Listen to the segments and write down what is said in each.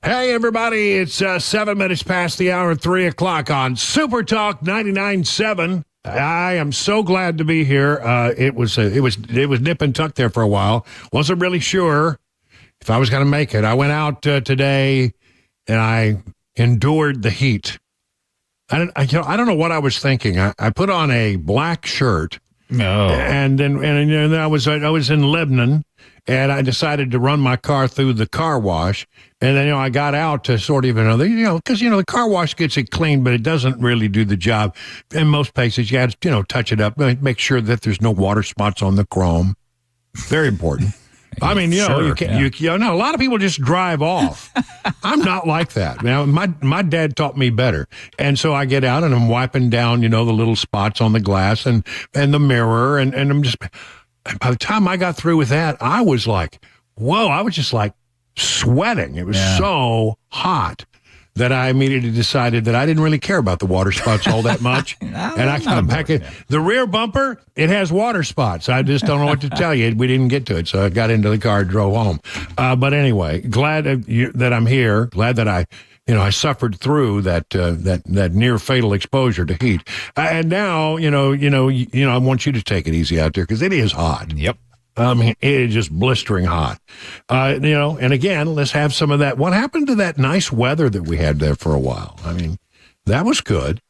Hey, everybody, it's 7 minutes past the hour, 3 o'clock on Super Talk 99.7. I am so glad to be here. It was nip and tuck there for a while. Wasn't really sure if I was going to make it. I went out today, and I endured the heat. I don't know what I was thinking. I put on a black shirt. No. And then I was in Lebanon, and I decided to run my car through the car wash. And then, I got out to sort of, because, the car wash gets it clean, but it doesn't really do the job. In most places, you have to, touch it up, make sure that there's no water spots on the chrome. Very important. I mean, Sure, you can't, a lot of people just drive off. I'm not like that. Now, my dad taught me better. And so I get out and I'm wiping down, the little spots on the glass and the mirror. And I'm just, by the time I got through with that, I was like, whoa, I was just like sweating. It was so hot that I immediately decided that I didn't really care about the water spots all that much. And I kind of packed it. The rear bumper, it has water spots. I just don't know what to tell you. We didn't get to it, so I got into the car and drove home. But anyway, glad that I'm here. Glad that I suffered through that near fatal exposure to heat. And now, I want you to take it easy out there because it is hot. Yep. I mean, it is just blistering hot. And again, let's have some of that. What happened to that nice weather that we had there for a while? I mean, that was good.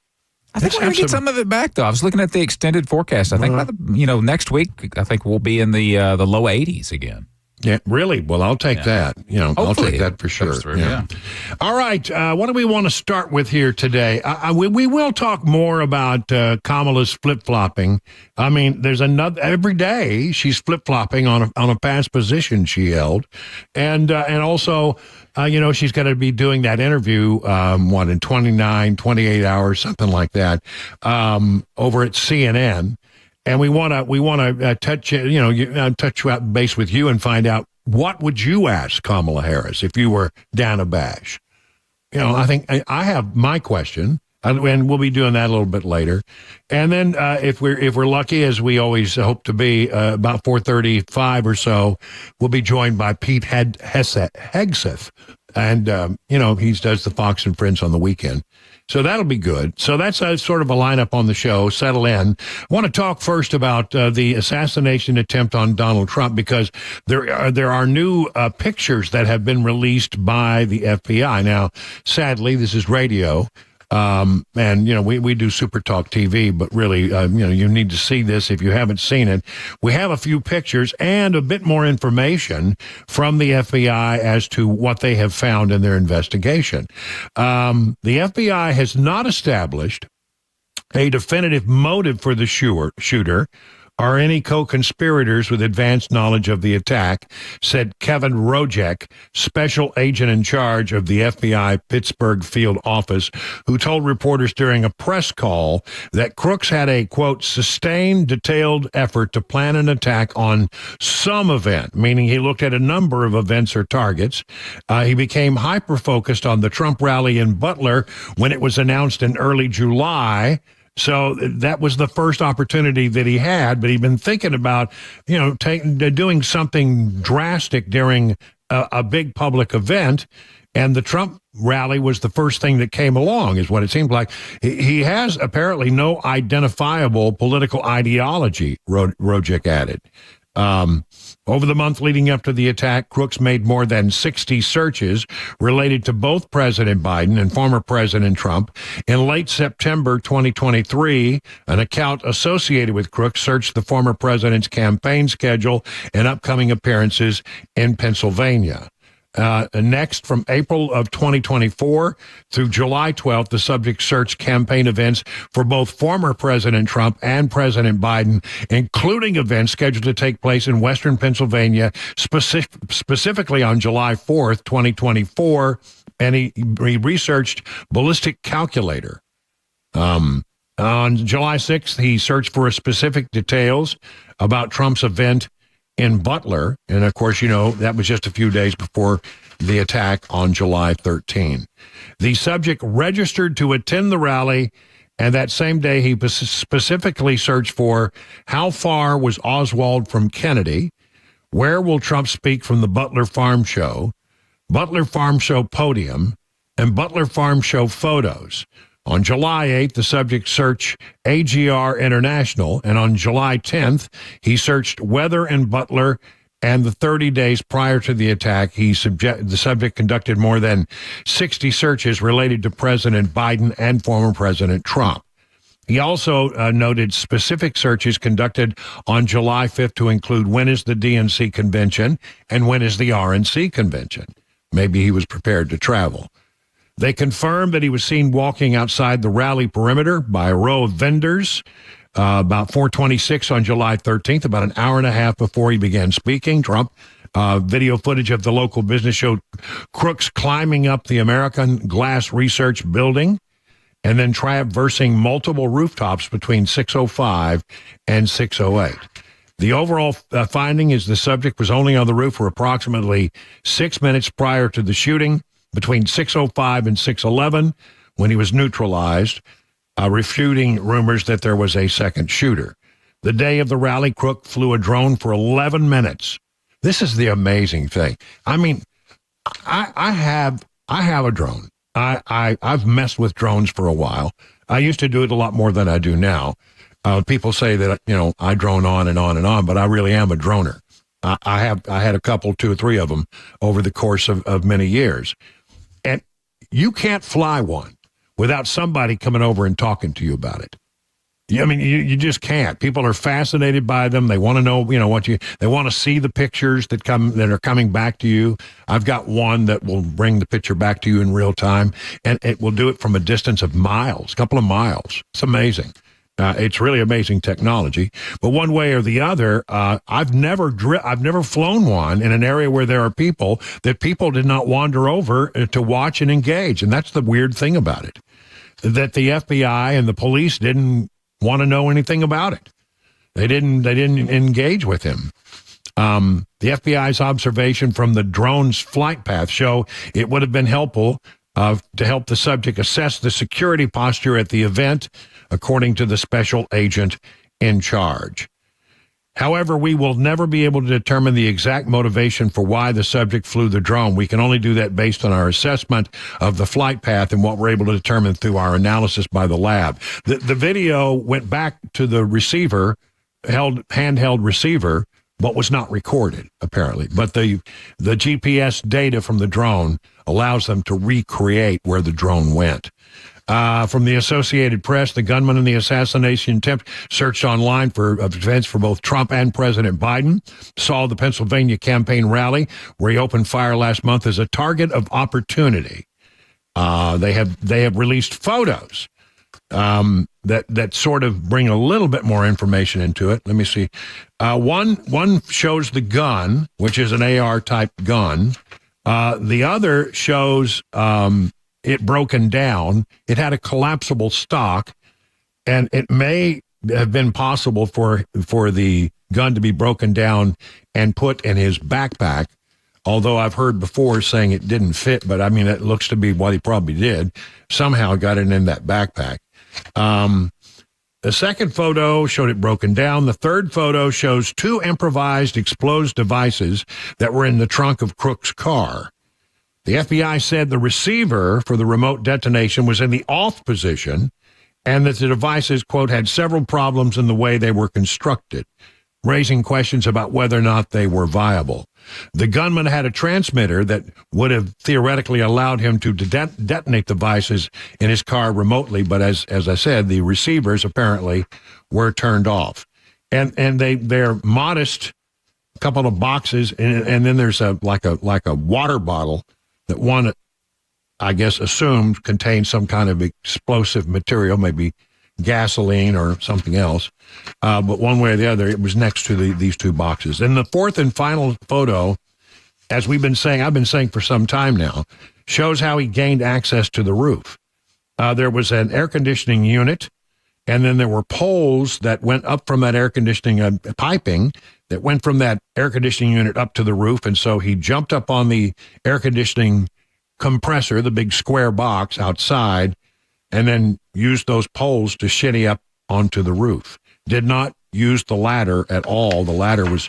I think we're going to get some of it back, though. I was looking at the extended forecast. I think by the, next week, I think we'll be in the low 80s again. Yeah, really? Well, I'll take that. I'll take that for sure. Through, yeah. All right. What do we want to start with here today? We will talk more about Kamala's flip-flopping. I mean, there's every day she's flip-flopping on a past position she held. And also, she's going to be doing that interview, in 28 hours, something like that, over at CNN. And we want to touch base with you and find out, what would you ask Kamala Harris if you were Dan Abash? I think I have my question, and we'll be doing that a little bit later. And then if we're lucky, as we always hope to be, about 4:35 or so, we'll be joined by Pete Hegseth, and he does the Fox and Friends on the weekend. So that'll be good. So that's sort of a lineup on the show. Settle in. I want to talk first about the assassination attempt on Donald Trump, because there are new pictures that have been released by the FBI. Now, sadly, this is radio. And we do Super Talk TV, but really, you need to see this if you haven't seen it. We have a few pictures and a bit more information from the FBI as to what they have found in their investigation. The FBI has not established a definitive motive for the shooter or any co-conspirators with advanced knowledge of the attack, said Kevin Rojek, special agent in charge of the FBI Pittsburgh field office, who told reporters during a press call that Crooks had a, quote, sustained, detailed effort to plan an attack on some event, meaning he looked at a number of events or targets. He became hyper-focused on the Trump rally in Butler when it was announced in early July. So that was the first opportunity that he had, but he'd been thinking about, doing something drastic during a big public event, and the Trump rally was the first thing that came along, is what it seemed like. He has apparently no identifiable political ideology, Rojek added. Over the month leading up to the attack, Crooks made more than 60 searches related to both President Biden and former President Trump. In late September 2023, an account associated with Crooks searched the former president's campaign schedule and upcoming appearances in Pennsylvania. Next, from April of 2024 through July 12th, the subject searched campaign events for both former President Trump and President Biden, including events scheduled to take place in Western Pennsylvania, specifically on July 4th, 2024. And he researched ballistic calculator. On July 6th, he searched for specific details about Trump's event in Butler. And of course, that was just a few days before the attack on July 13. The subject registered to attend the rally, and that same day he specifically searched for how far was Oswald from Kennedy, where will Trump speak from the Butler Farm Show, Butler Farm Show podium, and Butler Farm Show photos. On July 8th, the subject searched AGR International, and on July 10th, he searched weather in Butler, and the 30 days prior to the attack, the subject conducted more than 60 searches related to President Biden and former President Trump. He also noted specific searches conducted on July 5th to include when is the DNC convention and when is the RNC convention. Maybe he was prepared to travel. They confirmed that he was seen walking outside the rally perimeter by a row of vendors about 4:26 on July 13th, about an hour and a half before he began speaking. Trump. Video footage of the local business showed crooks climbing up the American Glass Research building and then traversing multiple rooftops between 6:05 and 6:08. The overall finding is the subject was only on the roof for approximately 6 minutes prior to the shooting, between 6:05 and 6:11, when he was neutralized, refuting rumors that there was a second shooter. The day of the rally, Crook flew a drone for 11 minutes. This is the amazing thing. I mean, I have a drone. I've messed with drones for a while. I used to do it a lot more than I do now. People say that, I drone on and on and on, but I really am a droner. I had a couple, 2 or 3 of them over the course of many years. And you can't fly one without somebody coming over and talking to you about it. I mean, you just can't. People are fascinated by them. They want to know, they want to see the pictures that are coming back to you. I've got one that will bring the picture back to you in real time, and it will do it from a distance of miles, a couple of miles. It's amazing. It's really amazing technology. But one way or the other, I've never flown one in an area where there are people that people did not wander over to watch and engage. And that's the weird thing about it, that the FBI and the police didn't want to know anything about it. They didn't engage with him. The FBI's observation from the drone's flight path show it would have been helpful to help the subject assess the security posture at the event, according to the special agent in charge. However, we will never be able to determine the exact motivation for why the subject flew the drone. We can only do that based on our assessment of the flight path and what we're able to determine through our analysis by the lab. The video went back to the receiver, handheld receiver, but was not recorded, apparently. But the GPS data from the drone allows them to recreate where the drone went. From the Associated Press, the gunman in the assassination attempt searched online for events for both Trump and President Biden, saw the Pennsylvania campaign rally where he opened fire last month as a target of opportunity. They have released photos that sort of bring a little bit more information into it. Let me see. One shows the gun, which is an AR-type gun. The other shows it broken down. It had a collapsible stock, and it may have been possible for the gun to be broken down and put in his backpack, although I've heard before saying it didn't fit, but I mean, it looks to be what he probably did. Somehow got it in that backpack. The second photo showed it broken down. The third photo shows 2 improvised explosive devices that were in the trunk of Crook's car. The FBI said the receiver for the remote detonation was in the off position and that the devices, quote, had several problems in the way they were constructed, raising questions about whether or not they were viable. The gunman had a transmitter that would have theoretically allowed him to detonate devices in his car remotely, but as I said, the receivers apparently were turned off. And they're modest, couple of boxes, and then there's like a water bottle that one, I guess, assumed contained some kind of explosive material, maybe gasoline or something else. But one way or the other, it was next to these 2 boxes. And the fourth and final photo, as I've been saying for some time now, shows how he gained access to the roof. There was an air conditioning unit, and then there were poles that went up from that air conditioning piping that went from that air conditioning unit up to the roof. And so he jumped up on the air conditioning compressor, the big square box outside, and then used those poles to shinny up onto the roof. Did not use the ladder at all. The ladder was,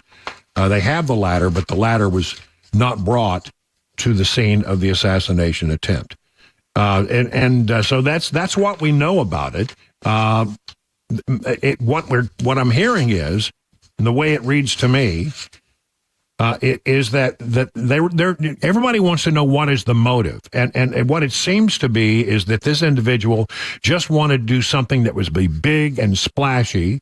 they have the ladder, but the ladder was not brought to the scene of the assassination attempt. So that's what we know about it. What I'm hearing is, and the way it reads to me, is that everybody wants to know what is the motive, and what it seems to be is that this individual just wanted to do something that was big and splashy.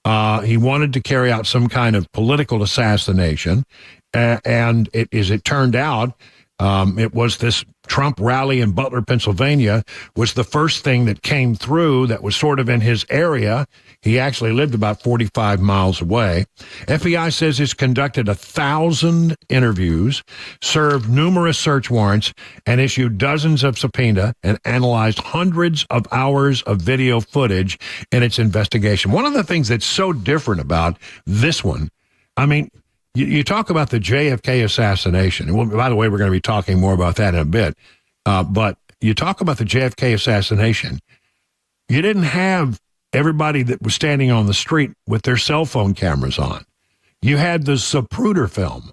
He wanted to carry out some kind of political assassination, and it turned out, it was this Trump rally in Butler, Pennsylvania, was the first thing that came through that was sort of in his area. He actually lived about 45 miles away. FBI says it's conducted 1,000 interviews, served numerous search warrants, and issued dozens of subpoenas and analyzed hundreds of hours of video footage in its investigation. One of the things that's so different about this one, I mean, you talk about the JFK assassination. And by the way, we're going to be talking more about that in a bit. But you talk about the JFK assassination. You didn't have everybody that was standing on the street with their cell phone cameras on. You had the Zapruder film.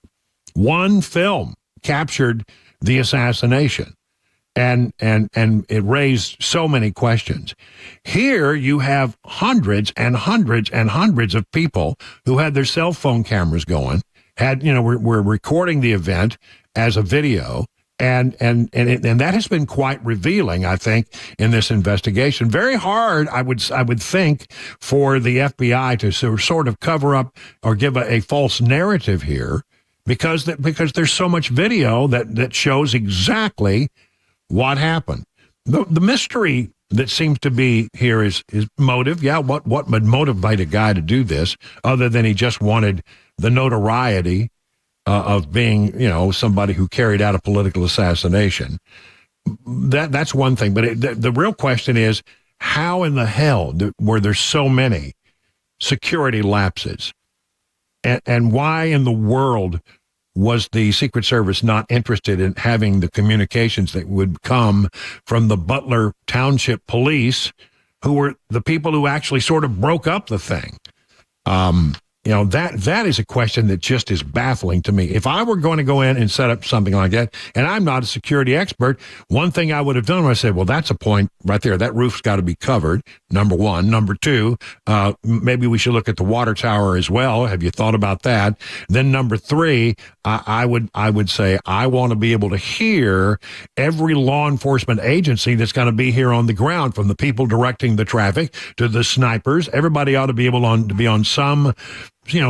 One film captured the assassination. And it raised so many questions. Here you have hundreds and hundreds and hundreds of people who had their cell phone cameras going, were recording the event as a video, and that has been quite revealing, I think, in this investigation. Very hard, I would think, for the FBI to sort of cover up or give a false narrative here, because there's so much video that shows exactly what happened. The mystery that seems to be here is motive. Yeah, what would motivate a guy to do this other than he just wanted the notoriety of being, somebody who carried out a political assassination? That's one thing. But the real question is, how in the hell were there so many security lapses? And why in the world was the Secret Service not interested in having the communications that would come from the Butler Township Police, who were the people who actually sort of broke up the thing? That is a question that just is baffling to me. If I were going to go in and set up something like that, and I'm not a security expert, one thing I would have done was I said, well, that's a point right there. That roof's got to be covered, number one. Number two, maybe we should look at the water tower as well. Have you thought about that? Then number three, I would say I want to be able to hear every law enforcement agency that's going to be here on the ground, from the people directing the traffic to the snipers. Everybody ought to be able to be on some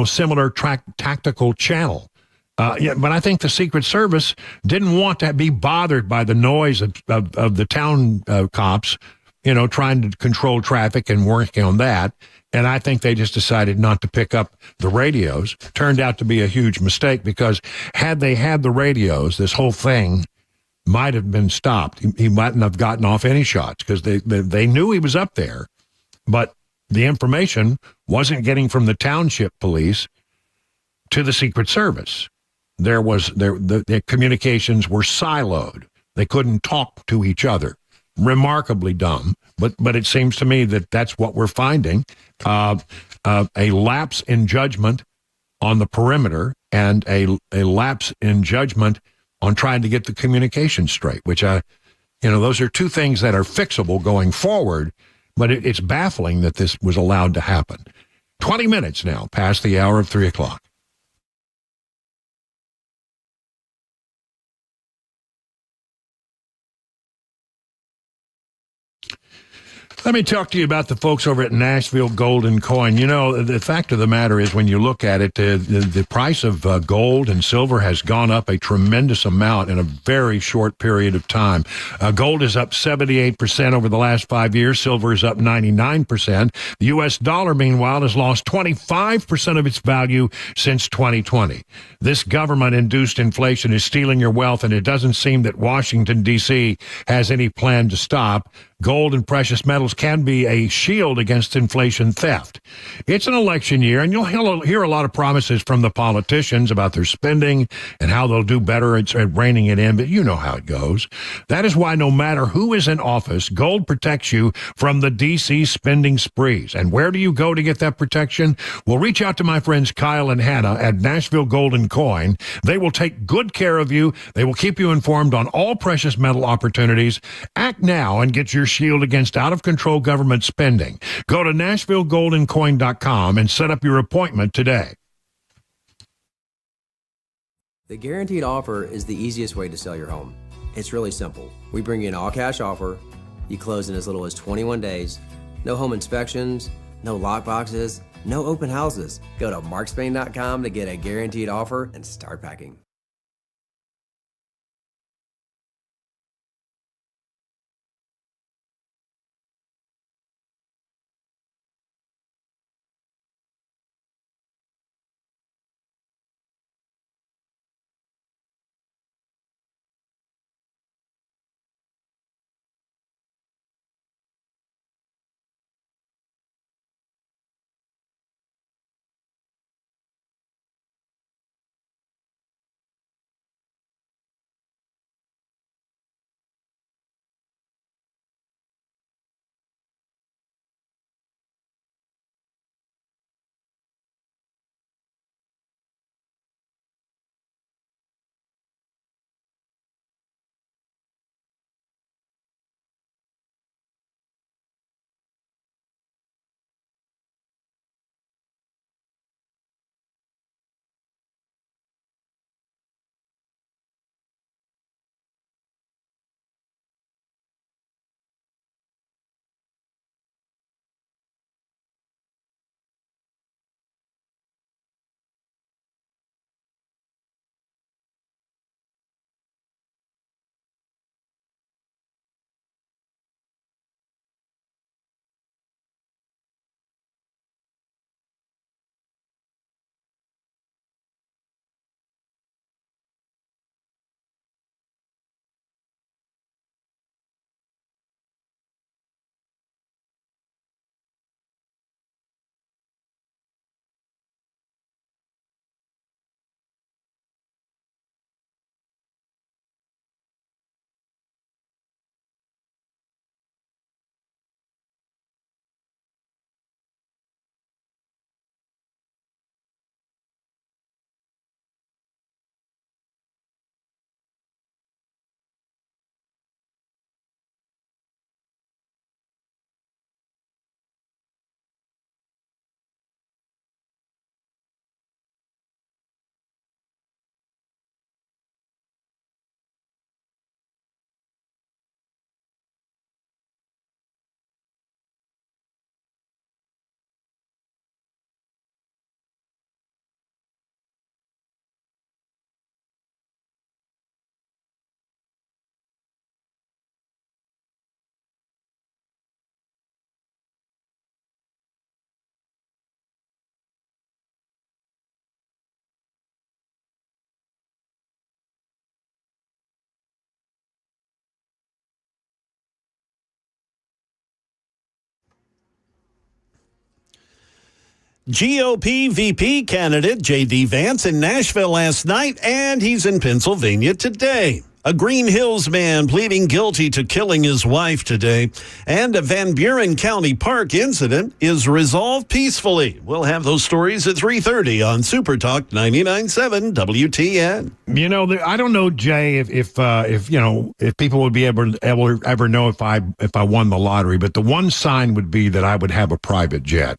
similar tactical channel. But I think the Secret Service didn't want to be bothered by the noise of the town cops, trying to control traffic and working on that. And I think they just decided not to pick up the radios. Turned out to be a huge mistake, because had they had the radios, this whole thing might have been stopped. He mightn't have gotten off any shots, because they knew he was up there. But the information wasn't getting from the township police to the Secret Service. The communications were siloed. They couldn't talk to each other. Remarkably dumb, but it seems to me that that's what we're finding. A lapse in judgment on the perimeter, and a lapse in judgment on trying to get the communication straight, which those are two things that are fixable going forward. But it's baffling that this was allowed to happen. 20 minutes now past the hour of 3 o'clock. Let me talk to you about the folks over at Nashville Gold and Coin. The fact of the matter is, when you look at it, the price of gold and silver has gone up a tremendous amount in a very short period of time. Gold is up 78% over the last 5 years. Silver is up 99%. The U.S. dollar, meanwhile, has lost 25% of its value since 2020. This government-induced inflation is stealing your wealth, and it doesn't seem that Washington, D.C. has any plan to stop. gold and precious metals can be a shield against inflation theft. It's an election year, and you'll hear a lot of promises from the politicians about their spending and how they'll do better at reining it in, but you know how it goes. That is why no matter who is in office, gold protects you from the D.C. spending sprees. And where do you go to get that protection? Well, reach out to my friends Kyle and Hannah at Nashville Gold and Coin. They will take good care of you. They will keep you informed on all precious metal opportunities. Act now and get your shield against out-of-control government spending. Go to NashvilleGoldandCoin.com and set up your appointment today. The guaranteed offer is the easiest way to sell your home. It's really simple. We bring you an all-cash offer. You close in as little as 21 days. No home inspections, no lockboxes, no open houses. Go to markspain.com to get a guaranteed offer and start packing. GOP VP candidate J.D. Vance in Nashville last night, and he's in Pennsylvania today. A Green Hills man pleading guilty to killing his wife today, and a Van Buren County Park incident is resolved peacefully. We'll have those stories at 3:30 on Super Talk 99.7 WTN. You know, I don't know, Jay, if people would be able to ever know if I won the lottery, but the one sign would be that I would have a private jet.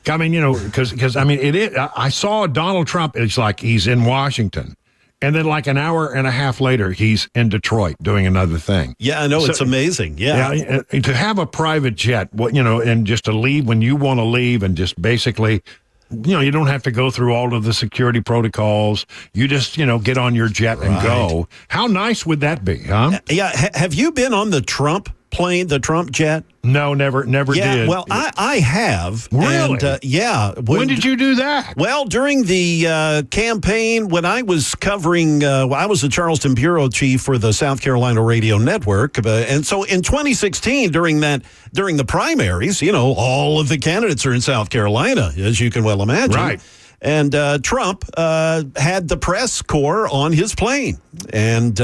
I mean, because I mean, it is. I saw Donald Trump. It's like he's in Washington, and then like an hour and a half later, he's in Detroit doing another thing. Yeah, I know, it's amazing. Yeah, to have a private jet, and just to leave when you want to leave, and just basically, you don't have to go through all of the security protocols. You just get on your jet and go. How nice would that be, huh? Yeah. Have you been on the Trump plane, the Trump jet? No, never did. Well, I have. Really? And, yeah. When did you do that? Well, during the campaign, when I was covering, I was the Charleston bureau chief for the South Carolina Radio Network. And so in 2016, during the primaries, all of the candidates are in South Carolina, as you can well imagine. Right. And Trump had the press corps on his plane. And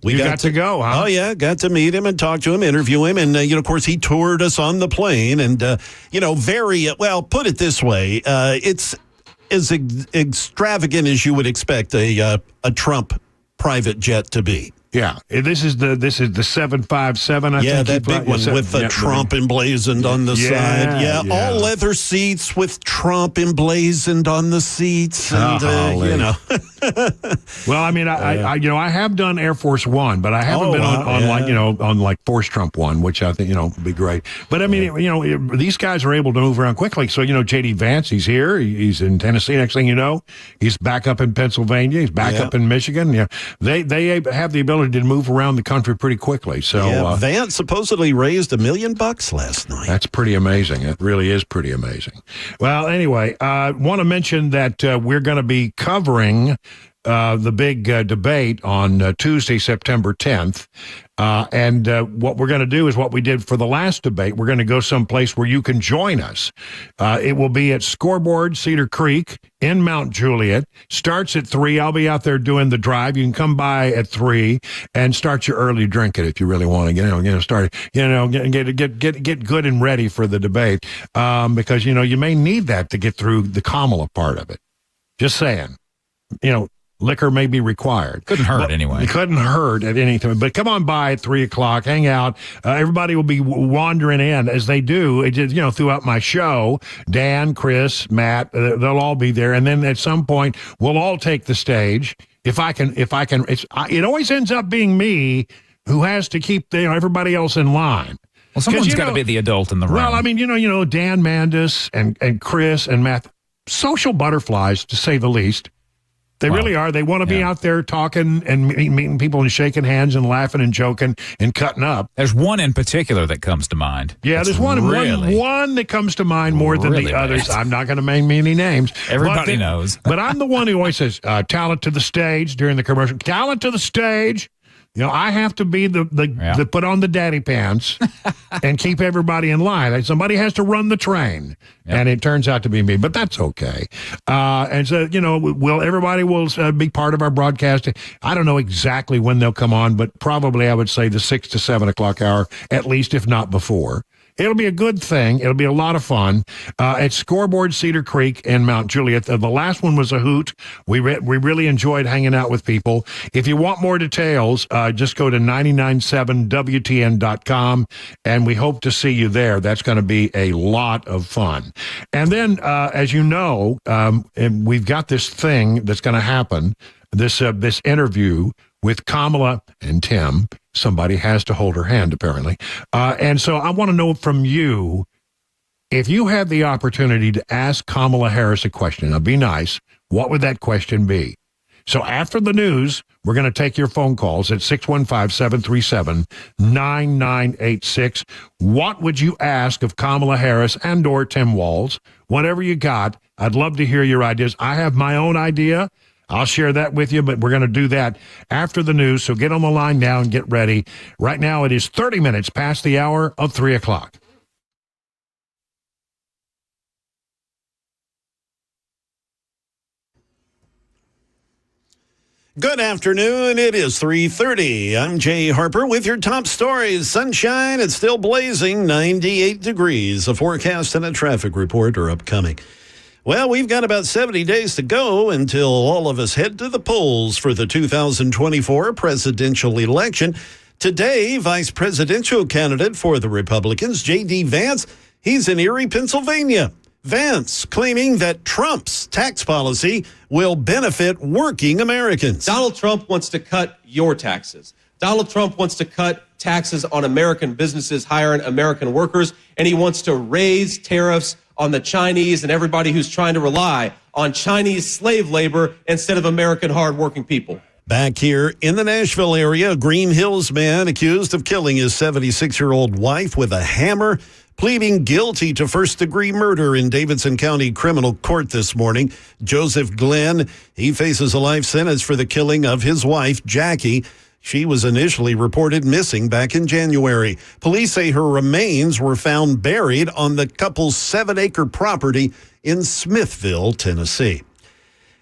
we got to go, huh? Oh, yeah. Got to meet him and talk to him, interview him. And, of course, he toured us on the plane. And, very, well, put it this way. It's as extravagant as you would expect a Trump private jet to be. Yeah, this is the 757. I think. Yeah, that big one with the Trump emblazoned on the side. Yeah, all leather seats with Trump emblazoned on the seats. And, Well, I mean, I have done Air Force One, but I haven't been on like Force Trump One, which I think would be great. But I mean, these guys are able to move around quickly. So J.D. Vance, he's here, he's in Tennessee. Next thing you know, he's back up in Pennsylvania, he's back up in Michigan. Yeah, they have the ability to move around the country pretty quickly. So Vance supposedly raised $1 million last night. That's pretty amazing. It really is pretty amazing. Well, anyway, I want to mention that we're going to be covering the big debate on Tuesday, September 10th. And what we're going to do is what we did for the last debate. We're going to go someplace where you can join us. It will be at Scoreboard Cedar Creek in Mount Juliet. Starts at 3. I'll be out there doing the drive. You can come by at 3 and start your early drinking if you really want to get good and ready for the debate. Because you may need that to get through the Kamala part of it. Just saying. Liquor may be required. Couldn't hurt anyway. It couldn't hurt at any time. But come on by at 3 o'clock, hang out. Everybody will be wandering in as they do. Throughout my show. Dan, Chris, Matt, they'll all be there. And then at some point, we'll all take the stage. If I can, it always ends up being me who has to keep everybody else in line. Well, someone's got to be the adult in the room. Well, I mean, Dan Mandis and Chris and Matt, social butterflies to say the least. They really are. They want to be out there talking and meeting people and shaking hands and laughing and joking and cutting up. There's one in particular that comes to mind. Yeah, there's one that comes to mind more than the others. I'm not going to name any names. Everybody knows. But I'm the one who always says, talent to the stage during the commercial. Talent to the stage. I have to be the put on the daddy pants and keep everybody in line. Somebody has to run the train, and it turns out to be me, but that's okay. And so, everybody will be part of our broadcast. I don't know exactly when they'll come on, but probably I would say the 6 to 7 o'clock hour, at least, if not before. It'll be a good thing. It'll be a lot of fun at Scoreboard Cedar Creek in Mount Juliet. The last one was a hoot. We really enjoyed hanging out with people. If you want more details, just go to 997WTN.com, and we hope to see you there. That's going to be a lot of fun. And then, as you know, and we've got this thing that's going to happen, this interview with Kamala and Tim. Somebody has to hold her hand, apparently. And so I want to know from you, if you had the opportunity to ask Kamala Harris a question, now be nice, what would that question be? So after the news, we're going to take your phone calls at 615-737-9986. What would you ask of Kamala Harris and or Tim Walz? Whatever you got, I'd love to hear your ideas. I have my own idea. I'll share that with you, but we're going to do that after the news. So get on the line now and get ready. Right now, it is 30 minutes past the hour of 3 o'clock. Good afternoon. It is 3:30. I'm Jay Harper with your top stories. Sunshine, it's still blazing, 98 degrees. A forecast and a traffic report are upcoming. Well, we've got about 70 days to go until all of us head to the polls for the 2024 presidential election. Today, vice presidential candidate for the Republicans, J.D. Vance, he's in Erie, Pennsylvania. Vance claiming that Trump's tax policy will benefit working Americans. Donald Trump wants to cut your taxes. Donald Trump wants to cut taxes on American businesses hiring American workers, and he wants to raise tariffs on the Chinese and everybody who's trying to rely on Chinese slave labor instead of American hardworking people. Back here in the Nashville area, a Green Hills man accused of killing his 76-year-old wife with a hammer, pleading guilty to first-degree murder in Davidson County Criminal Court this morning. Joseph Glenn, he faces a life sentence for the killing of his wife, Jackie. She was initially reported missing back in January. Police say her remains were found buried on the couple's 7-acre property in Smithville, Tennessee.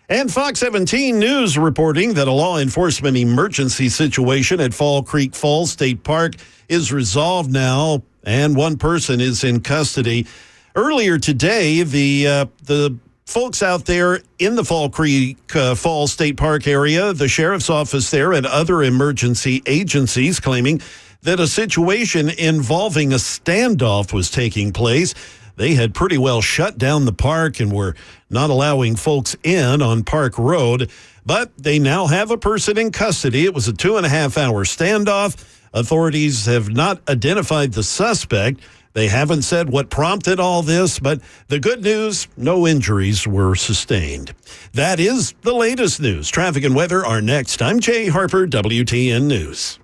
And Fox 17 News reporting that a law enforcement emergency situation at Fall Creek Falls State Park is resolved now, and one person is in custody. Earlier today, the folks out there in the Fall Creek Falls State Park area, the sheriff's office there, and other emergency agencies claiming that a situation involving a standoff was taking place. They had pretty well shut down the park and were not allowing folks in on Park Road, but they now have a person in custody. It was a 2.5-hour standoff. Authorities have not identified the suspect. They haven't said what prompted all this, but the good news, no injuries were sustained. That is the latest news. Traffic and weather are next. I'm Jay Harper, WTN News.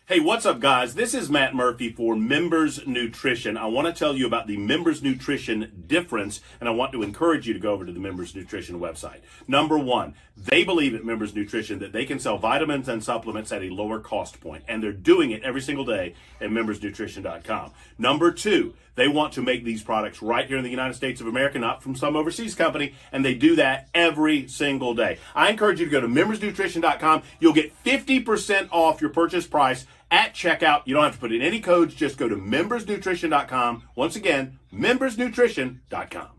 Hey, what's up, guys? This is Matt Murphy for Members Nutrition. I want to tell you about the Members Nutrition difference, and I want to encourage you to go over to the Members Nutrition website. Number one, they believe at Members Nutrition that they can sell vitamins and supplements at a lower cost point, and they're doing it every single day at membersnutrition.com. Number two, they want to make these products right here in the United States of America, not from some overseas company, and they do that every single day. I encourage you to go to membersnutrition.com. You'll get 50% off your purchase price at checkout. You don't have to put in any codes. Just go to membersnutrition.com. Once again, membersnutrition.com.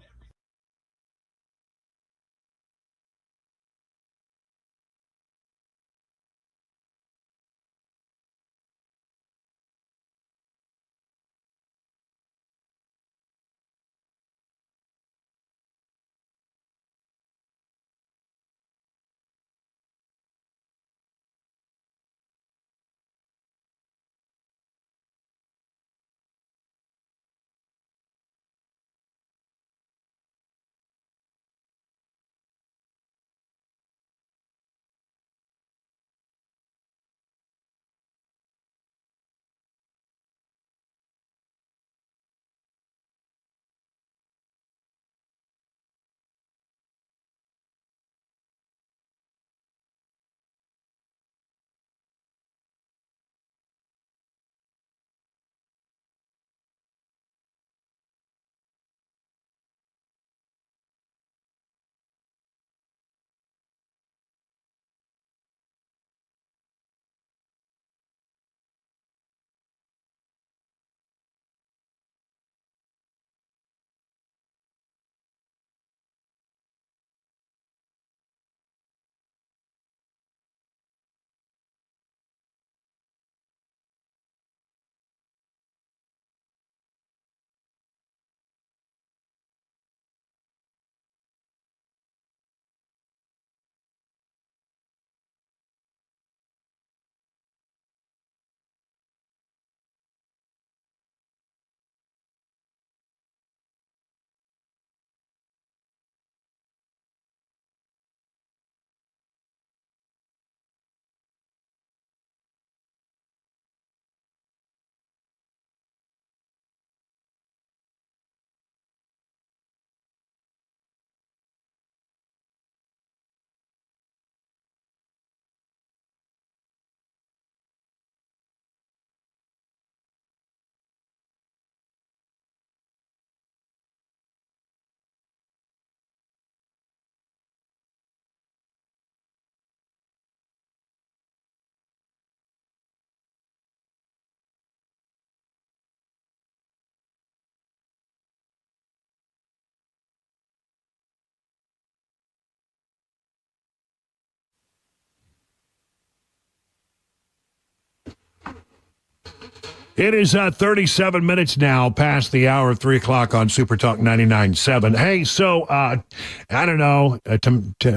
It is 37 minutes now past the hour of 3 o'clock on Super Talk 99.7. Hey, so I don't know. I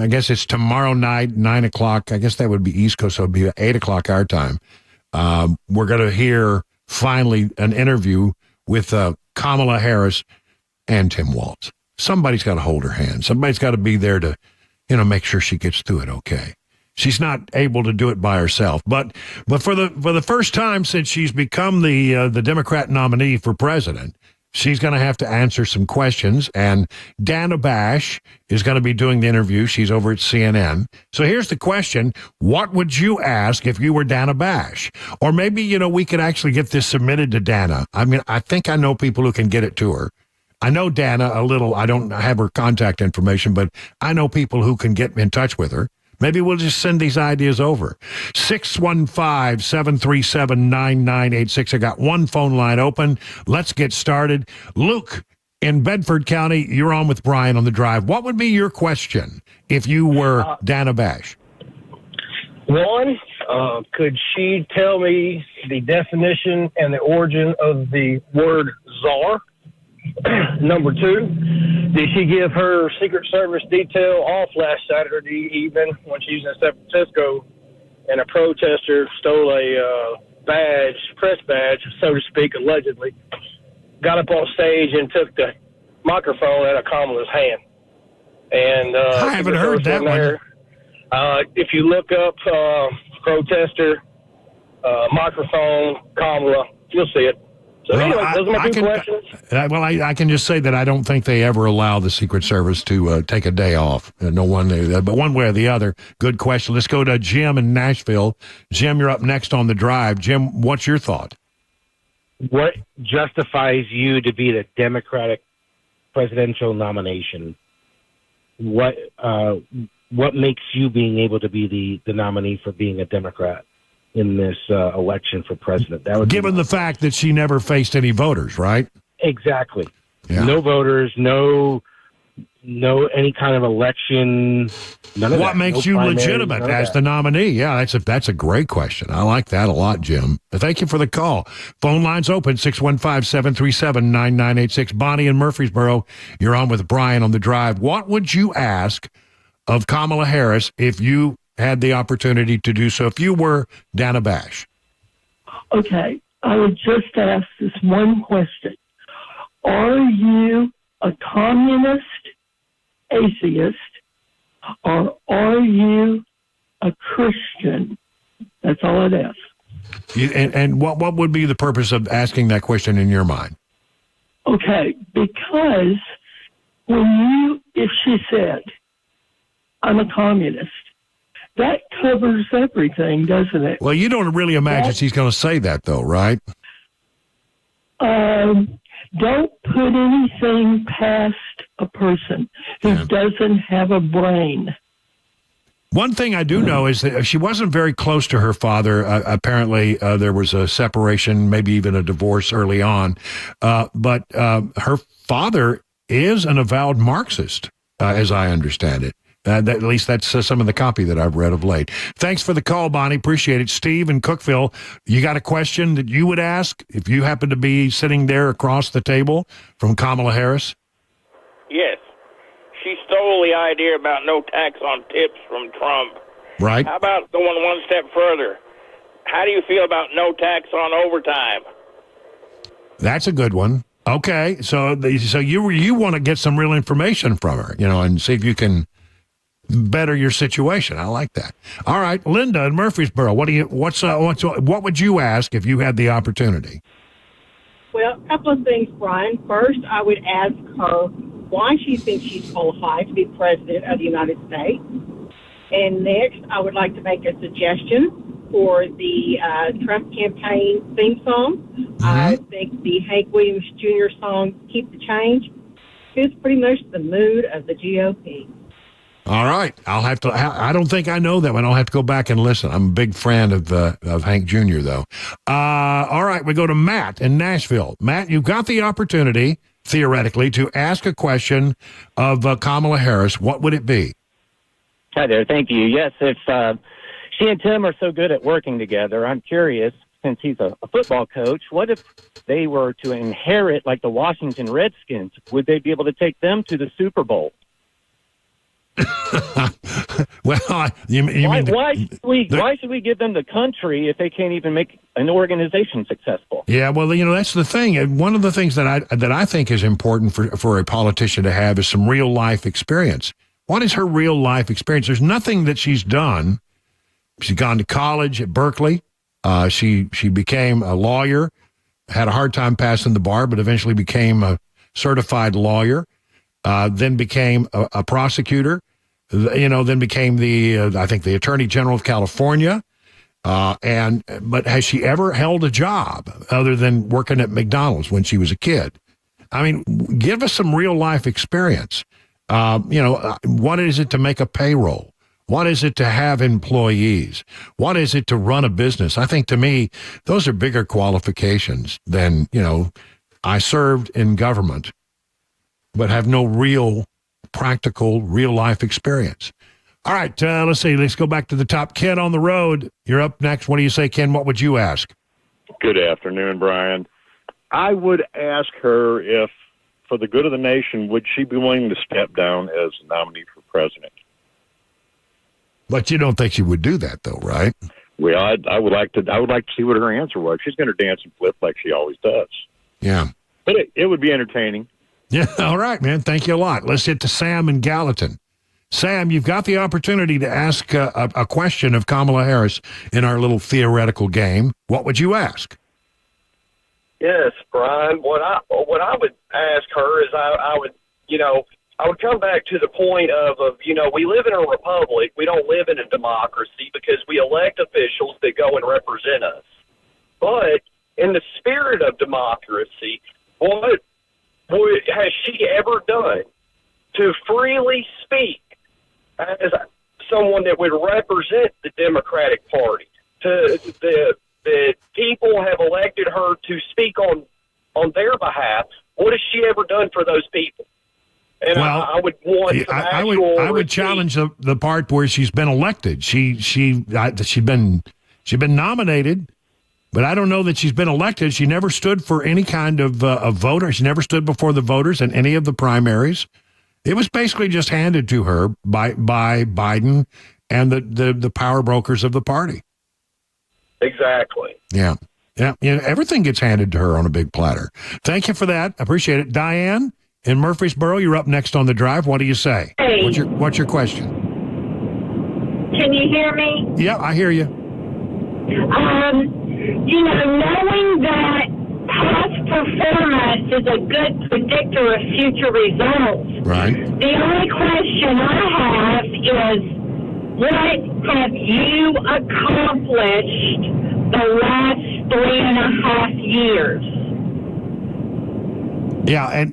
guess it's tomorrow night, 9 o'clock. I guess that would be East Coast, so it would be 8 o'clock our time. We're going to hear finally an interview with Kamala Harris and Tim Walz. Somebody's got to hold her hand. Somebody's got to be there to, make sure she gets through it okay. She's not able to do it by herself, but for the first time since she's become the Democrat nominee for president, she's going to have to answer some questions. And Dana Bash is going to be doing the interview. She's over at CNN. So here's the question: what would you ask if you were Dana Bash? Or maybe we could actually get this submitted to Dana. I mean, I think I know people who can get it to her. I know Dana a little. I don't have her contact information, but I know people who can get in touch with her. Maybe we'll just send these ideas over. 615-737-9986. I got one phone line open. Let's get started. Luke in Bedford County, you're on with Brian on the drive. What would be your question if you were Dana Bash? One, could she tell me the definition and the origin of the word czar? Number two, did she give her Secret Service detail off last Saturday evening when she was in San Francisco and a protester stole a press badge, so to speak, allegedly, got up on stage and took the microphone out of Kamala's hand? And I haven't heard that one. If you look up protester, microphone, Kamala, you'll see it. So anyway, those are my two questions. I can just say that I don't think they ever allow the Secret Service to take a day off. No one, but one way or the other. Good question. Let's go to Jim in Nashville. Jim, you're up next on the drive. Jim, what's your thought? What justifies you to be the Democratic presidential nomination? What makes you being able to be the nominee for being a Democrat in this election for president? That would given the fact that she never faced any voters, right? Exactly. Yeah. No voters, no any kind of election. None of what that. makes you legitimate as the nominee? Yeah, that's a great question. I like that a lot, Jim. Thank you for the call. Phone lines open, 615-737-9986. Bonnie in Murfreesboro, you're on with Brian on the drive. What would you ask of Kamala Harris if you had the opportunity to do so, if you were Dana Bash? Okay, I would just ask this one question. Are you a communist, atheist, or are you a Christian? That's all I'd ask. And what would be the purpose of asking that question in your mind? Okay, because if she said, I'm a communist, that covers everything, doesn't it? Well, you don't really imagine she's going to say that, though, right? Don't put anything past a person who doesn't have a brain. One thing I do know is that she wasn't very close to her father. Apparently, there was a separation, maybe even a divorce early on. But her father is an avowed Marxist, as I understand it. At least that's some of the copy that I've read of late. Thanks for the call, Bonnie. Appreciate it. Steve in Cookeville, you got a question that you would ask if you happen to be sitting there across the table from Kamala Harris? Yes. She stole the idea about no tax on tips from Trump. Right. How about going one step further? How do you feel about no tax on overtime? That's a good one. Okay, so you want to get some real information from her, and see if you can better your situation. I like that. All right, Linda in Murfreesboro. What would you ask if you had the opportunity? Well, a couple of things, Brian. First, I would ask her why she thinks she's qualified to be president of the United States. And next, I would like to make a suggestion for the Trump campaign theme song. Mm-hmm. I think the Hank Williams Jr. song, Keep the Change, fits pretty much the mood of the GOP. All right. I don't think I know that one. I'll have to go back and listen. I'm a big fan of Hank Jr., though. All right. We go to Matt in Nashville. Matt, you've got the opportunity, theoretically, to ask a question of Kamala Harris. What would it be? Hi there. Thank you. Yes, if she and Tim are so good at working together, I'm curious, since he's a football coach, what if they were to inherit like the Washington Redskins? Would they be able to take them to the Super Bowl? Well, why should we give them the country if they can't even make an organization successful? Yeah, well, that's the thing. And one of the things that I think is important for a politician to have is some real life experience. What is her real life experience? There's nothing that she's done. She's gone to college at Berkeley. She became a lawyer, had a hard time passing the bar, but eventually became a certified lawyer. Then became a prosecutor, then became I think the Attorney General of California. But has she ever held a job other than working at McDonald's when she was a kid? I mean, give us some real life experience. What is it to make a payroll? What is it to have employees? What is it to run a business? I think to me, those are bigger qualifications than, I served in government, but have no real practical, real-life experience. All right, let's see. Let's go back to the top. Ken on the road. You're up next. What do you say, Ken? What would you ask? Good afternoon, Brian. I would ask her if, for the good of the nation, would she be willing to step down as nominee for president? But you don't think she would do that, though, right? Well, I would like to see what her answer was. She's going to dance and flip like she always does. Yeah. But it would be entertaining. Yeah, all right, man. Thank you a lot. Let's hit to Sam in Gallatin. Sam, you've got the opportunity to ask a question of Kamala Harris in our little theoretical game. What would you ask? Yes, Brian. What I would ask her is I would come back to the point of we live in a republic. We don't live in a democracy because we elect officials that go and represent us. But in the spirit of democracy, what has she ever done to freely speak as someone that would represent the Democratic Party? The people have elected her to speak on their behalf. What has she ever done for those people? And well, I would want I would challenge the part where she's been elected. She's been nominated, but I don't know that she's been elected. She never stood for any kind of voter. She never stood before the voters in any of the primaries. It was basically just handed to her by Biden and the power brokers of the party. Exactly. Yeah. Everything gets handed to her on a big platter. Thank you for that. I appreciate it. Diane in Murfreesboro, you're up next on the drive. What do you say? Hey. What's your question? Can you hear me? Yeah, I hear you. Knowing that past performance is a good predictor of future results. Right. The only question I have is, what have you accomplished the last 3.5 years? Yeah,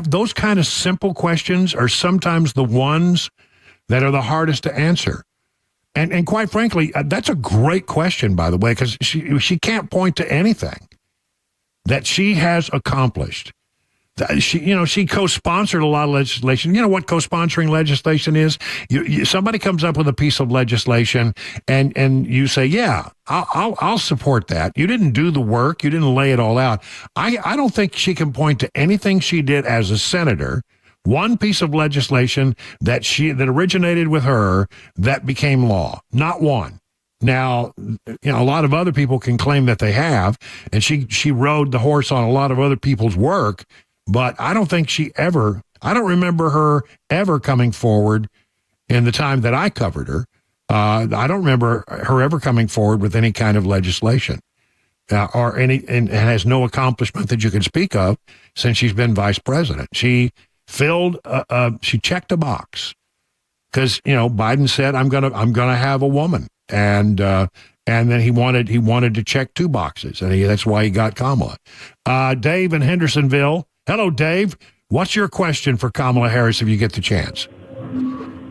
those kind of simple questions are sometimes the ones that are the hardest to answer. And quite frankly, that's a great question, by the way, because she can't point to anything that she has accomplished. She co-sponsored a lot of legislation. You know what co-sponsoring legislation is? Somebody comes up with a piece of legislation, and you say, "Yeah, I'll support that." You didn't do the work. You didn't lay it all out. I don't think she can point to anything she did as a senator. One piece of legislation that originated with her that became law. Not one. Now, a lot of other people can claim that they have, and she rode the horse on a lot of other people's work. But I don't think I don't remember her ever coming forward in the time that I covered her. I don't remember her ever coming forward with any kind of legislation and has no accomplishment that you can speak of since she's been vice president. She she checked a box because, Biden said, I'm going to have a woman. And then he wanted to check 2 boxes, and that's why he got Kamala. Dave in Hendersonville. Hello, Dave. What's your question for Kamala Harris if you get the chance?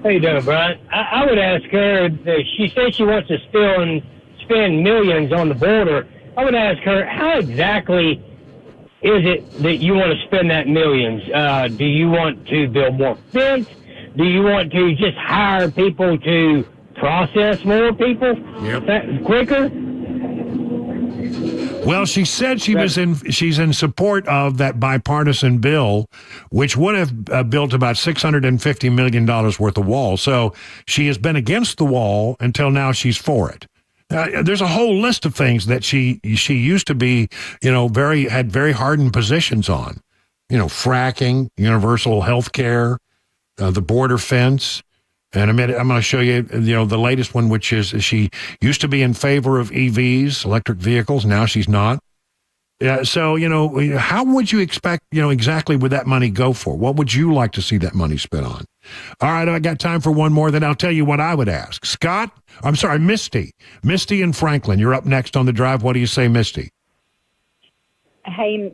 How you doing, Brian? I would ask her, she says she wants to spend millions on the border. I would ask her, how exactly is it that you want to spend that millions? Do you want to build more fence? Do you want to just hire people to process more people quicker? Well, she said she's in support of that bipartisan bill, which would have built about $650 million worth of wall. So she has been against the wall until now she's for it. There's a whole list of things that she used to be, had very hardened positions on. Fracking, universal health care, the border fence. And I'm going to show you, the latest one, which is she used to be in favor of EVs, electric vehicles. Now she's not. So, how would you expect, exactly would that money go for? What would you like to see that money spent on? All right, I got time for one more, then I'll tell you what I would ask. Misty. Misty and Franklin, you're up next on the drive. What do you say, Misty? Hey,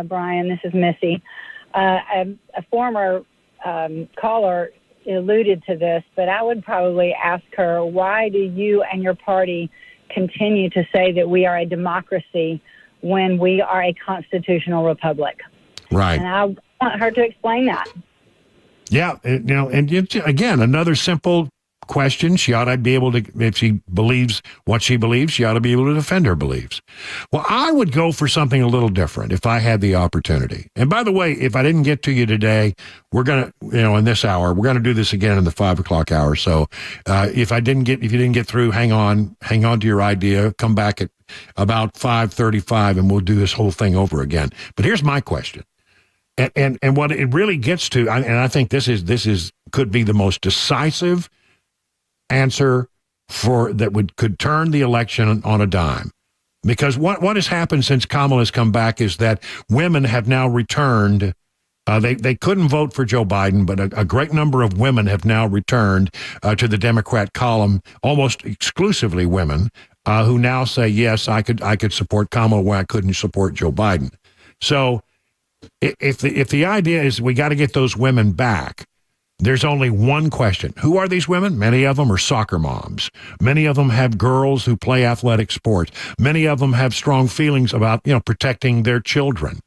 Brian, this is Missy. A former caller alluded to this, but I would probably ask her, why do you and your party continue to say that we are a democracy when we are a constitutional republic? Right. And I want her to explain that. Yeah, again, another simple question. She ought to be able to, if she believes what she believes, she ought to be able to defend her beliefs. Well, I would go for something a little different if I had the opportunity. And by the way, if I didn't get to you today, we're going to, in this hour, we're going to do this again in the 5 o'clock hour. So if you didn't get through, hang on to your idea, come back at about 5:35 and we'll do this whole thing over again. But here's my question. And what it really gets to, and I think this could be the most decisive answer could turn the election on a dime. Because what has happened since Kamala's come back is that women have now returned. They couldn't vote for Joe Biden, but a great number of women have now returned to the Democrat column, almost exclusively women, who now say, yes, I could support Kamala where I couldn't support Joe Biden. So if the idea is we got to get those women back, there's only one question. Who are these women? Many of them are soccer moms. Many of them have girls who play athletic sports. Many of them have strong feelings about, protecting their children.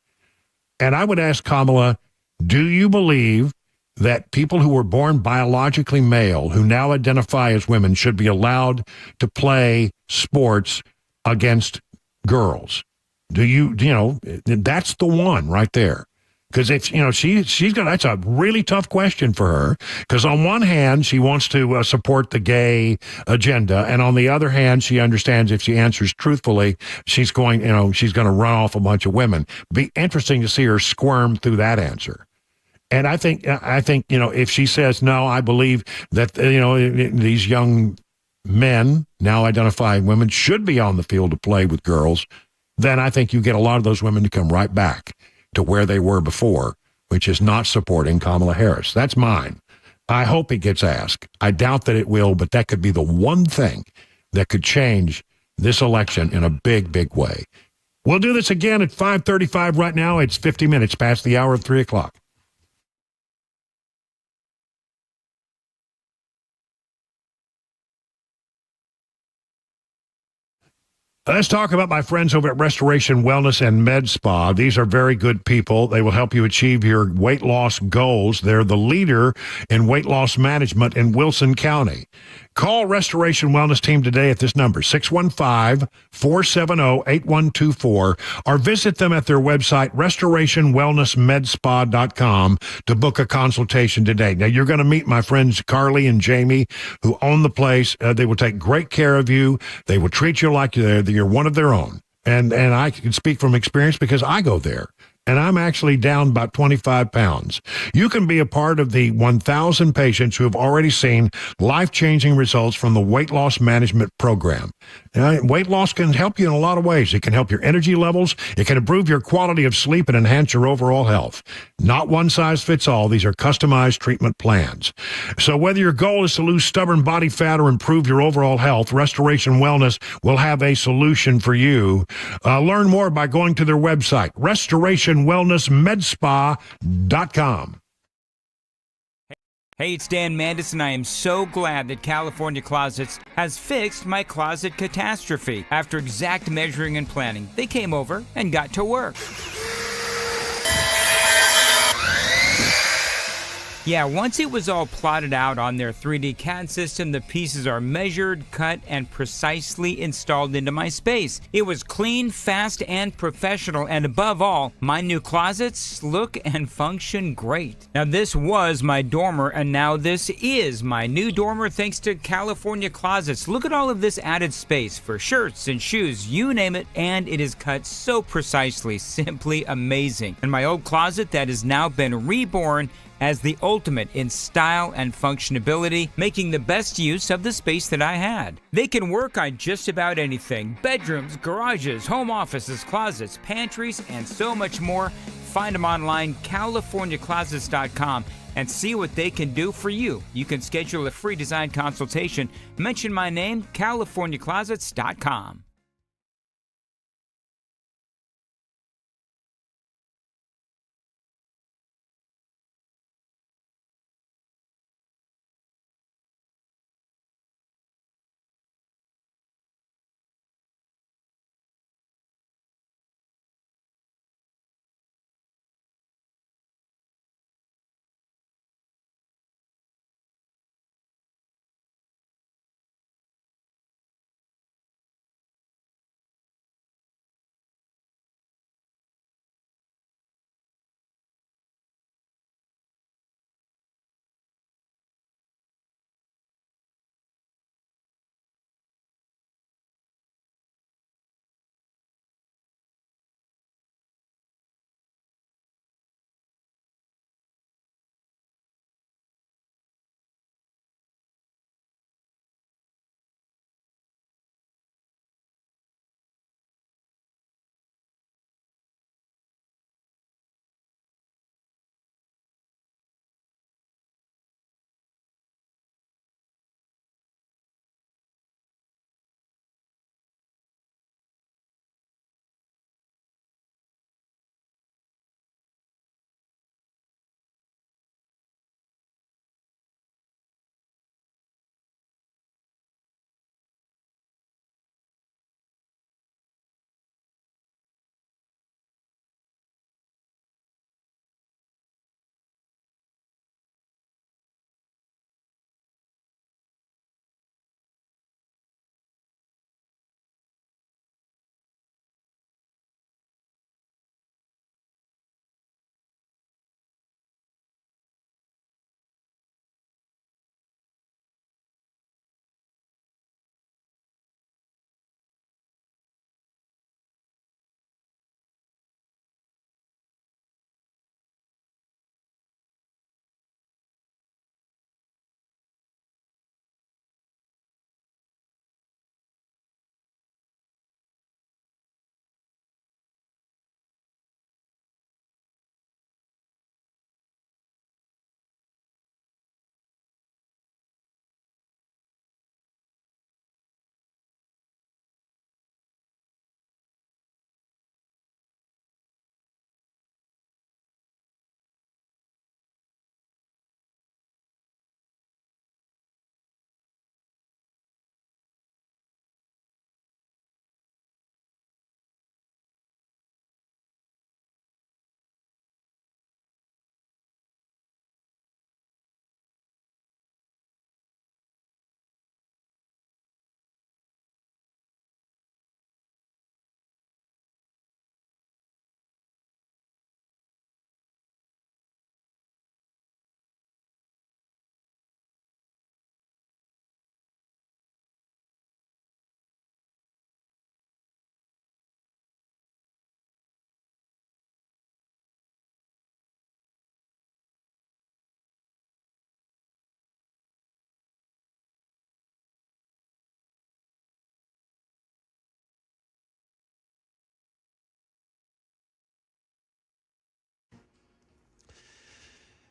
And I would ask Kamala, do you believe that people who were born biologically male, who now identify as women, should be allowed to play sports against girls? That's the one right there. Because if that's a really tough question for her. Because on one hand, she wants to support the gay agenda, and on the other hand, she understands if she answers truthfully, she's going to run off a bunch of women. Be interesting to see her squirm through that answer. And I think if she says no, I believe that these young men, now identifying women, should be on the field to play with girls. Then I think you get a lot of those women to come right back to where they were before, which is not supporting Kamala Harris. That's mine. I hope it gets asked. I doubt that it will, but that could be the one thing that could change this election in a big, big way. We'll do this again at 5:35 right now. It's 50 minutes past the hour of 3 o'clock. Let's talk about my friends over at Restoration Wellness and Med Spa. These are very good people. They will help you achieve your weight loss goals. They're the leader in weight loss management in Wilson County. Call Restoration Wellness Team today at this number, 615-470-8124, or visit them at their website, restorationwellnessmedspa.com, to book a consultation today. Now, you're going to meet my friends Carly and Jamie, who own the place. They will take great care of you. They will treat you like you're one of their own. And I can speak from experience because I go there. And I'm actually down about 25 pounds. You can be a part of the 1,000 patients who have already seen life-changing results from the weight loss management program. Now, weight loss can help you in a lot of ways. It can help your energy levels. It can improve your quality of sleep and enhance your overall health. Not one size fits all. These are customized treatment plans. So whether your goal is to lose stubborn body fat or improve your overall health, Restoration Wellness will have a solution for you. Learn more by going to their website, restorationwellnessmedspa.com. Hey, it's Dan Mandis, and I am so glad that California Closets has fixed my closet catastrophe. After exact measuring and planning, they came over and got to work. Yeah, once it was all plotted out on their 3D CAD system, the pieces are measured, cut, and precisely installed into my space. It was clean, fast, and professional, and above all, my new closets look and function great. Now, this was my dormer, and now this is my new dormer thanks to California Closets. Look at all of this added space for shirts and shoes, you name it, and it is cut so precisely, simply amazing. And my old closet that has now been reborn as the ultimate in style and functionability, making the best use of the space that I had. They can work on just about anything: bedrooms, garages, home offices, closets, pantries, and so much more. Find them online, CaliforniaClosets.com, and see what they can do for you. You can schedule a free design consultation. Mention my name, CaliforniaClosets.com.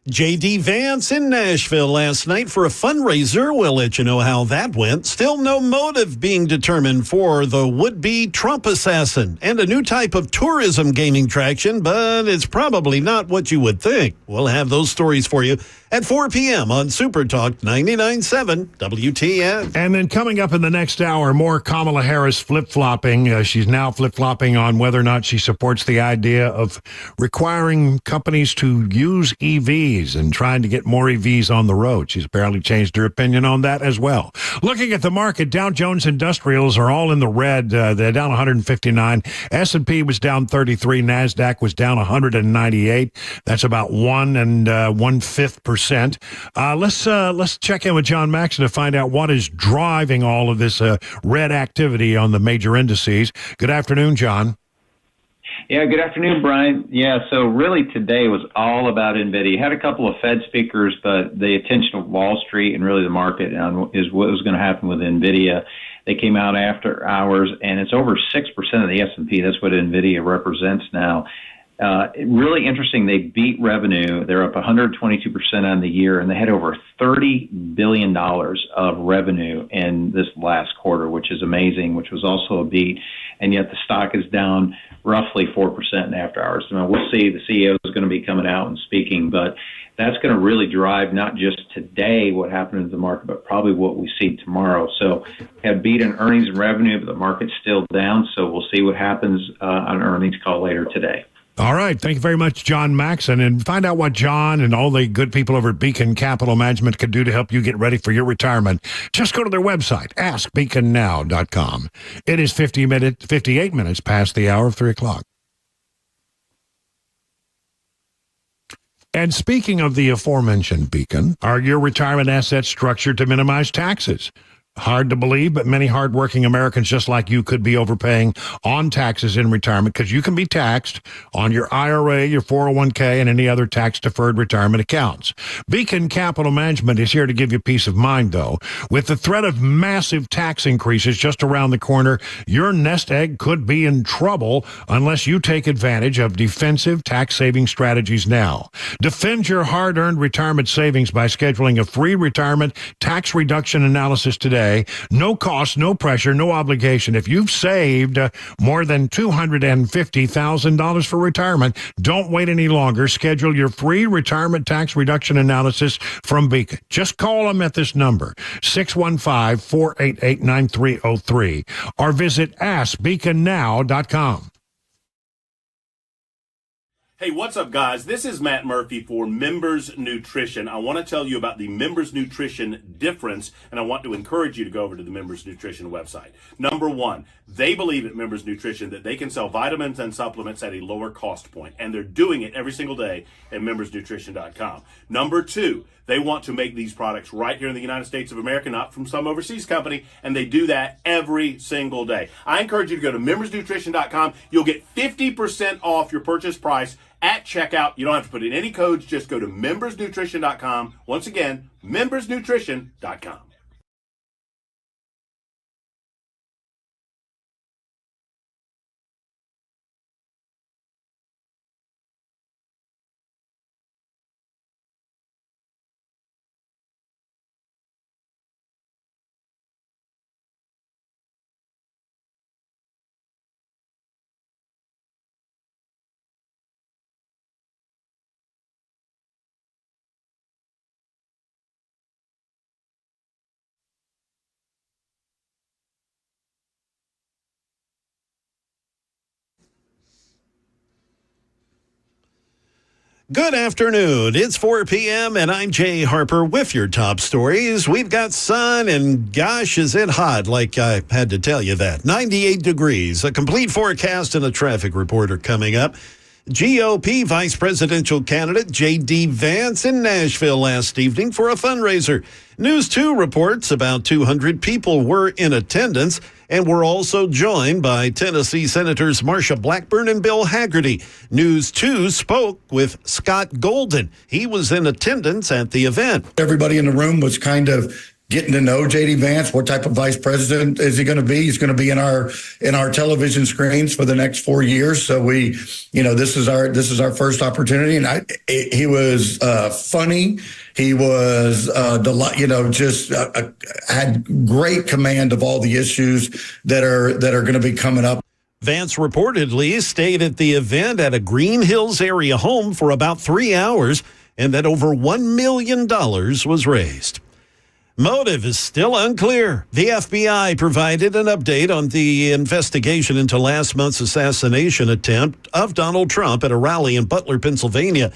J.D. Vance in Nashville last night for a fundraiser. We'll let you know how that went. Still no motive being determined for the would-be Trump assassin, and a new type of tourism gaining traction, but it's probably not what you would think. We'll have those stories for you at 4 p.m. on Super Talk 99.7 WTN. And then coming up in the next hour, more Kamala Harris flip-flopping. She's now flip-flopping on whether or not she supports the idea of requiring companies to use EVs EVs and trying to get more EVs on the road. She's apparently changed her opinion on that as well. Looking at the market, Dow Jones Industrials are all in the red. They're down 159. S&P was down 33. NASDAQ was down 198. That's about 1.1%. Let's check in with John Maxon to find out what is driving all of this red activity on the major indices. Good afternoon, John. Yeah, good afternoon, Brian. Yeah, so really today was all about NVIDIA. Had a couple of Fed speakers, but the attention of Wall Street and really the market is what was going to happen with NVIDIA. They came out after hours, and it's over 6% of the S&P. That's what NVIDIA represents now. Really interesting. They beat revenue. They're up 122% on the year, and they had over $30 billion of revenue in this last quarter, which is amazing, which was also a beat. And yet the stock is down roughly 4% in after hours. Now, we'll see. The CEO is going to be coming out and speaking, but that's going to really drive not just today what happened in the market, but probably what we see tomorrow. So have beat in earnings and revenue, but the market's still down. So we'll see what happens on earnings call later today. All right. Thank you very much, John Maxon. And find out what John and all the good people over at Beacon Capital Management can do to help you get ready for your retirement. Just go to their website, askbeaconnow.com. It is 58 minutes past the hour of 3 o'clock. And speaking of the aforementioned Beacon, are your retirement assets structured to minimize taxes? Hard to believe, but many hardworking Americans just like you could be overpaying on taxes in retirement because you can be taxed on your IRA, your 401k, and any other tax-deferred retirement accounts. Beacon Capital Management is here to give you peace of mind, though. With the threat of massive tax increases just around the corner, your nest egg could be in trouble unless you take advantage of defensive tax-saving strategies now. Defend your hard-earned retirement savings by scheduling a free retirement tax reduction analysis today. No cost, no pressure, no obligation. If you've saved more than $250,000 for retirement, don't wait any longer. Schedule your free retirement tax reduction analysis from Beacon. Just call them at this number, 615-488-9303, or visit askbeaconnow.com. Hey, what's up, guys? This is Matt Murphy for Members Nutrition. I want to tell you about the Members Nutrition difference, and I want to encourage you to go over to the Members Nutrition website. Number one, they believe at Members Nutrition that they can sell vitamins and supplements at a lower cost point, and they're doing it every single day at membersnutrition.com. Number two, they want to make these products right here in the United States of America, not from some overseas company, and they do that every single day. I encourage you to go to membersnutrition.com. You'll get 50% off your purchase price at checkout. You don't have to put in any codes. Just go to membersnutrition.com. Once again, membersnutrition.com. Good afternoon. It's 4 p.m. and I'm Jay Harper with your top stories. We've got sun and gosh, is it hot, like I had to tell you that. 98 degrees, a complete forecast and a traffic reporter coming up. GOP vice presidential candidate J.D. Vance in Nashville last evening for a fundraiser. News 2 reports about 200 people were in attendance, and we're also joined by Tennessee Senators Marsha Blackburn and Bill Hagerty. News 2 spoke with Scott Golden. He was in attendance at the event. Everybody in the room was kind of getting to know J.D. Vance. What type of vice president is he going to be? He's going to be in our television screens for the next 4 years. So this is our first opportunity. And he was funny. He was had great command of all the issues that are going to be coming up. Vance reportedly stayed at the event at a Green Hills area home for about 3 hours, and that over $1 million was raised. Motive is still unclear. The FBI provided an update on the investigation into last month's assassination attempt of Donald Trump at a rally in Butler, Pennsylvania.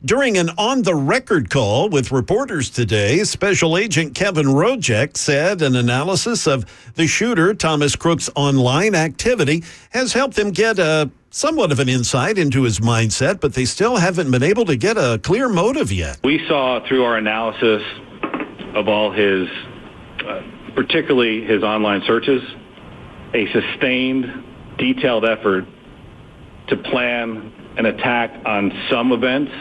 During an on-the-record call with reporters today, Special Agent Kevin Rojek said an analysis of the shooter, Thomas Crook's online activity, has helped them get somewhat of an insight into his mindset, but they still haven't been able to get a clear motive yet. We saw through our analysis of all his, particularly his online searches, a sustained, detailed effort to plan an attack on some events,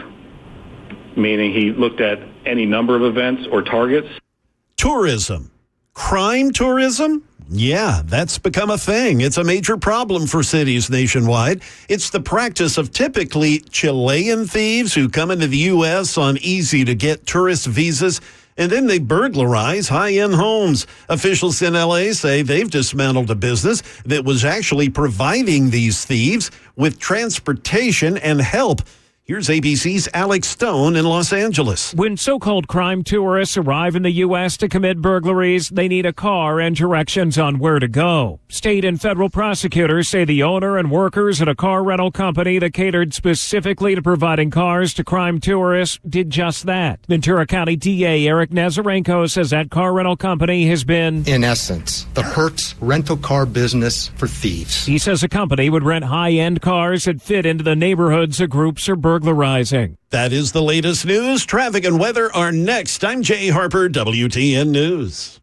meaning he looked at any number of events or targets. Tourism. Crime tourism? Yeah, that's become a thing. It's a major problem for cities nationwide. It's the practice of typically Chilean thieves who come into the U.S. on easy-to-get tourist visas, and then they burglarize high-end homes. Officials in L.A. say they've dismantled a business that was actually providing these thieves with transportation and help. Here's ABC's Alex Stone in Los Angeles. When so-called crime tourists arrive in the U.S. to commit burglaries, they need a car and directions on where to go. State and federal prosecutors say the owner and workers at a car rental company that catered specifically to providing cars to crime tourists did just that. Ventura County DA Eric Nazarenko says that car rental company has been, in essence, the Hertz rental car business for thieves. He says a company would rent high-end cars that fit into the neighborhoods the groups are burglarizing. That is the latest news. Traffic and weather are next. I'm Jay Harper, WTN News.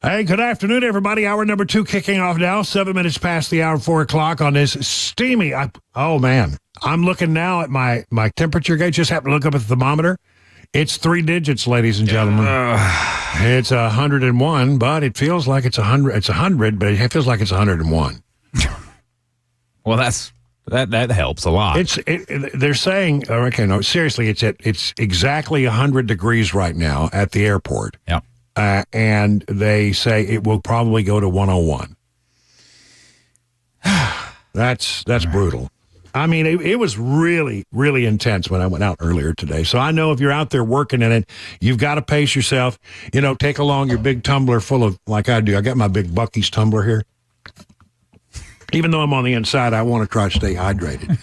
Hey, good afternoon, everybody. Hour number 2 kicking off now. 7 minutes past the hour, 4 o'clock on this steamy. Man, I'm looking now at my temperature gauge. Just happened to look up at the thermometer. It's 3 digits, ladies and gentlemen. It's 101, but it feels like it's 100. It's 100, but it feels like it's 101. Well, that helps a lot. They're saying, okay, no, seriously, it's exactly 100 degrees right now at the airport. Yeah. And they say it will probably go to 101. That's brutal. I mean, it was really, really intense when I went out earlier today. So I know if you're out there working in it, you've got to pace yourself. You know, take along your big tumbler full of, like I do. I got my big Buc-ee's tumbler here. Even though I'm on the inside, I want to try to stay hydrated.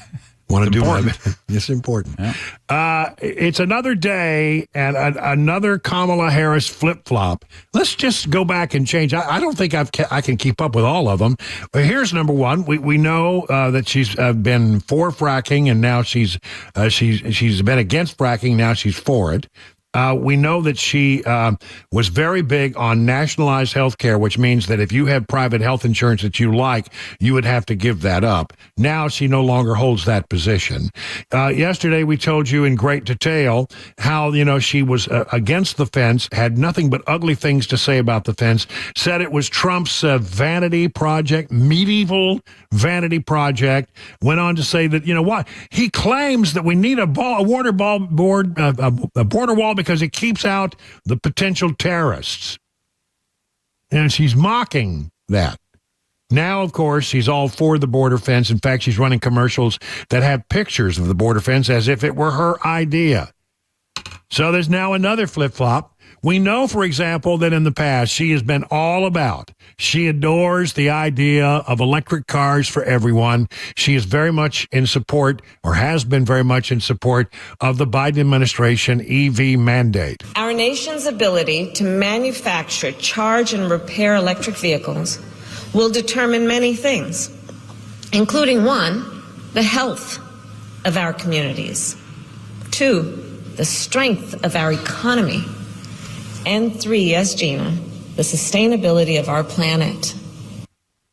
It's important. Yeah. It's another day and another Kamala Harris flip-flop. Let's just go back and change. I don't think I can keep up with all of them. But here's number one. We know that she's been for fracking, and now she's been against fracking. Now she's for it. We know that she was very big on nationalized health care, which means that if you have private health insurance that you like, you would have to give that up. Now she no longer holds that position. Yesterday, we told you in great detail how, she was against the fence, had nothing but ugly things to say about the fence, said it was Trump's vanity project, medieval vanity project, went on to say that, he claims that we need a border wall because it keeps out the potential terrorists. And she's mocking that. Now, of course, she's all for the border fence. In fact, she's running commercials that have pictures of the border fence as if it were her idea. So there's now another flip-flop. We know, for example, that in the past she has been all about, she adores the idea of electric cars for everyone. She is very much in support, or has been very much in support, of the Biden administration EV mandate. Our nation's ability to manufacture, charge, and repair electric vehicles will determine many things, including 1, the health of our communities, 2, the strength of our economy, and 3, yes, Gina, the sustainability of our planet.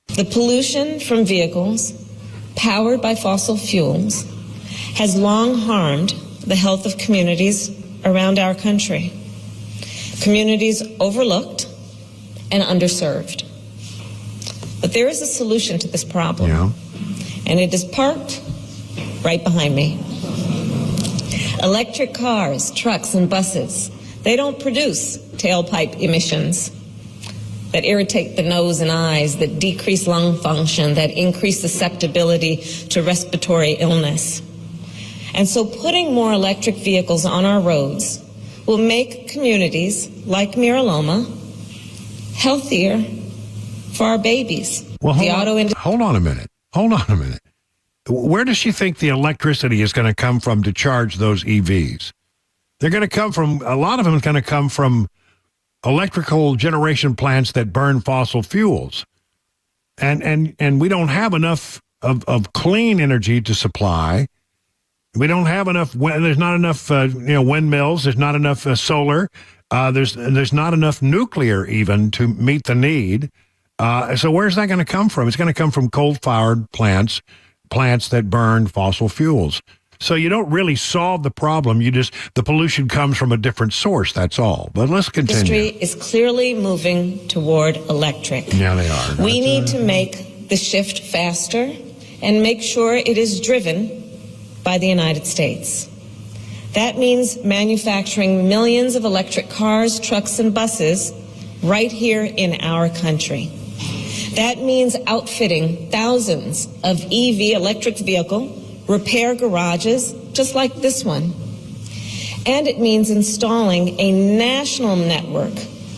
The pollution from vehicles powered by fossil fuels has long harmed the health of communities around our country. Communities overlooked and underserved. But there is a solution to this problem, and it is parked right behind me. Electric cars, trucks, and buses, they don't produce tailpipe emissions that irritate the nose and eyes, that decrease lung function, that increase susceptibility to respiratory illness. And so putting more electric vehicles on our roads will make communities like Miraloma healthier for our babies. Well, hold on a minute. Where does she think the electricity is going to come from to charge those EVs? They're going to come from, a lot of them is going to come from electrical generation plants that burn fossil fuels. And we don't have enough of clean energy to supply. We don't have enough, there's not enough windmills, there's not enough solar, there's not enough nuclear even to meet the need. So where's that going to come from? It's going to come from coal-fired plants that burn fossil fuels. So you don't really solve the problem. The pollution comes from a different source. That's all. But let's continue. Industry is clearly moving toward electric. Yeah, they are. We need to make the shift faster and make sure it is driven by the United States. That means manufacturing millions of electric cars, trucks, and buses right here in our country. That means outfitting thousands of EV electric vehicle repair garages just like this one. And it means installing a national network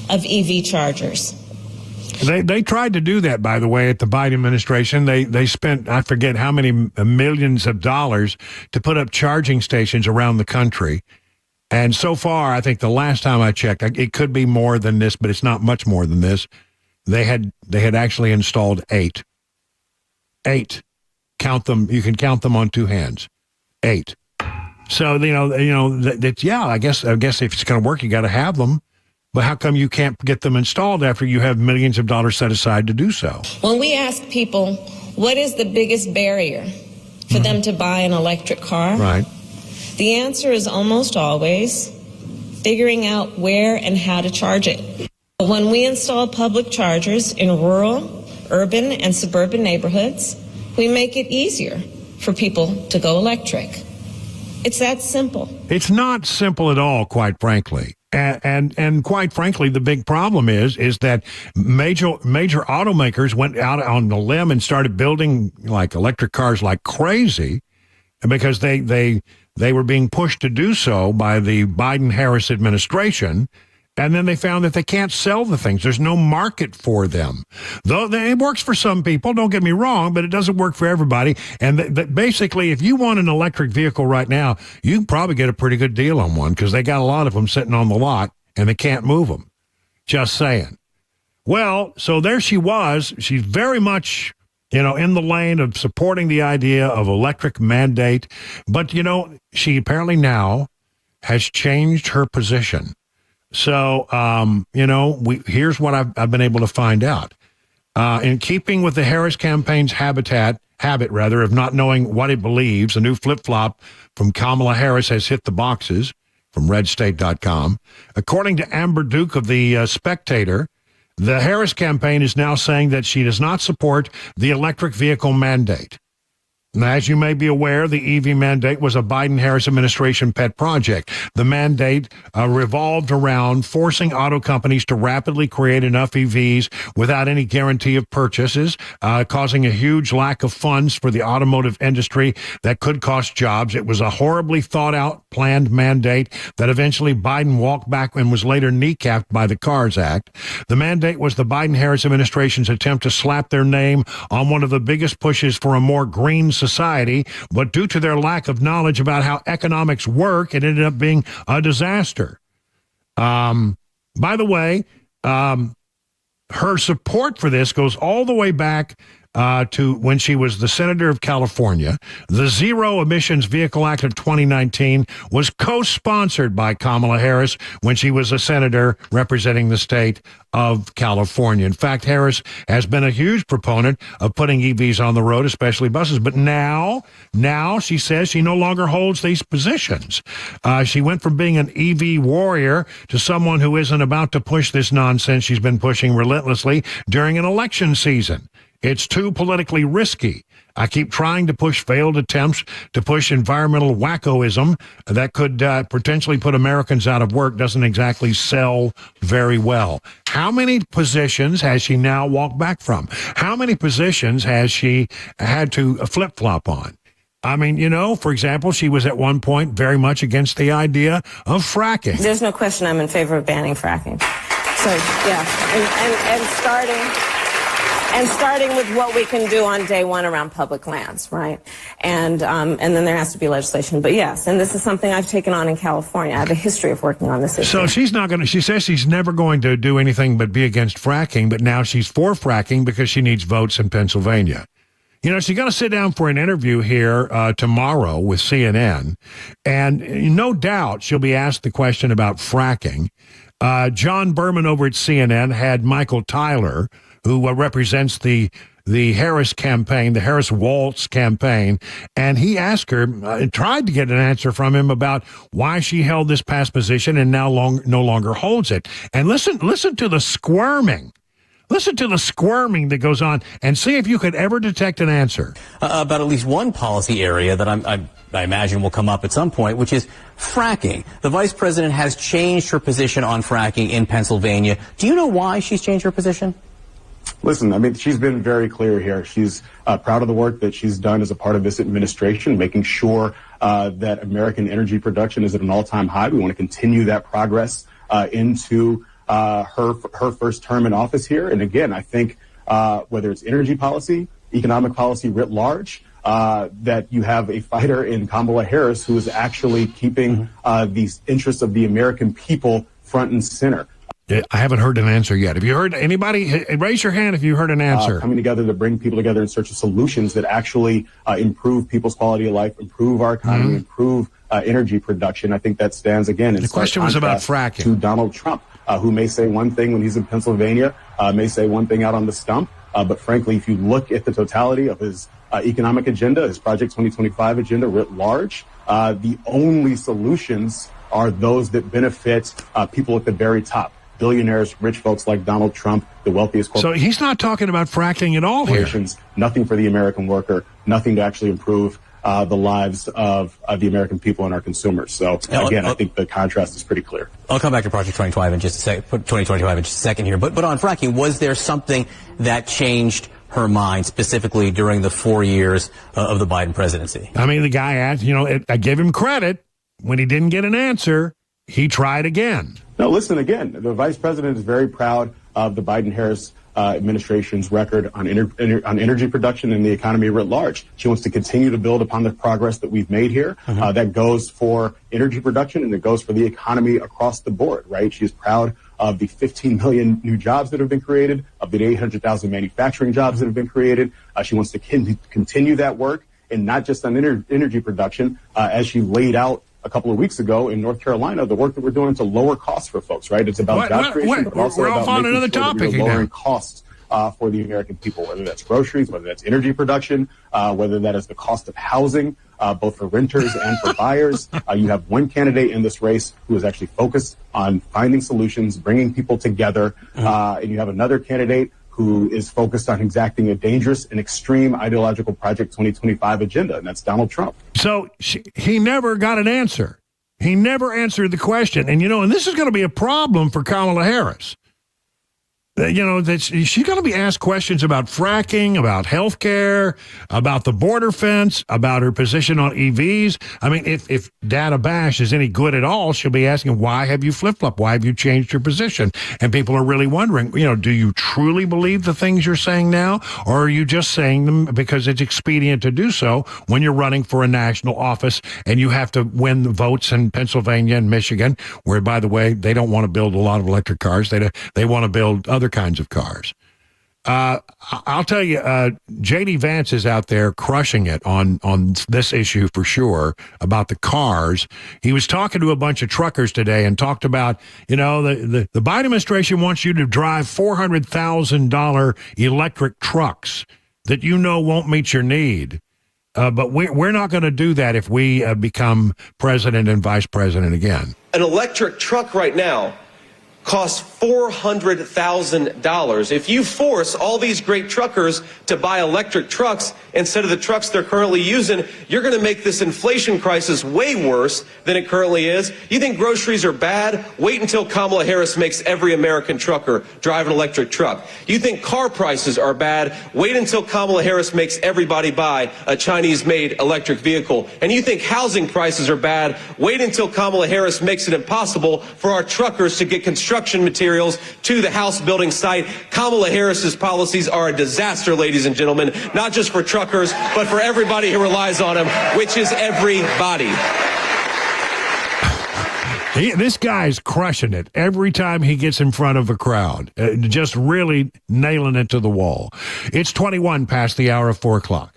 of EV chargers. They tried to do that, by the way, at the Biden administration. They spent, I forget how many millions of dollars to put up charging stations around the country. And so far, I think the last time I checked, it could be more than this, but it's not much more than this. They had actually installed 8. 8. Count them. You can count them on 2 hands. 8. So I guess if it's going to work, you got to have them. but how come you can't get them installed after you have millions of dollars set aside to do so? When we ask people, what is the biggest barrier for them to buy an electric car? Right. The answer is almost always figuring out where and how to charge it. When we install public chargers in rural, urban, and suburban neighborhoods, we make it easier for people to go electric. It's that simple. It's not simple at all, quite frankly. And quite frankly, the big problem is that major automakers went out on the limb and started building like electric cars like crazy because they were being pushed to do so by the Biden-Harris administration. And then they found that they can't sell the things. There's no market for them. Though it works for some people, don't get me wrong, but it doesn't work for everybody. And basically, if you want an electric vehicle right now, you can probably get a pretty good deal on one because they got a lot of them sitting on the lot and they can't move them. Just saying. Well, so there she was. She's very much, in the lane of supporting the idea of electric mandate. But, she apparently now has changed her position. So, here's what I've been able to find out. In keeping with the Harris campaign's habit of not knowing what it believes, a new flip-flop from Kamala Harris has hit the boxes from redstate.com. According to Amber Duke of the Spectator, the Harris campaign is now saying that she does not support the electric vehicle mandate. Now, as you may be aware, the EV mandate was a Biden-Harris administration pet project. The mandate revolved around forcing auto companies to rapidly create enough EVs without any guarantee of purchases, causing a huge lack of funds for the automotive industry that could cost jobs. It was a horribly thought-out, planned mandate that eventually Biden walked back and was later kneecapped by the CARS Act. The mandate was the Biden-Harris administration's attempt to slap their name on one of the biggest pushes for a more green society, but due to their lack of knowledge about how economics work, it ended up being a disaster. By the way, her support for this goes all the way back to when she was the senator of California. The Zero Emissions Vehicle Act of 2019 was co-sponsored by Kamala Harris when she was a senator representing the state of California. In fact, Harris has been a huge proponent of putting EVs on the road, especially buses. But now she says she no longer holds these positions. She went from being an EV warrior to someone who isn't about to push this nonsense she's been pushing relentlessly during an election season. It's too politically risky. I keep trying to push failed attempts to push environmental wackoism that could potentially put Americans out of work. Doesn't exactly sell very well. How many positions has she now walked back from? How many positions has she had to flip-flop on? I mean, for example, she was at one point very much against the idea of fracking. There's no question I'm in favor of banning fracking. So, yeah, and starting with what we can do on day one around public lands, right? And then there has to be legislation. But yes, and this is something I've taken on in California. I have a history of working on this issue. So she's not going to, she says she's never going to do anything but be against fracking, but now she's for fracking because she needs votes in Pennsylvania. She's going to sit down for an interview here tomorrow with CNN, and no doubt she'll be asked the question about fracking. John Berman over at CNN had Michael Tyler, who represents the Harris campaign, the Harris-Waltz campaign, and he asked her, tried to get an answer from him about why she held this past position and now no longer holds it. And listen to the squirming. Listen to the squirming that goes on and see if you could ever detect an answer. About at least one policy area that I imagine will come up at some point, which is fracking. The vice president has changed her position on fracking in Pennsylvania. Do you know why she's changed her position? Listen, I mean, she's been very clear here. She's proud of the work that she's done as a part of this administration, making sure that American energy production is at an all-time high. We want to continue that progress into her first term in office here. And again, I think whether it's energy policy, economic policy writ large, that you have a fighter in Kamala Harris who is actually keeping these interests of the American people front and center. I haven't heard an answer yet. Have you heard anybody? Raise your hand if you heard an answer. Coming together to bring people together in search of solutions that actually improve people's quality of life, improve our economy, improve energy production. I think that stands again in the question was about fracking to Donald Trump. who may say one thing when he's in Pennsylvania, may say one thing out on the stump. But frankly, if you look at the totality of his economic agenda, his Project 2025 agenda writ large, the only solutions are those that benefit people at the very top. Billionaires, rich folks like Donald Trump, the wealthiest corporations. So he's not talking about fracking at all here. Nothing for the American worker, nothing to actually improve the lives of the American people and our consumers. So again, I think the contrast is pretty clear. I'll come back to Project 2025 in just a second here. But on fracking, was there something that changed her mind specifically during the 4 years of the Biden presidency? I mean, the guy asked, I gave him credit. When he didn't get an answer, he tried again. Now, listen, again, the vice president is very proud of the Biden-Harris administration's record on energy production and the economy writ large. She wants to continue to build upon the progress that we've made here. That goes for energy production and it goes for the economy across the board, right? She's proud of the 15 million new jobs that have been created, of the 800,000 manufacturing jobs that have been created. She wants to continue that work, and not just on energy production, as she laid out a couple of weeks ago in North Carolina, the work that we're doing to lower costs for folks, right? It's about job creation, but also about making sure that we're lowering costs for the American people, whether that's groceries, whether that's energy production, whether that is the cost of housing, both for renters and for buyers. You have one candidate in this race who is actually focused on finding solutions, bringing people together, and you have another candidate who is focused on exacting a dangerous and extreme ideological Project 2025 agenda, and that's Donald Trump. So he never got an answer. He never answered the question. And, and this is going to be a problem for Kamala Harris. That she's going to be asked questions about fracking, about health care, about the border fence, about her position on EVs. I mean, if Data Bash is any good at all, she'll be asking, why have you flip-flopped? Why have you changed your position? And people are really wondering, do you truly believe the things you're saying now? Or are you just saying them because it's expedient to do so when you're running for a national office and you have to win the votes in Pennsylvania and Michigan, where, by the way, they don't want to build a lot of electric cars. They want to build other kinds of cars. I'll tell you, J.D. Vance is out there crushing it on this issue for sure about the cars. He was talking to a bunch of truckers today and talked about, the Biden administration wants you to drive $400,000 electric trucks that won't meet your need. But we're not going to do that if we become president and vice president again. An electric truck right now costs $400,000. If you force all these great truckers to buy electric trucks instead of the trucks they're currently using, you're going to make this inflation crisis way worse than it currently is. You think groceries are bad? Wait until Kamala Harris makes every American trucker drive an electric truck. You think car prices are bad? Wait until Kamala Harris makes everybody buy a Chinese-made electric vehicle. And you think housing prices are bad? Wait until Kamala Harris makes it impossible for our truckers to get construction materials to the house building site. Kamala Harris's policies are a disaster, ladies and gentlemen, not just for truckers, but for everybody who relies on them, which is everybody. This guy's crushing it every time he gets in front of a crowd, just really nailing it to the wall. It's 21 past the hour of 4 o'clock.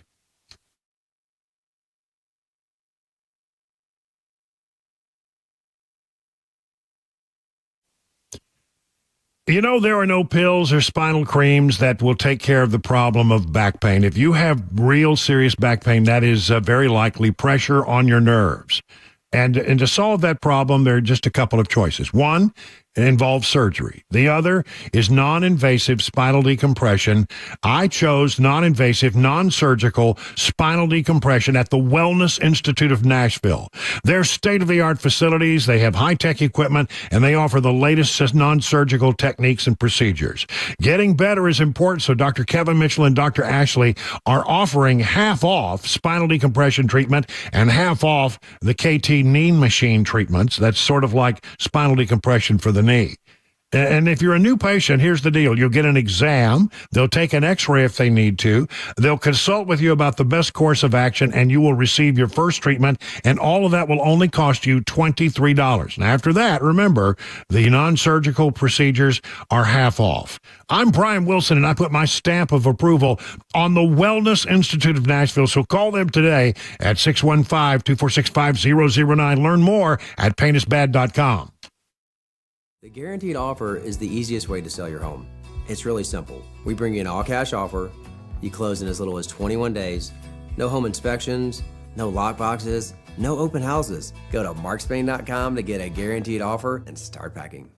There are no pills or spinal creams that will take care of the problem of back pain. If you have real serious back pain, that is very likely pressure on your nerves. And to solve that problem, there are just a couple of choices. One, it involves surgery. The other is non-invasive spinal decompression. I chose non-invasive, non-surgical spinal decompression at the Wellness Institute of Nashville. They're state-of-the-art facilities. They have high-tech equipment, and they offer the latest non-surgical techniques and procedures. Getting better is important, so Dr. Kevin Mitchell and Dr. Ashley are offering half off spinal decompression treatment and half off the KT knee machine treatments. That's sort of like spinal decompression for the knee. And if you're a new patient, here's the deal. You'll get an exam. They'll take an x-ray if they need to. They'll consult with you about the best course of action, and you will receive your first treatment, and all of that will only cost you $23. And after that, remember, the non-surgical procedures are half off. I'm Brian Wilson, and I put my stamp of approval on the Wellness Institute of Nashville, so call them today at 615-246-5009. Learn more at painisbad.com. The guaranteed offer is the easiest way to sell your home. It's really simple. We bring you an all-cash offer. You close in as little as 21 days. No home inspections, no lockboxes, no open houses. Go to markspain.com to get a guaranteed offer and start packing.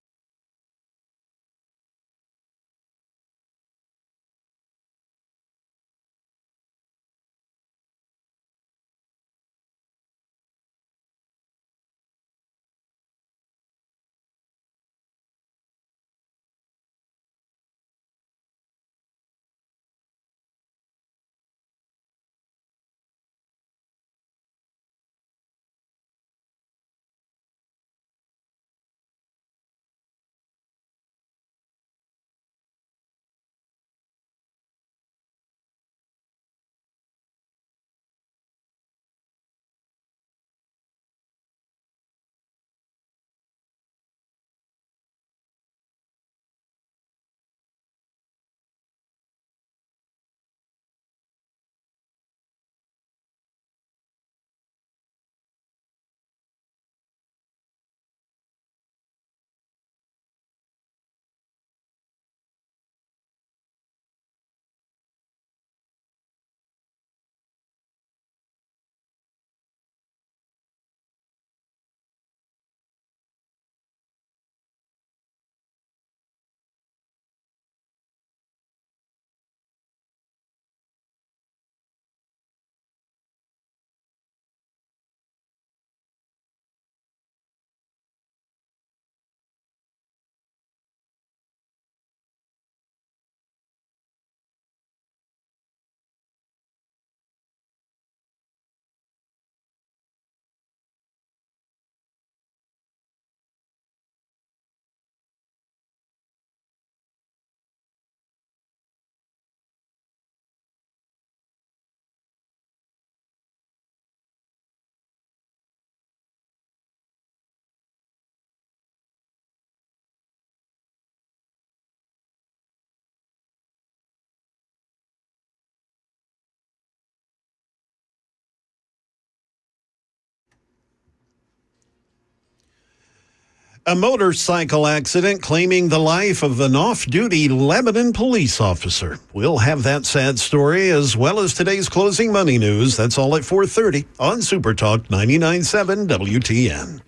A motorcycle accident claiming the life of an off-duty Lebanon police officer. We'll have that sad story as well as today's closing money news. That's all at 4:30 on Super Talk 99.7 WTN.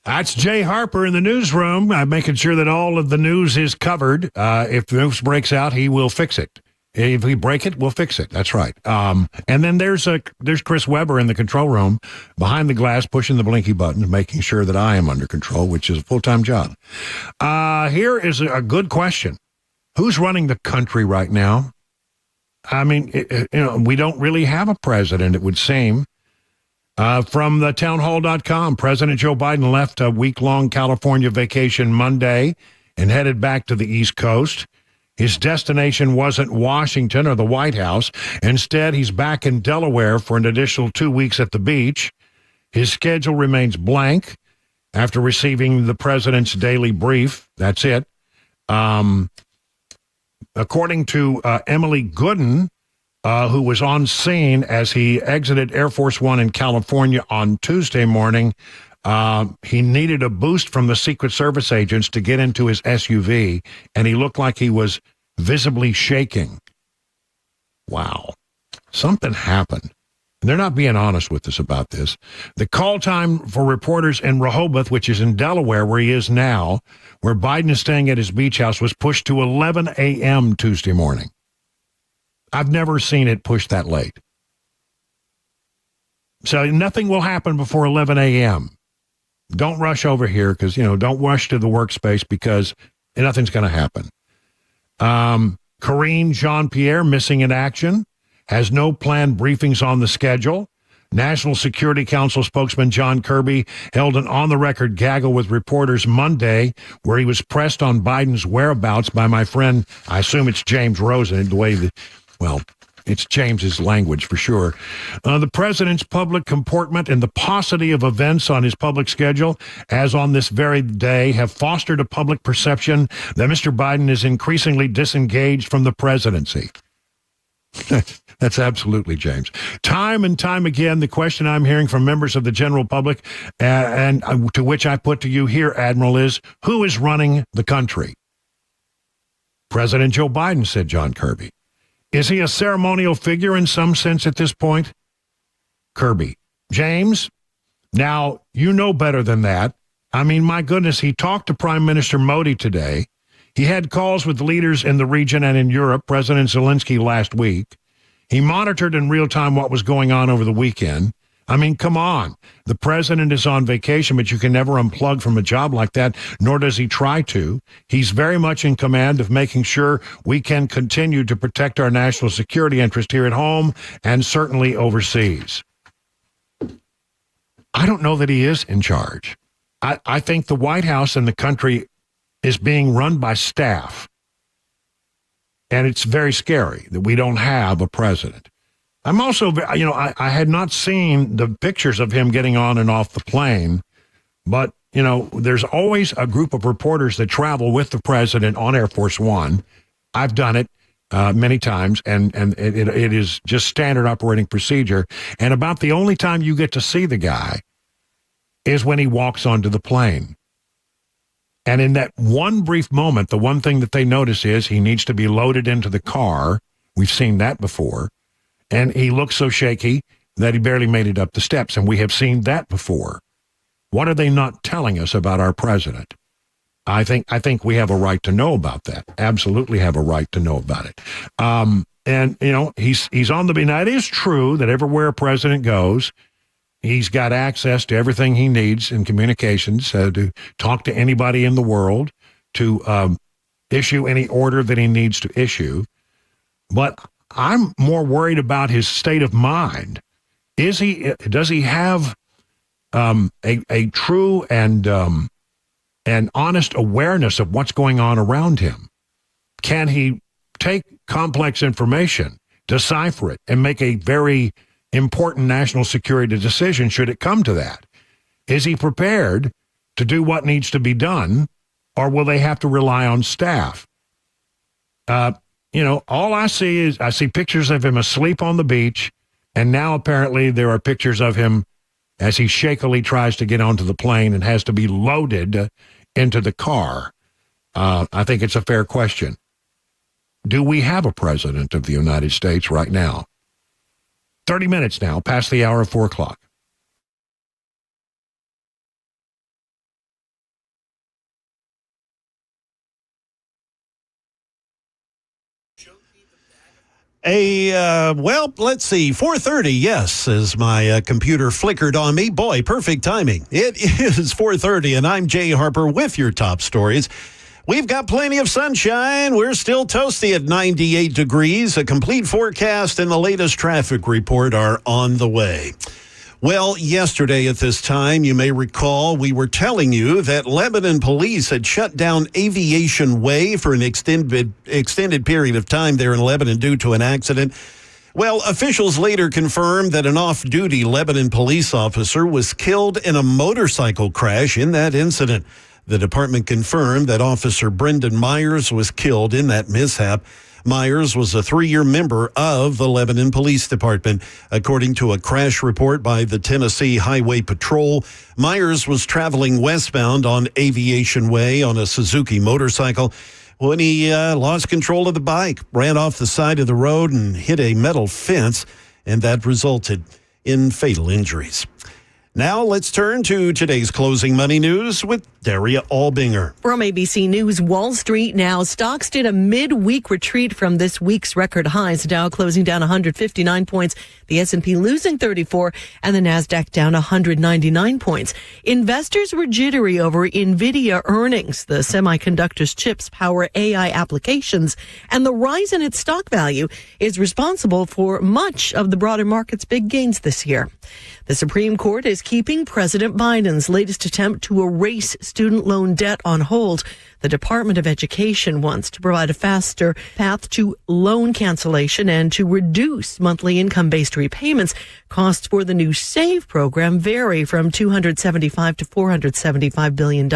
That's Jay Harper in the newsroom, making sure that all of the news is covered. If the news breaks out, he will fix it. If we break it, we'll fix it. That's right. And then there's Chris Weber in the control room behind the glass, pushing the blinky buttons, making sure that I am under control, which is a full-time job. Here is a good question. Who's running the country right now? I mean, we don't really have a president, it would seem. From the townhall.com, President Joe Biden left a week-long California vacation Monday and headed back to the East Coast. His destination wasn't Washington or the White House. Instead, he's back in Delaware for an additional 2 weeks at the beach. His schedule remains blank after receiving the president's daily brief. That's it. According to Emily Gooden, who was on scene as he exited Air Force One in California on Tuesday morning, he needed a boost from the Secret Service agents to get into his SUV, and he looked like he was visibly shaking. Wow. Something happened. And they're not being honest with us about this. The call time for reporters in Rehoboth, which is in Delaware, where he is now, where Biden is staying at his beach house, was pushed to 11 a.m. Tuesday morning. I've never seen it pushed that late. So nothing will happen before 11 a.m. Don't rush over here because, don't rush to the workspace because nothing's going to happen. Karine Jean-Pierre missing in action, has no planned briefings on the schedule. National Security Council spokesman John Kirby held an on-the-record gaggle with reporters Monday where he was pressed on Biden's whereabouts by my friend, I assume it's James Rosen, the way it's James's language for sure. The president's public comportment and the paucity of events on his public schedule, as on this very day, have fostered a public perception that Mr. Biden is increasingly disengaged from the presidency. That's absolutely, James. Time and time again, the question I'm hearing from members of the general public, and to which I put to you here, Admiral, is who is running the country? President Joe Biden, said John Kirby. Is he a ceremonial figure in some sense at this point? Kirby. James, now, you know better than that. I mean, my goodness, he talked to Prime Minister Modi today. He had calls with leaders in the region and in Europe, President Zelensky last week. He monitored in real time what was going on over the weekend. I mean, come on. The president is on vacation, but you can never unplug from a job like that, nor does he try to. He's very much in command of making sure we can continue to protect our national security interest here at home and certainly overseas. I don't know that he is in charge. I think the White House and the country is being run by staff. And it's very scary that we don't have a president. I'm also, I had not seen the pictures of him getting on and off the plane, but, there's always a group of reporters that travel with the president on Air Force One. I've done it many times, and it is just standard operating procedure. And about the only time you get to see the guy is when he walks onto the plane. And in that one brief moment, the one thing that they notice is he needs to be loaded into the car. We've seen that before. And he looks so shaky that he barely made it up the steps. And we have seen that before. What are they not telling us about our president? I think we have a right to know about that. Absolutely have a right to know about it. He's on the beat. Now, it is true that everywhere a president goes, he's got access to everything he needs in communications to talk to anybody in the world, to issue any order that he needs to issue. But I'm more worried about his state of mind. Does he have a true and honest awareness of what's going on around him? Can he take complex information, decipher it, and make a very important national security decision should it come to that? Is he prepared to do what needs to be done, or will they have to rely on staff? All I see pictures of him asleep on the beach, and now apparently there are pictures of him as he shakily tries to get onto the plane and has to be loaded into the car. I think it's a fair question. Do we have a president of the United States right now? 30 minutes now, past the hour of 4 o'clock. Let's see, 4:30, yes, as my computer flickered on me. Boy, perfect timing. It is 4:30, and I'm Jay Harper with your top stories. We've got plenty of sunshine. We're still toasty at 98 degrees. A complete forecast and the latest traffic report are on the way. Well, yesterday at this time, you may recall, we were telling you that Lebanon police had shut down Aviation Way for an extended period of time there in Lebanon due to an accident. Well, officials later confirmed that an off-duty Lebanon police officer was killed in a motorcycle crash in that incident. The department confirmed that Officer Brendan Myers was killed in that mishap. Myers was a 3-year member of the Lebanon Police Department. According to a crash report by the Tennessee Highway Patrol, Myers was traveling westbound on Aviation Way on a Suzuki motorcycle when he lost control of the bike, ran off the side of the road and hit a metal fence, and that resulted in fatal injuries. Now let's turn to today's closing money news with Daria Albinger. From ABC News, Wall Street now. Stocks did a midweek retreat from this week's record highs. Dow closing down 159 points, the S&P losing 34, and the Nasdaq down 199 points. Investors were jittery over NVIDIA earnings. The semiconductor's chips power AI applications, and the rise in its stock value is responsible for much of the broader market's big gains this year. The The Supreme Court is keeping President Biden's latest attempt to erase student loan debt on hold. The Department of Education wants to provide a faster path to loan cancellation and to reduce monthly income-based repayments. Costs for the new SAVE program vary from $275 to $475 billion.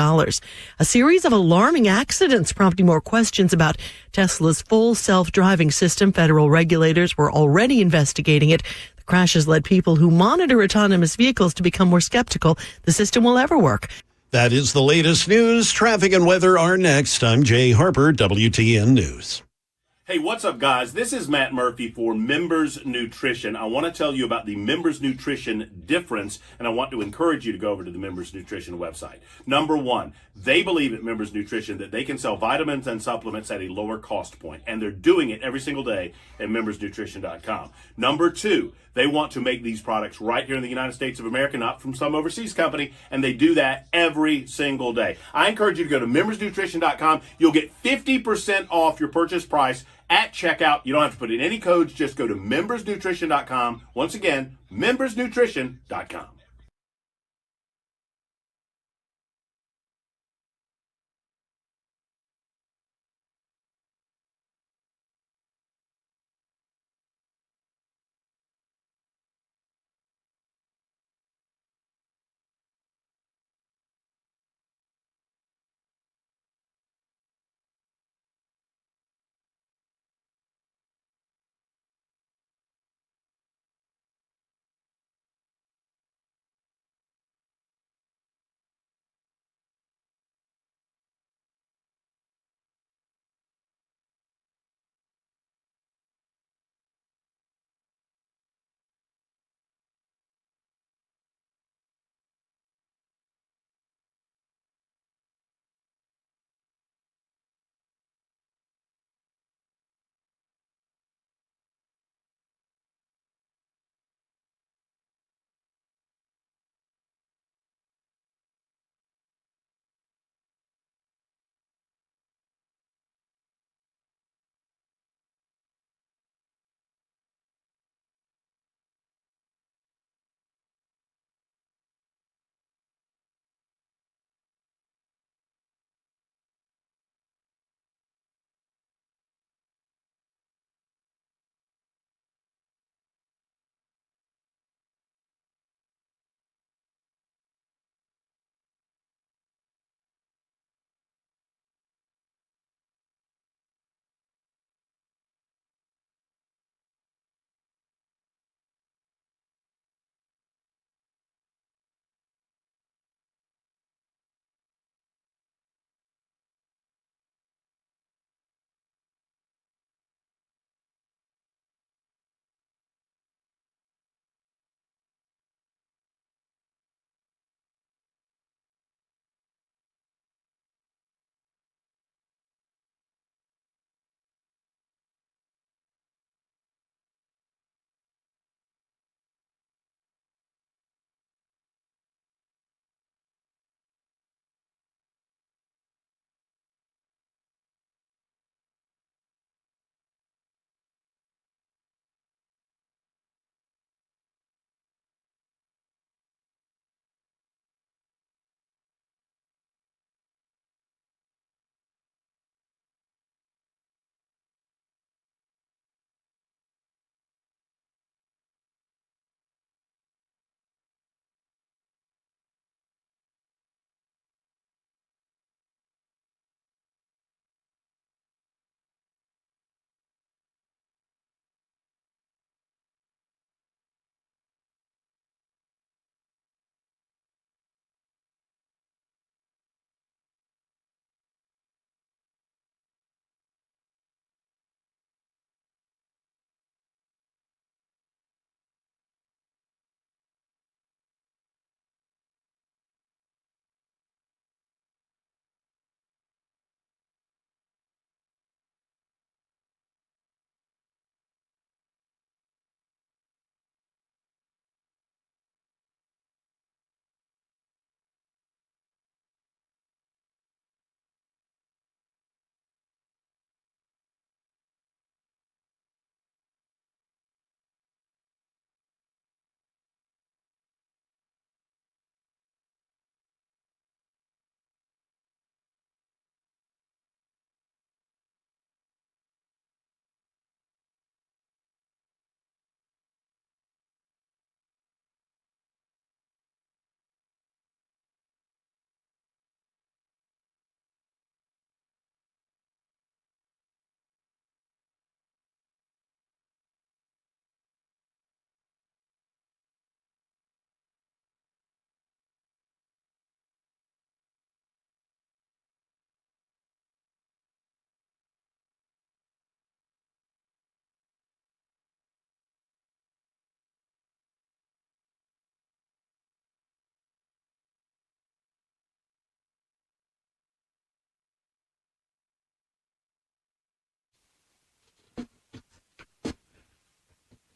A series of alarming accidents prompting more questions about Tesla's full self-driving system. Federal regulators were already investigating it. The crashes led people who monitor autonomous vehicles to become more skeptical the system will ever work. That is the latest news. Traffic and weather are next. I'm Jay Harper, WTN News. Hey, what's up, guys? This is Matt Murphy for Members Nutrition. I want to tell you about the Members Nutrition difference, and I want to encourage you to go over to the Members Nutrition website. Number one, they believe at Members Nutrition that they can sell vitamins and supplements at a lower cost point, and they're doing it every single day at membersnutrition.com. Number two, they want to make these products right here in the United States of America, not from some overseas company, and they do that every single day. I encourage you to go to membersnutrition.com. You'll get 50% off your purchase price at checkout. You don't have to put in any codes. Just go to membersnutrition.com. Once again, membersnutrition.com.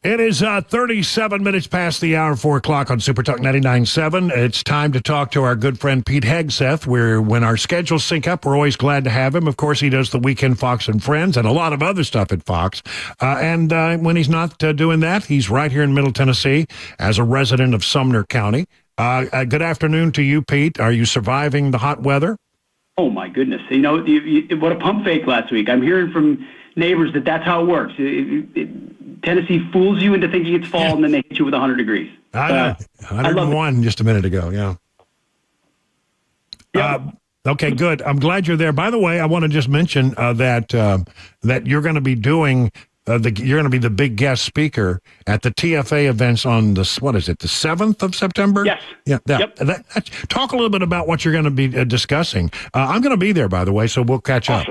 It is 37 minutes past the hour, 4 o'clock on Super Talk 99.7. It's time to talk to our good friend Pete Hegseth. When our schedules sync up, we're always glad to have him. Of course, he does the Weekend Fox and Friends and a lot of other stuff at Fox. And when he's not doing that, he's right here in Middle Tennessee as a resident of Sumner County. Good afternoon to you, Pete. Are you surviving the hot weather? Oh, my goodness. You know, what a pump fake last week. I'm hearing from neighbors that's how it works. Tennessee fools you into thinking it's fall, and then they hit you with 100 degrees. I know. 101 just a minute ago, yeah. Okay, good. I'm glad you're there. By the way, I want to just mention that you're going to be doing you're going to be the big guest speaker at the TFA events on the 7th of September? Yes. Yeah. Yep. Talk a little bit about what you're going to be discussing. I'm going to be there, by the way, so we'll catch up.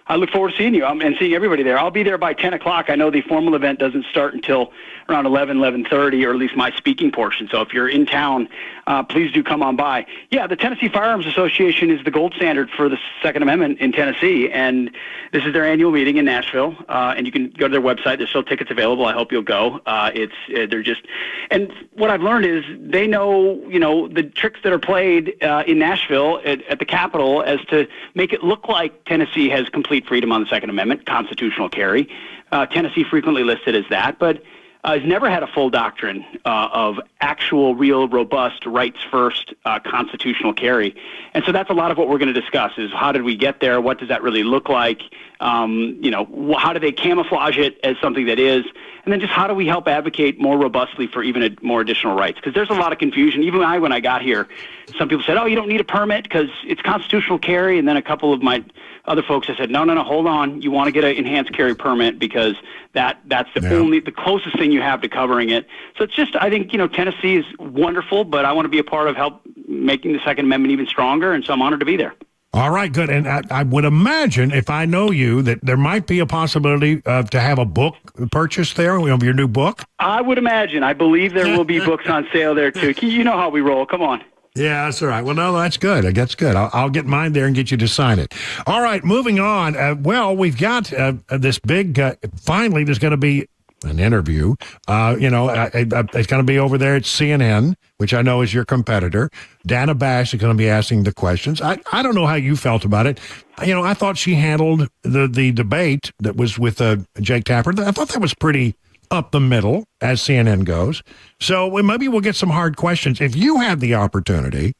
I look forward to seeing you and seeing everybody there. I'll be there by 10 o'clock. I know the formal event doesn't start until around 11:30, or at least my speaking portion. So if you're in town, please do come on by. Yeah, the Tennessee Firearms Association is the gold standard for the Second Amendment in Tennessee, and this is their annual meeting in Nashville. And you can go to their website. There's still tickets available. I hope you'll go. And what I've learned is they know, the tricks that are played in Nashville at the Capitol as to make it look like Tennessee has complete freedom on the Second Amendment, constitutional carry. Tennessee frequently listed as that, but has never had a full doctrine of actual, real, robust, rights-first constitutional carry. And so that's a lot of what we're going to discuss is how did we get there? What does that really look like? How do they camouflage it as something that is? And then just how do we help advocate more robustly for even more additional rights? Because there's a lot of confusion. Even when I got here, some people said, oh, you don't need a permit because it's constitutional carry. And then a couple of my other folks have said, no, hold on. You want to get an enhanced carry permit because that's the closest thing you have to covering it. So it's just, I think, Tennessee is wonderful, but I want to be a part of help making the Second Amendment even stronger. And so I'm honored to be there. All right, good. And I would imagine, if I know you, that there might be a possibility to have a book purchased there of your new book. I would imagine. I believe there will be books on sale there, too. You know how we roll. Come on. Yeah, that's all right. Well, no, that's good. That's good. I'll get mine there and get you to sign it. All right, moving on. We've got this big, finally, there's going to be an interview. It's going to be over there at CNN, which I know is your competitor. Dana Bash is going to be asking the questions. I don't know how you felt about it. I thought she handled the debate that was with Jake Tapper. I thought that was pretty up the middle, as CNN goes. So maybe we'll get some hard questions. If you had the opportunity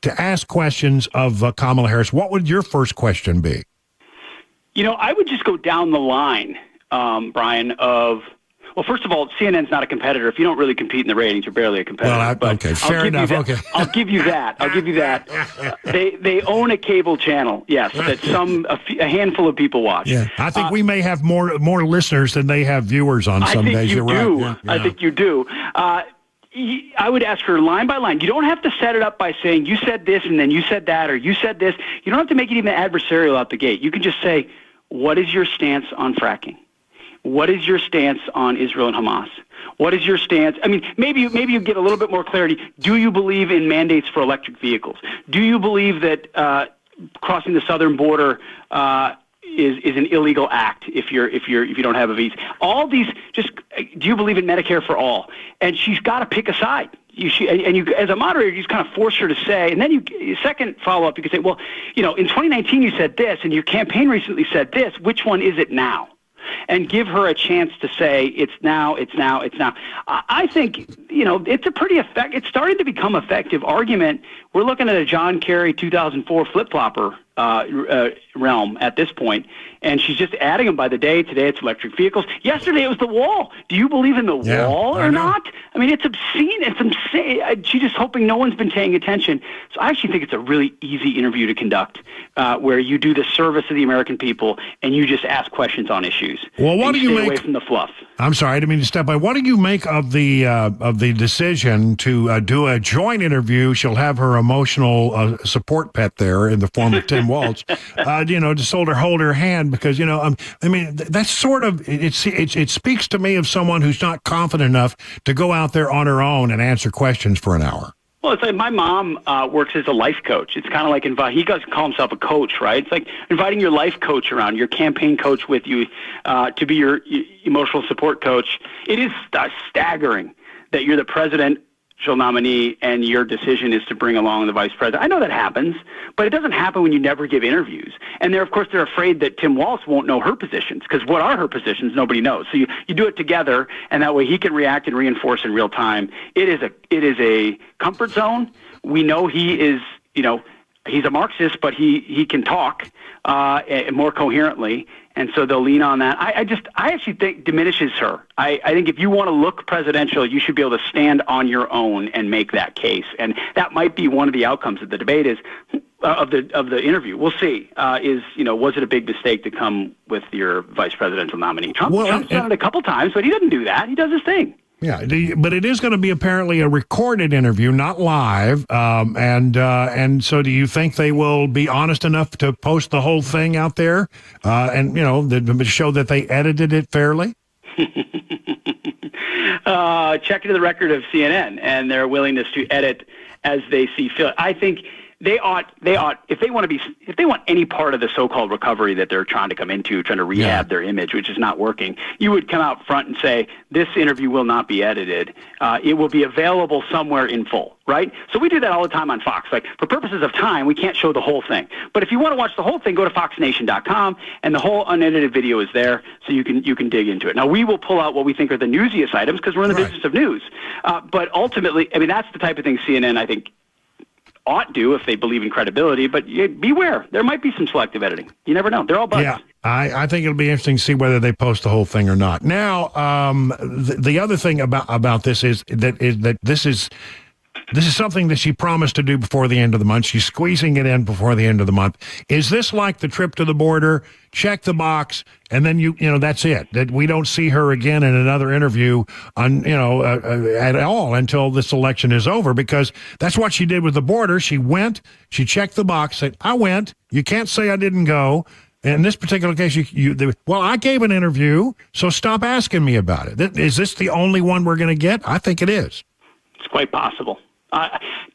to ask questions of Kamala Harris, what would your first question be? I would just go down the line, Brian, well, first of all, CNN's not a competitor. If you don't really compete in the ratings, you're barely a competitor. Well, okay, fair enough. Okay. I'll give you that. They own a cable channel, yes, that a handful of people watch. Yeah, I think we may have more listeners than they have viewers on some days. You're right. Yeah. I think you do. I would ask her line by line. You don't have to set it up by saying you said this and then you said that, or you said this. You don't have to make it even adversarial out the gate. You can just say, what is your stance on fracking? What is your stance on Israel and Hamas? What is your stance? I mean, maybe you get a little bit more clarity. Do you believe in mandates for electric vehicles? Do you believe that crossing the southern border is an illegal act if you don't have a visa? All these, just do you believe in Medicare for all? And she's got to pick a side. You as a moderator, you just kind of force her to say, and then second follow up, you can say, well, in 2019 you said this, and your campaign recently said this. Which one is it now? And give her a chance to say it's now. I think it's a pretty it's starting to become effective argument. We're looking at a John Kerry 2004 flip-flopper realm at this point, and she's just adding them by the day. Today it's electric vehicles. Yesterday it was the wall. Do you believe in the wall or not? I mean, it's obscene. It's insane. She's just hoping no one's been paying attention. So I actually think it's a really easy interview to conduct, where you do the service of the American people and you just ask questions on issues. Well, what do you make away from the fluff? I'm sorry, I didn't mean to step by. What do you make of the decision to do a joint interview? She'll have her emotional support pet there in the form of Tim Waltz, just hold her hand because, that's sort of, it speaks to me of someone who's not confident enough to go out there on her own and answer questions for an hour. Well, it's like my mom works as a life coach. It's kind of like he does call himself a coach, right? It's like inviting your life coach around, your campaign coach with you to be your emotional support coach. It is staggering that you're the presidential nominee and your decision is to bring along the vice president. I know that happens, but it doesn't happen when you never give interviews. And of course, they're afraid that Tim Walz won't know her positions, because what are her positions, nobody knows. So you do it together, and that way he can react and reinforce in real time. It is a comfort zone. We know he is, he's a Marxist, but he can talk more coherently. And so they'll lean on that. I actually think diminishes her. I think if you want to look presidential, you should be able to stand on your own and make that case. And that might be one of the outcomes of the debate of the interview. We'll see. Was it a big mistake to come with your vice presidential nominee? Trump's done it a couple times, but he doesn't do that. He does his thing. Yeah, but it is going to be apparently a recorded interview, not live. And so do you think they will be honest enough to post the whole thing out there and, show that they edited it fairly? Check into the record of CNN and their willingness to edit as they see fit. I think they ought, if they want any part of the so-called recovery that they're trying to come into, trying to rehab their image, which is not working, you would come out front and say, this interview will not be edited. It will be available somewhere in full, right? So we do that all the time on Fox. Like, for purposes of time, we can't show the whole thing. But if you want to watch the whole thing, go to foxnation.com, and the whole unedited video is there, so you can dig into it. Now, we will pull out what we think are the newsiest items, because we're in the business of news. But ultimately, that's the type of thing CNN, I think, ought to if they believe in credibility, but beware. There might be some selective editing. You never know. They're all bugs. Yeah, I think it'll be interesting to see whether they post the whole thing or not. Now, the other thing about this is that this is something that she promised to do before the end of the month. She's squeezing it in before the end of the month. Is this like the trip to the border? Check the box, and then that's it. That we don't see her again in another interview at all until this election is over, because that's what she did with the border. She went, she checked the box, said, I went. You can't say I didn't go. In this particular case, I gave an interview, so stop asking me about it. Is this the only one we're going to get? I think it is. It's quite possible.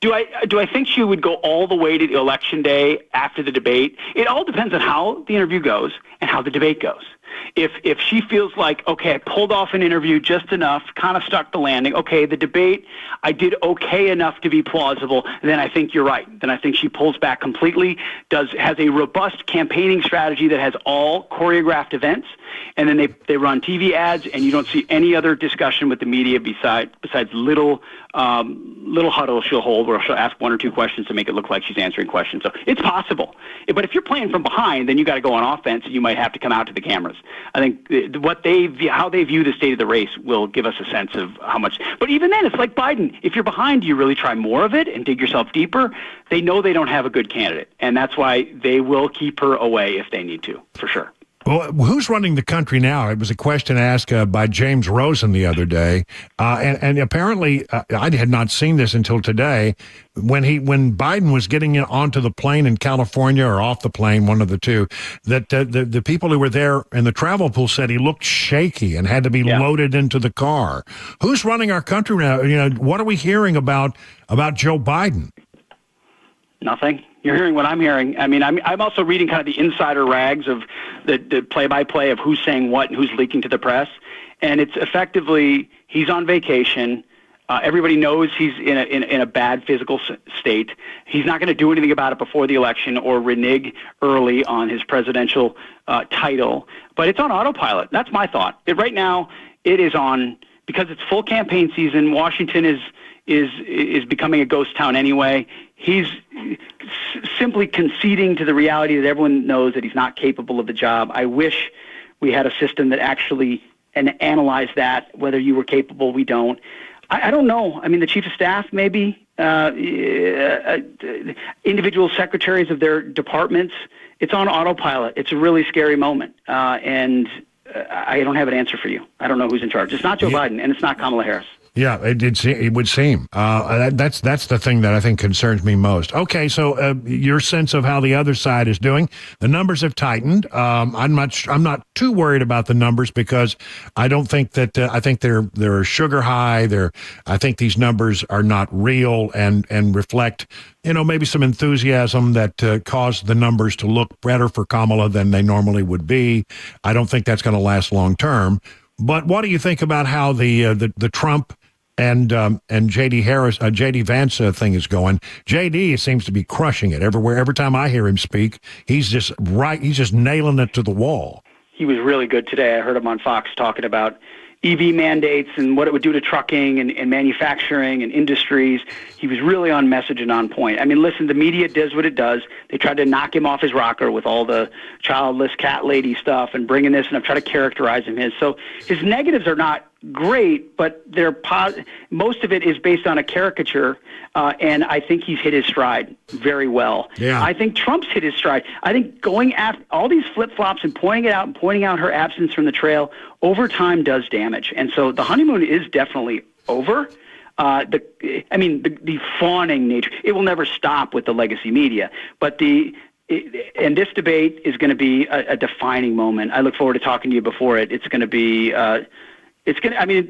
Do I think she would go all the way to the election day after the debate? It all depends on how the interview goes and how the debate goes. If she feels like, okay, I pulled off an interview just enough, kind of stuck the landing, okay, the debate, I did okay enough to be plausible, then I think you're right. Then I think she pulls back completely, has a robust campaigning strategy that has all choreographed events, and then they run TV ads, and you don't see any other discussion with the media besides little huddle she'll hold where she'll ask one or two questions to make it look like she's answering questions. So it's possible. But if you're playing from behind, then you got to go on offense, and you might have to come out to the cameras. I think how they view the state of the race will give us a sense of how much. But even then, it's like Biden. If you're behind, you really try more of it and dig yourself deeper. They know they don't have a good candidate, and that's why they will keep her away if they need to, for sure. Well, who's running the country now? It was a question asked by James Rosen the other day, and apparently I had not seen this until today. When Biden was getting onto the plane in California or off the plane, one of the two, that the people who were there in the travel pool said he looked shaky and had to be loaded into the car. Who's running our country now? What are we hearing about Joe Biden? Nothing. You're hearing what I'm hearing. I mean, I'm also reading kind of the insider rags of the play-by-play of who's saying what and who's leaking to the press. And it's effectively he's on vacation. Everybody knows he's in a bad physical state. He's not going to do anything about it before the election or renege early on his presidential title. But it's on autopilot. That's my thought. Right now, it is on, because it's full campaign season. Washington is becoming a ghost town anyway. He's simply conceding to the reality that everyone knows that he's not capable of the job. I wish we had a system that actually analyzed that, whether you were capable. We don't. I don't know. I mean, the chief of staff, maybe, individual secretaries of their departments, it's on autopilot. It's a really scary moment. And I don't have an answer for you. I don't know who's in charge. It's not Joe Biden, and it's not Kamala Harris. Yeah, it would seem. That's the thing that I think concerns me most. Okay, so your sense of how the other side is doing. The numbers have tightened. I'm not too worried about the numbers because I don't think that I think they're sugar high. I think these numbers are not real and reflect maybe some enthusiasm that caused the numbers to look better for Kamala than they normally would be. I don't think that's going to last long term. But what do you think about how the Trump and JD Vance thing is going? JD seems to be crushing it everywhere. Every time I hear him speak, he's just nailing it to the wall. He was really good today. I heard him on Fox talking about EV mandates and what it would do to trucking and manufacturing and industries. He was really on message and on point. I mean, listen, the media does what it does. They tried to knock him off his rocker with all the childless cat lady stuff and bringing this, and I've tried to characterize him so his negatives are not great, but most of it is based on a caricature, and I think he's hit his stride very well. Yeah. I think Trump's hit his stride. I think going after all these flip-flops and pointing out her absence from the trail over time does damage. And so the honeymoon is definitely over. The fawning nature, it will never stop with the legacy media, but and this debate is going to be a defining moment. I look forward to talking to you before it. It's going to be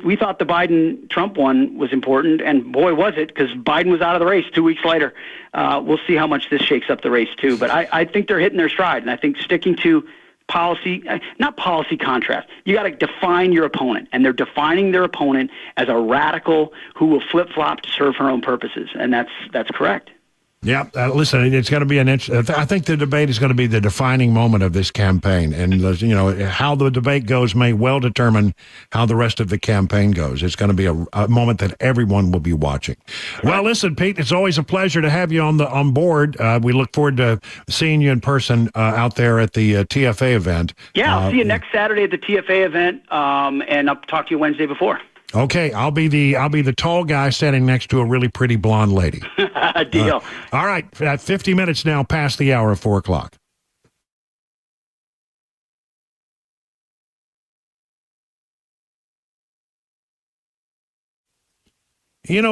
we thought the Biden-Trump one was important, and boy, was it, because Biden was out of the race 2 weeks later. We'll see how much this shakes up the race, too. But I think they're hitting their stride, and I think sticking to policy, not policy contrast. You got to define your opponent, and they're defining their opponent as a radical who will flip-flop to serve her own purposes, and that's correct. Yeah, listen, it's going to be I think the debate is going to be the defining moment of this campaign, and how the debate goes may well determine how the rest of the campaign goes. It's going to be a moment that everyone will be watching. Well, listen, Pete, it's always a pleasure to have you on board. We look forward to seeing you in person out there at the TFA event. Yeah, I'll see you next Saturday at the TFA event, and I'll talk to you Wednesday before. Okay, I'll be the tall guy standing next to a really pretty blonde lady. Deal. All right, 50 minutes now past the hour of 4 o'clock.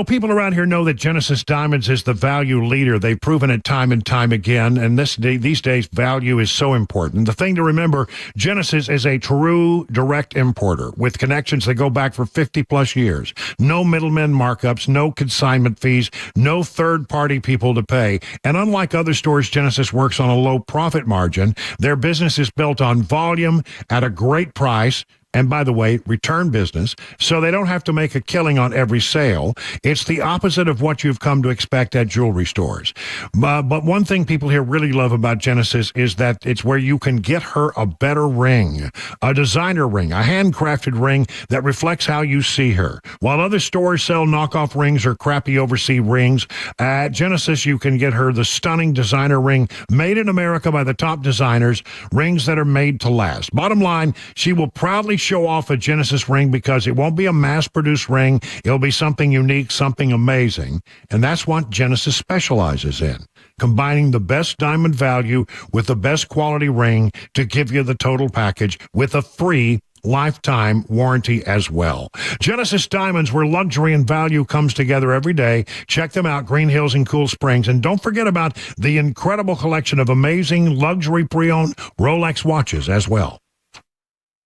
People around here know that Genesis Diamonds is the value leader. They've proven it time and time again, and these days, value is so important. The thing to remember, Genesis is a true direct importer with connections that go back for 50-plus years. No middlemen markups, no consignment fees, no third-party people to pay. And unlike other stores, Genesis works on a low profit margin. Their business is built on volume at a great price. And by the way, return business, so they don't have to make a killing on every sale. It's the opposite of what you've come to expect at jewelry stores. But one thing people here really love about Genesis is that it's where you can get her a better ring, a designer ring, a handcrafted ring that reflects how you see her. While other stores sell knockoff rings or crappy overseas rings, at Genesis you can get her the stunning designer ring made in America by the top designers, rings that are made to last. Bottom line, she will proudly show off a Genesis ring because it won't be a mass-produced ring. It'll be something unique, something amazing. And that's what Genesis specializes in, combining the best diamond value with the best quality ring to give you the total package with a free lifetime warranty as well. Genesis Diamonds, where luxury and value comes together every day. Check them out, Green Hills and Cool Springs. And don't forget about the incredible collection of amazing luxury pre-owned Rolex watches as well.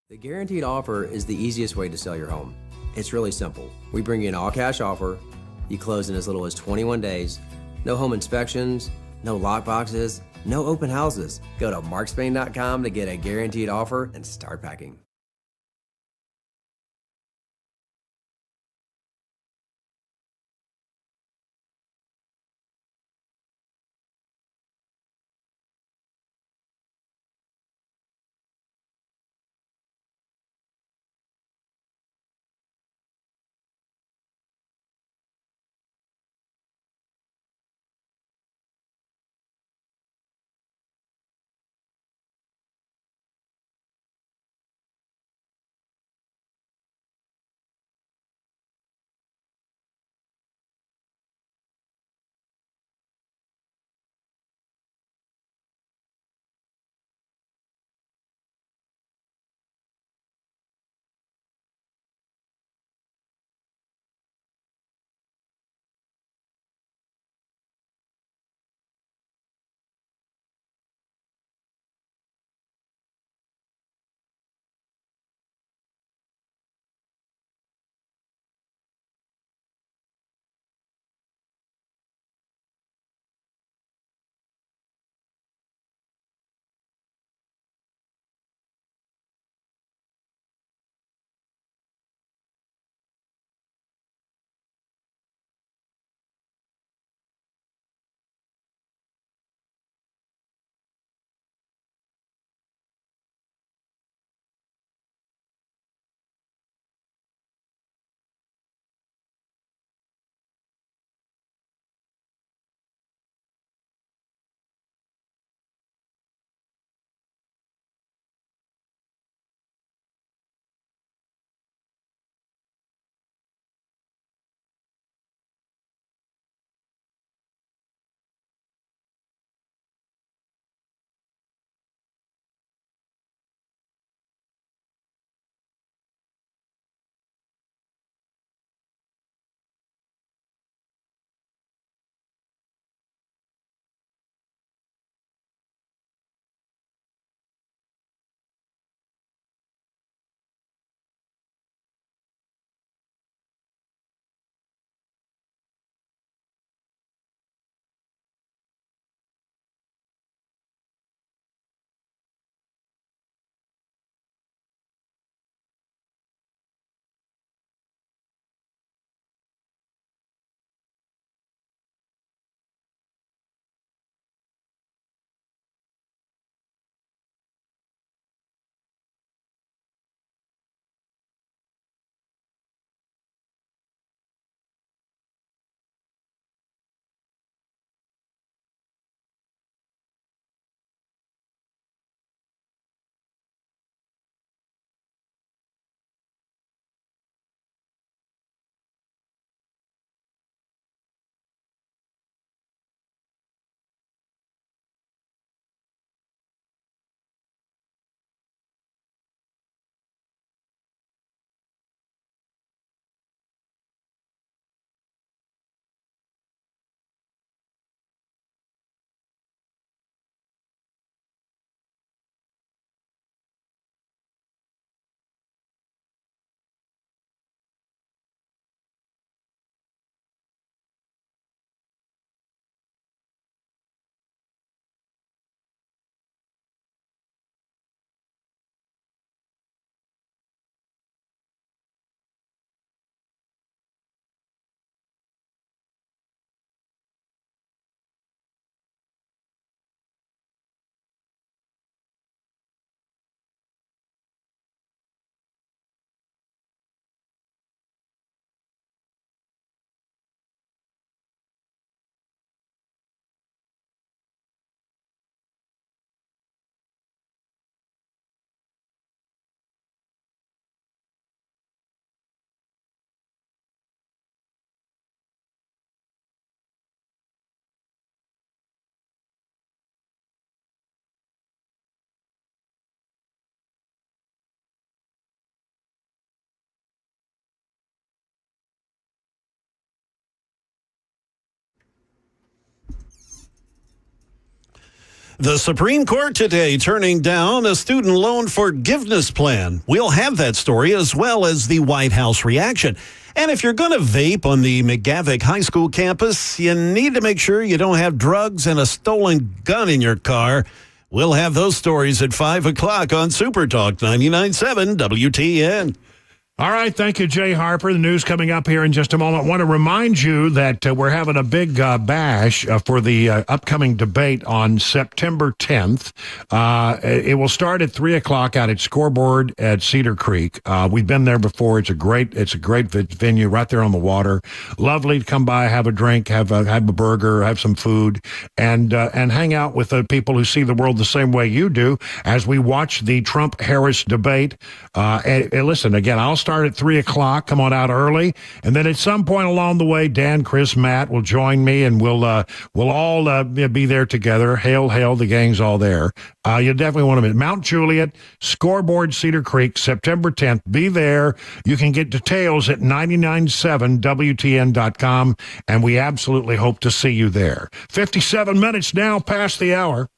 The guaranteed offer is the easiest way to sell your home. It's really simple. We bring you an all-cash offer. You close in as little as 21 days. No home inspections, no lock boxes, no open houses. Go to markspain.com to get a guaranteed offer and start packing. The Supreme Court today turning down a student loan forgiveness plan. We'll have that story as well as the White House reaction. And if you're going to vape on the McGavick High School campus, you need to make sure you don't have drugs and a stolen gun in your car. We'll have those stories at 5 o'clock on Super Talk 99.7 WTN. All right. Thank you, Jay Harper. The news coming up here in just a moment. I want to remind you that we're having a big bash for the upcoming debate on September 10th. It will start at 3 o'clock out at Scoreboard at Cedar Creek. We've been there before. It's a great venue right there on the water. Lovely to come by, have a drink, have a burger, have some food, and hang out with the people who see the world the same way you do as we watch the Trump-Harris debate. And listen, again, I'll start at 3 o'clock. Come on out early. And then at some point along the way, Dan, Chris, Matt will join me, and we'll all be there together. Hail, hail, the gang's all there. You definitely want to be Mount Juliet, Scoreboard, Cedar Creek, September 10th. Be there. You can get details at 997WTN.com, and we absolutely hope to see you there. 57 minutes now past the hour.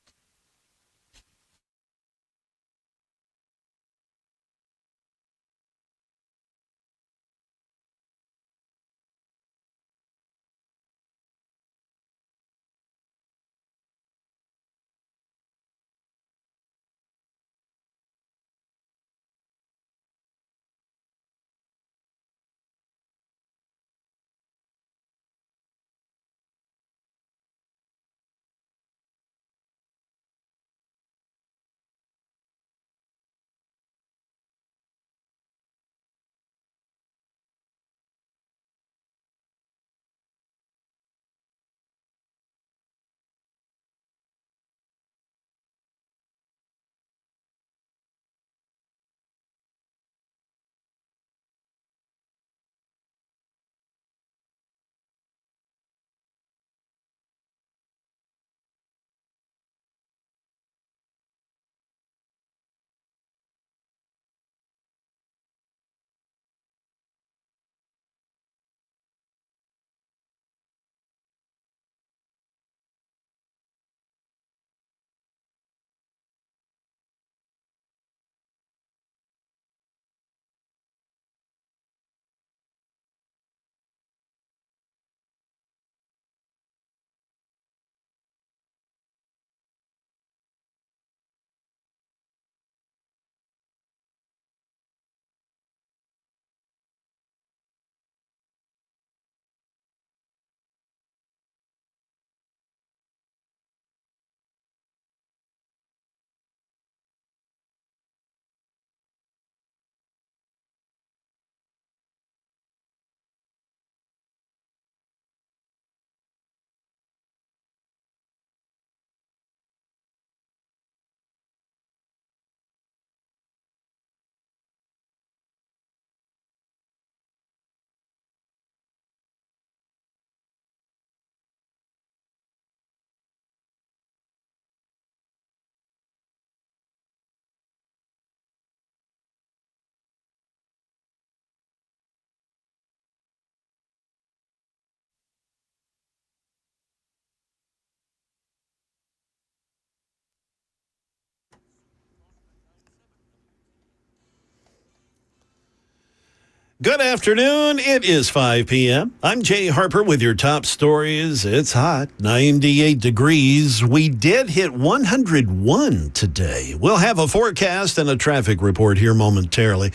Good afternoon. It is 5 p.m. I'm Jay Harper with your top stories. It's hot, 98 degrees. We did hit 101 today. We'll have a forecast and a traffic report here momentarily.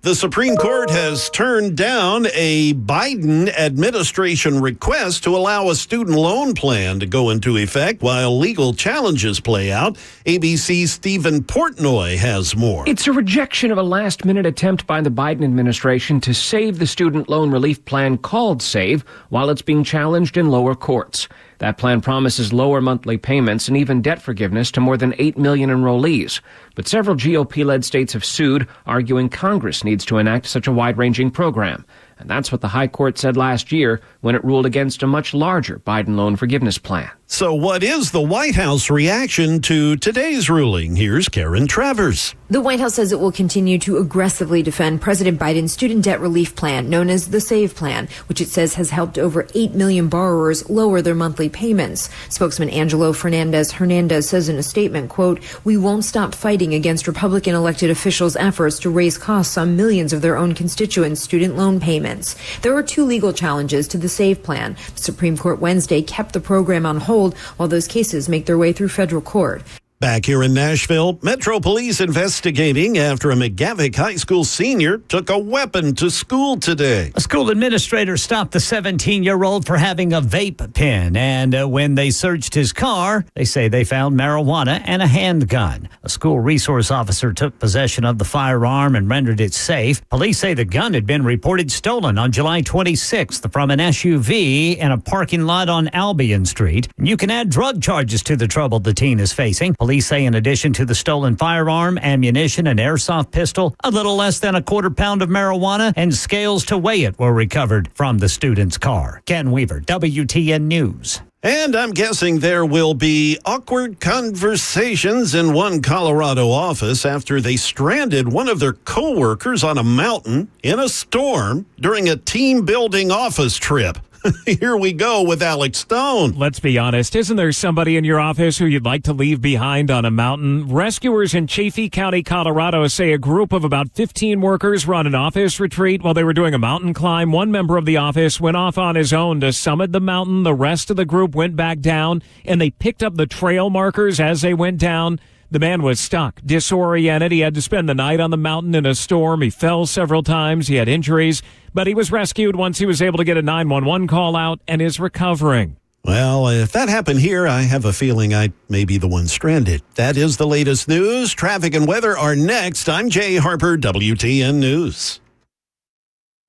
The Supreme Court has turned down a Biden administration request to allow a student loan plan to go into effect while legal challenges play out. ABC's Stephen Portnoy has more. It's a rejection of a last-minute attempt by the Biden administration to save the student loan relief plan called SAVE while it's being challenged in lower courts. That plan promises lower monthly payments and even debt forgiveness to more than 8 million enrollees. But several GOP-led states have sued, arguing Congress needs to enact such a wide-ranging program. And that's what the High Court said last year when it ruled against a much larger Biden loan forgiveness plan. So what is the White House reaction to today's ruling? Here's Karen Travers. The White House says it will continue to aggressively defend President Biden's student debt relief plan, known as the SAVE plan, which it says has helped over 8 million borrowers lower their monthly payments. Spokesman Angelo Hernandez says in a statement, quote, "We won't stop fighting against Republican elected officials' efforts to raise costs on millions of their own constituents' student loan payments." There are 2 legal challenges to the SAVE plan. The Supreme Court Wednesday kept the program on hold while those cases make their way through federal court. Back here in Nashville, Metro Police investigating after a McGavick High School senior took a weapon to school today. A school administrator stopped the 17-year-old for having a vape pen, and when they searched his car, they say they found marijuana and a handgun. A school resource officer took possession of the firearm and rendered it safe. Police say the gun had been reported stolen on July 26th from an SUV in a parking lot on Albion Street. You can add drug charges to the trouble the teen is facing. Police say in addition to the stolen firearm, ammunition, and airsoft pistol, a little less than a quarter pound of marijuana and scales to weigh it were recovered from the student's car. Ken Weaver, WTN News. And I'm guessing there will be awkward conversations in one Colorado office after they stranded one of their coworkers on a mountain in a storm during a team-building office trip. Here we go with Alex Stone. Let's be honest. Isn't there somebody in your office who you'd like to leave behind on a mountain? Rescuers in Chaffee County, Colorado say a group of about 15 workers were on an office retreat while they were doing a mountain climb. One member of the office went off on his own to summit the mountain. The rest of the group went back down, and they picked up the trail markers as they went down. The man was stuck, disoriented. He had to spend the night on the mountain in a storm. He fell several times. He had injuries, but he was rescued once he was able to get a 911 call out and is recovering. Well, if that happened here, I have a feeling I may be the one stranded. That is the latest news. Traffic and weather are next. I'm Jay Harper, WTN News.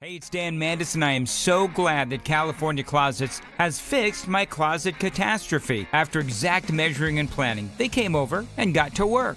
Hey, it's Dan Mandis, and I am so glad that California Closets has fixed my closet catastrophe. After exact measuring and planning, they came over and got to work.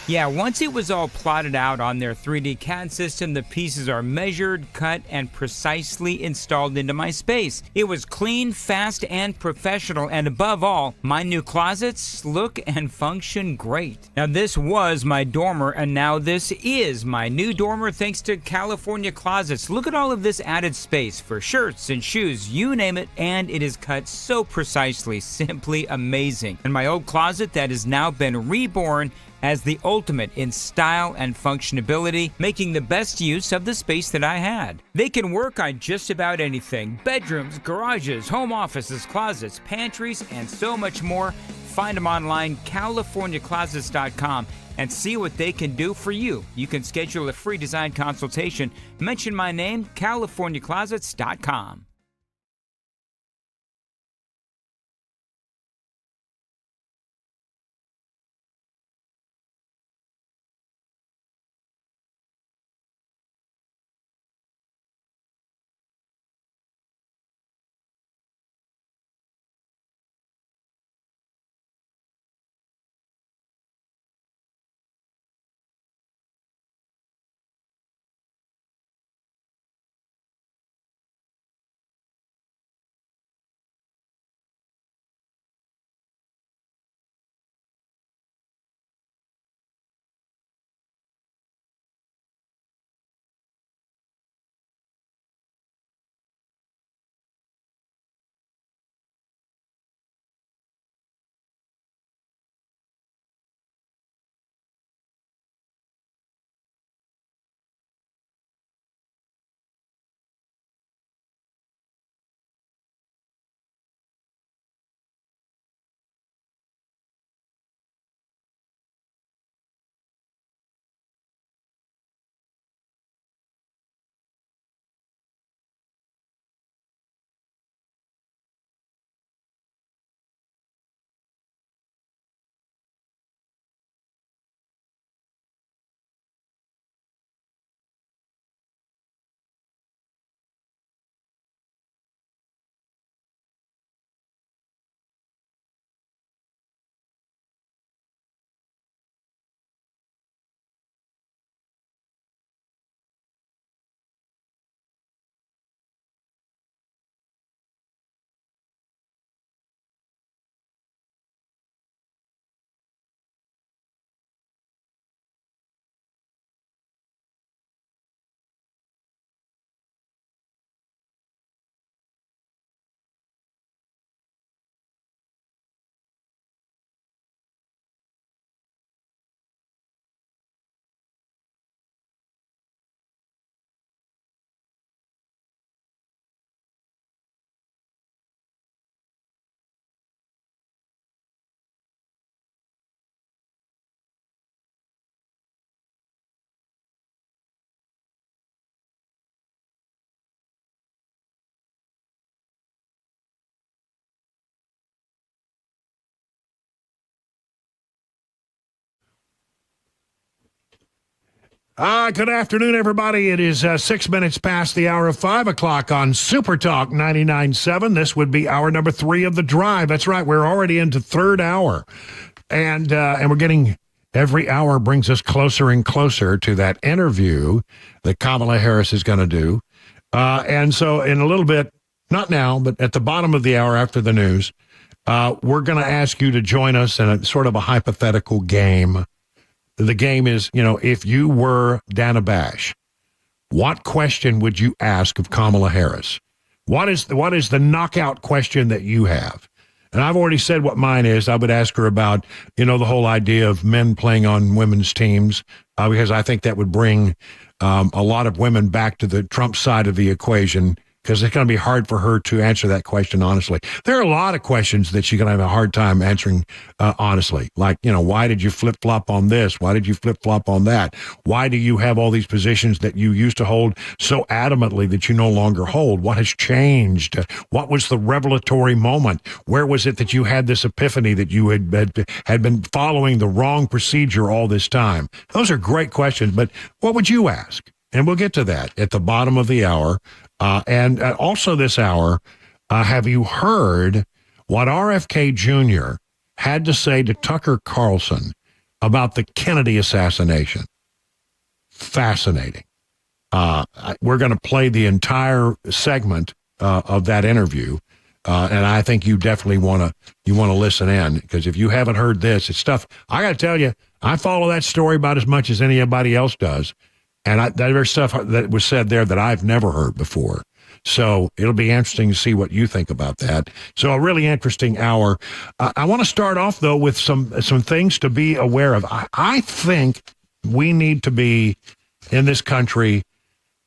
Yeah, once it was all plotted out on their 3D CAD system, the pieces are measured, cut, and precisely installed into my space. It was clean, fast, and professional, and above all, my new closets look and function great. Now, this was my dormer, and now this is my new dormer thanks to California Closets. Look at all of this added space for shirts and shoes, you name it, and it is cut so precisely, simply amazing. And my old closet that has now been reborn as the ultimate in style and functionability, making the best use of the space that I had. They can work on just about anything: bedrooms, garages, home offices, closets, pantries, and so much more. Find them online, CaliforniaClosets.com, and see what they can do for you. You can schedule a free design consultation. Mention my name, CaliforniaClosets.com. Good afternoon, everybody. It is 6 minutes past the hour of 5 o'clock on Super Talk 99.7. This would be hour number 3 of the drive. That's right. We're already into third hour. And we're getting, every hour brings us closer and closer to that interview that Kamala Harris is going to do. And so in a little bit, not now, but at the bottom of the hour after the news, we're going to ask you to join us in a sort of a hypothetical game. The game is, if you were Dana Bash, what question would you ask of Kamala Harris? What is the knockout question that you have? And I've already said what mine is. I would ask her about, the whole idea of men playing on women's teams, because I think that would bring a lot of women back to the Trump side of the equation, because it's going to be hard for her to answer that question honestly. There are a lot of questions that she's going to have a hard time answering honestly. Like, why did you flip-flop on this? Why did you flip-flop on that? Why do you have all these positions that you used to hold so adamantly that you no longer hold? What has changed? What was the revelatory moment? Where was it that you had this epiphany that you had been following the wrong procedure all this time? Those are great questions, but what would you ask? And we'll get to that at the bottom of the hour. And also this hour, have you heard what RFK Jr. had to say to Tucker Carlson about the Kennedy assassination? Fascinating. We're going to play the entire segment of that interview, and I think you definitely want to listen in, because if you haven't heard this, it's stuff. I got to tell you, I follow that story about as much as anybody else does. And there's stuff that was said there that I've never heard before. So it'll be interesting to see what you think about that. So a really interesting hour. I want to start off, though, with some things to be aware of. I think we need to be, in this country,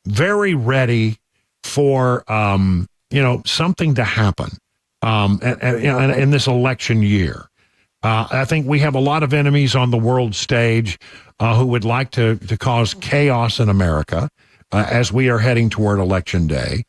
very ready for, something to happen in this election year. I think we have a lot of enemies on the world stage who would like to cause chaos in America as we are heading toward Election Day.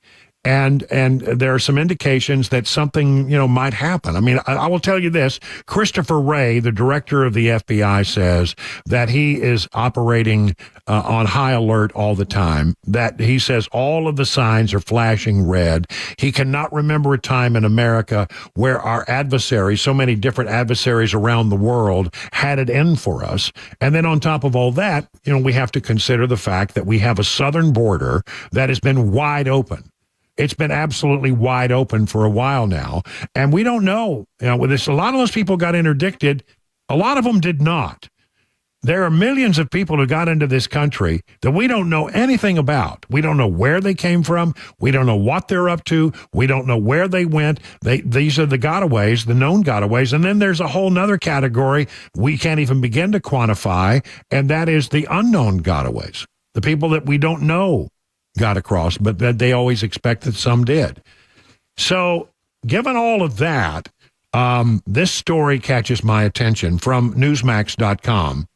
And there are some indications that something, might happen. I mean, I will tell you this. Christopher Wray, the director of the FBI, says that he is operating on high alert all the time, that he says all of the signs are flashing red. He cannot remember a time in America where our adversaries, so many different adversaries around the world, had it in for us. And then on top of all that, we have to consider the fact that we have a southern border that has been wide open. It's been absolutely wide open for a while now. And we don't know, with this, a lot of those people got interdicted. A lot of them did not. There are millions of people who got into this country that we don't know anything about. We don't know where they came from. We don't know what they're up to. We don't know where they went. These are the gotaways, the known gotaways. And then there's a whole nother category we can't even begin to quantify, and that is the unknown gotaways, the people that we don't know got across, but that they always expect that some did. So given all of that, this story catches my attention from Newsmax.com.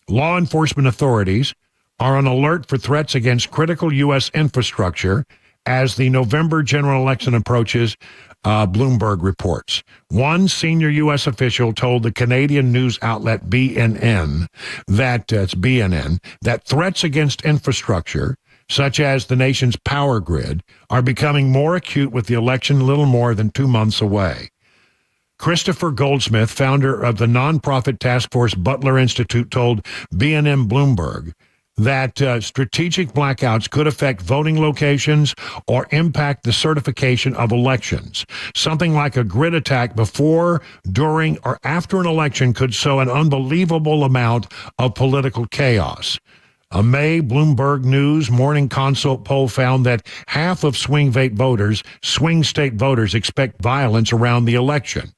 Law enforcement authorities are on alert for threats against critical U.S. infrastructure as the November general election approaches, Bloomberg reports. One senior U.S. official told the Canadian news outlet BNN that threats against infrastructure, such as the nation's power grid, are becoming more acute with the election little more than 2 months away. Christopher Goldsmith, founder of the nonprofit task force Butler Institute, told BNN Bloomberg that strategic blackouts could affect voting locations or impact the certification of elections. Something like a grid attack before, during, or after an election could sow an unbelievable amount of political chaos. A May Bloomberg News Morning Consult poll found that half of swing state voters expect violence around the election.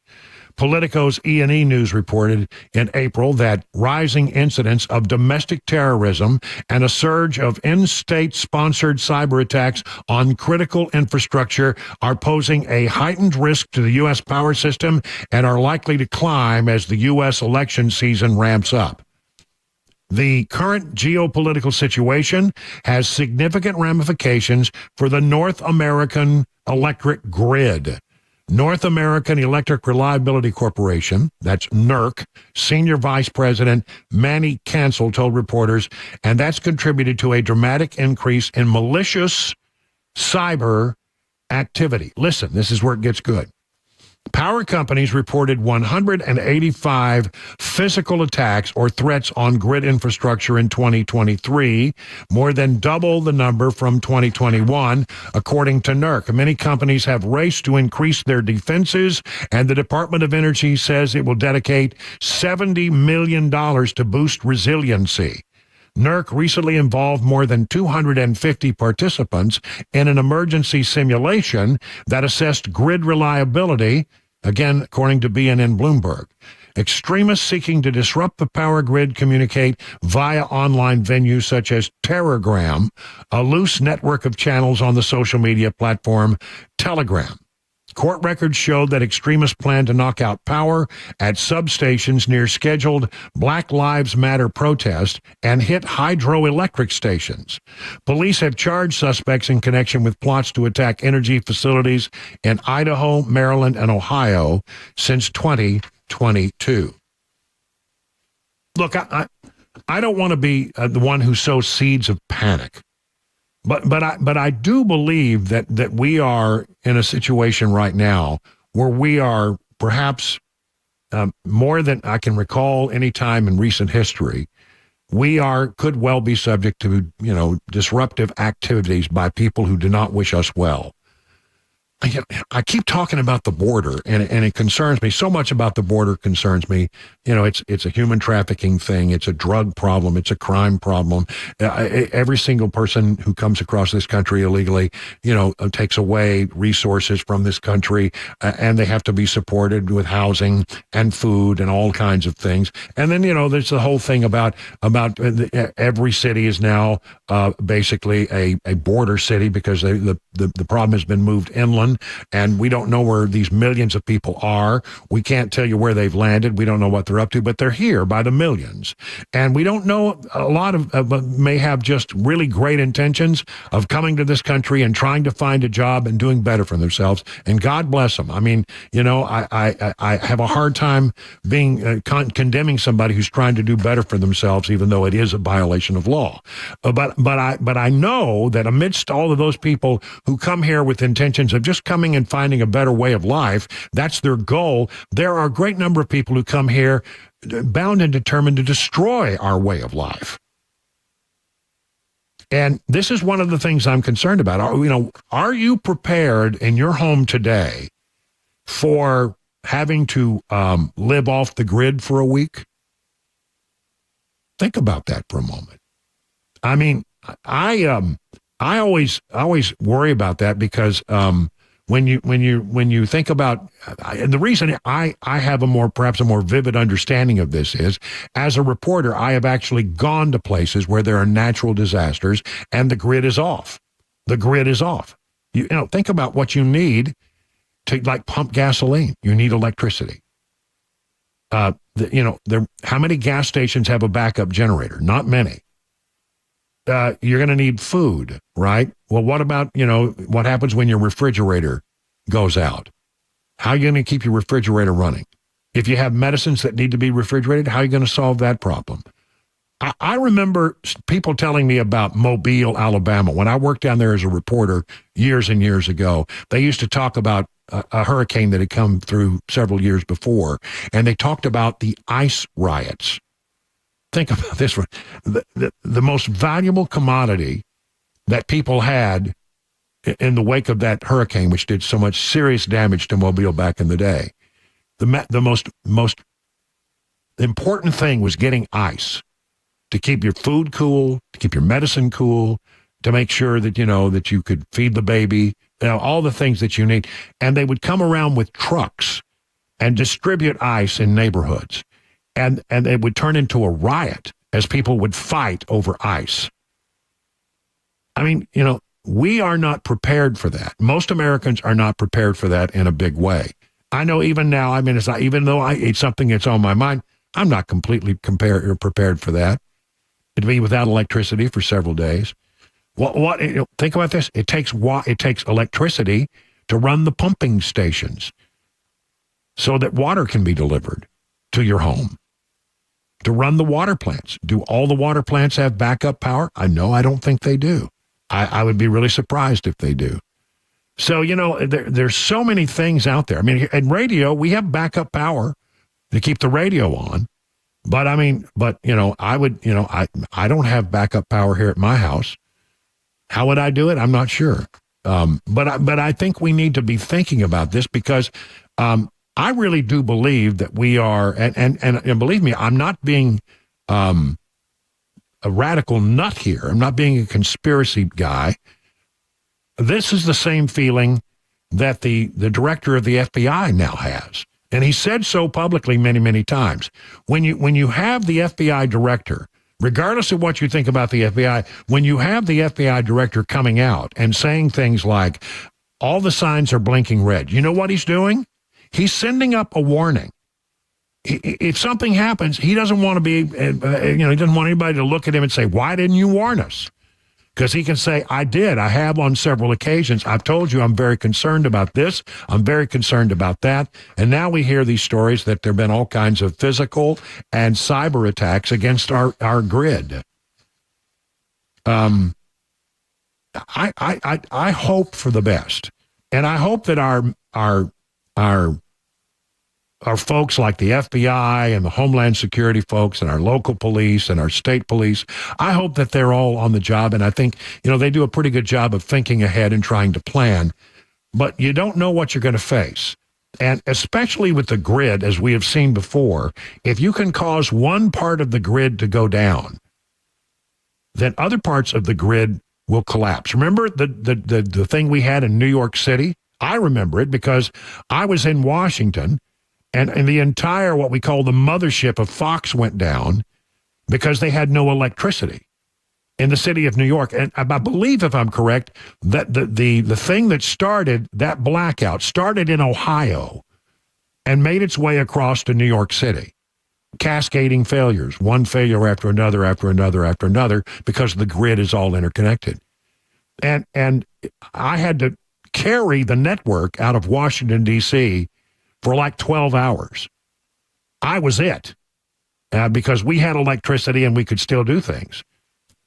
Politico's E&E News reported in April that rising incidents of domestic terrorism and a surge of in-state sponsored cyber attacks on critical infrastructure are posing a heightened risk to the U.S. power system and are likely to climb as the U.S. election season ramps up. The current geopolitical situation has significant ramifications for the North American electric grid. North American Electric Reliability Corporation, that's NERC, Senior Vice President Manny Cancel told reporters, and that's contributed to a dramatic increase in malicious cyber activity. Listen, this is where it gets good. Power companies reported 185 physical attacks or threats on grid infrastructure in 2023, more than double the number from 2021, according to NERC. Many companies have raced to increase their defenses, and the Department of Energy says it will dedicate $70 million to boost resiliency. NERC recently involved more than 250 participants in an emergency simulation that assessed grid reliability, again, according to BNN Bloomberg. Extremists seeking to disrupt the power grid communicate via online venues such as Telegram, a loose network of channels on the social media platform Telegram. Court records showed that extremists plan to knock out power at substations near scheduled Black Lives Matter protests and hit hydroelectric stations. Police have charged suspects in connection with plots to attack energy facilities in Idaho, Maryland, and Ohio since 2022. Look, I don't want to be the one who sows seeds of panic. But I do believe that we are in a situation right now where we are perhaps more than I can recall any time in recent history. We could well be subject to, disruptive activities by people who do not wish us well. I keep talking about the border, and it concerns me. So much about the border concerns me. It's a human trafficking thing. It's a drug problem. It's a crime problem. Every single person who comes across this country illegally, takes away resources from this country, and they have to be supported with housing and food and all kinds of things. And then, there's the whole thing about every city is now basically a border city because the problem has been moved inland. And we don't know where these millions of people are. We can't tell you where they've landed. We don't know what they're up to, but they're here by the millions. And we don't know, a lot of may have just really great intentions of coming to this country and trying to find a job and doing better for themselves. And God bless them. I mean, I have a hard time being condemning somebody who's trying to do better for themselves, even though it is a violation of law. But I know that amidst all of those people who come here with intentions of just coming and finding a better way of life, that's their goal. There are a great number of people who come here bound and determined to destroy our way of life. And this is one of the things I'm concerned about. Are you prepared in your home today for having to live off the grid for a week? Think about that for a moment. I mean, I always worry about that because when you think about, and the reason I have perhaps a more vivid understanding of this is, as a reporter, I have actually gone to places where there are natural disasters and the grid is off. The grid is off. Think about what you need to pump gasoline. You need electricity. How many gas stations have a backup generator? Not many. You're going to need food, right? Well, what about, what happens when your refrigerator goes out? How are you going to keep your refrigerator running? If you have medicines that need to be refrigerated, how are you going to solve that problem? I remember people telling me about Mobile, Alabama. When I worked down there as a reporter years and years ago, they used to talk about a hurricane that had come through several years before, and they talked about the ice riots. Think about this one. The most valuable commodity that people had in the wake of that hurricane, which did so much serious damage to Mobile back in the day, the most important thing was getting ice to keep your food cool, to keep your medicine cool, to make sure that, that you could feed the baby, all the things that you need. And they would come around with trucks and distribute ice in neighborhoods. And it would turn into a riot as people would fight over ice. I mean, we are not prepared for that. Most Americans are not prepared for that in a big way. I know even now, even though it's something that's on my mind, I'm not completely prepared for that. To be without electricity for several days. Think about this. It takes electricity to run the pumping stations so that water can be delivered to your home, to run the water plants. Do all the water plants have backup power? I don't think they do. I would be really surprised if they do. So, there's so many things out there. I mean, in radio, we have backup power to keep the radio on. But I don't have backup power here at my house. How would I do it? I'm not sure. But I think we need to be thinking about this because I really do believe that we are, and believe me, I'm not being a radical nut here. I'm not being a conspiracy guy. This is the same feeling that the director of the FBI now has. And he said so publicly many, many times. When you have the FBI director, regardless of what you think about the FBI, when you have the FBI director coming out and saying things like, all the signs are blinking red, you know what he's doing? He's sending up a warning. If something happens, he doesn't want to be, he doesn't want anybody to look at him and say, why didn't you warn us? Because he can say, I did. I have on several occasions. I've told you I'm very concerned about this. I'm very concerned about that. And now we hear these stories that there have been all kinds of physical and cyber attacks against our grid. I hope for the best. And I hope that our folks like the FBI and the Homeland Security folks and our local police and our state police, I hope that they're all on the job. And I think, they do a pretty good job of thinking ahead and trying to plan. But you don't know what you're going to face. And especially with the grid, as we have seen before, if you can cause one part of the grid to go down, then other parts of the grid will collapse. Remember the thing we had in New York City? I remember it because I was in Washington. And the entire, what we call the mothership of Fox went down because they had no electricity in the city of New York. And I believe, if I'm correct, that the thing that started that blackout started in Ohio and made its way across to New York City, cascading failures, one failure after another, after another, after another, because the grid is all interconnected. And I had to carry the network out of Washington, D.C., for like 12 hours. I was it because we had electricity and we could still do things.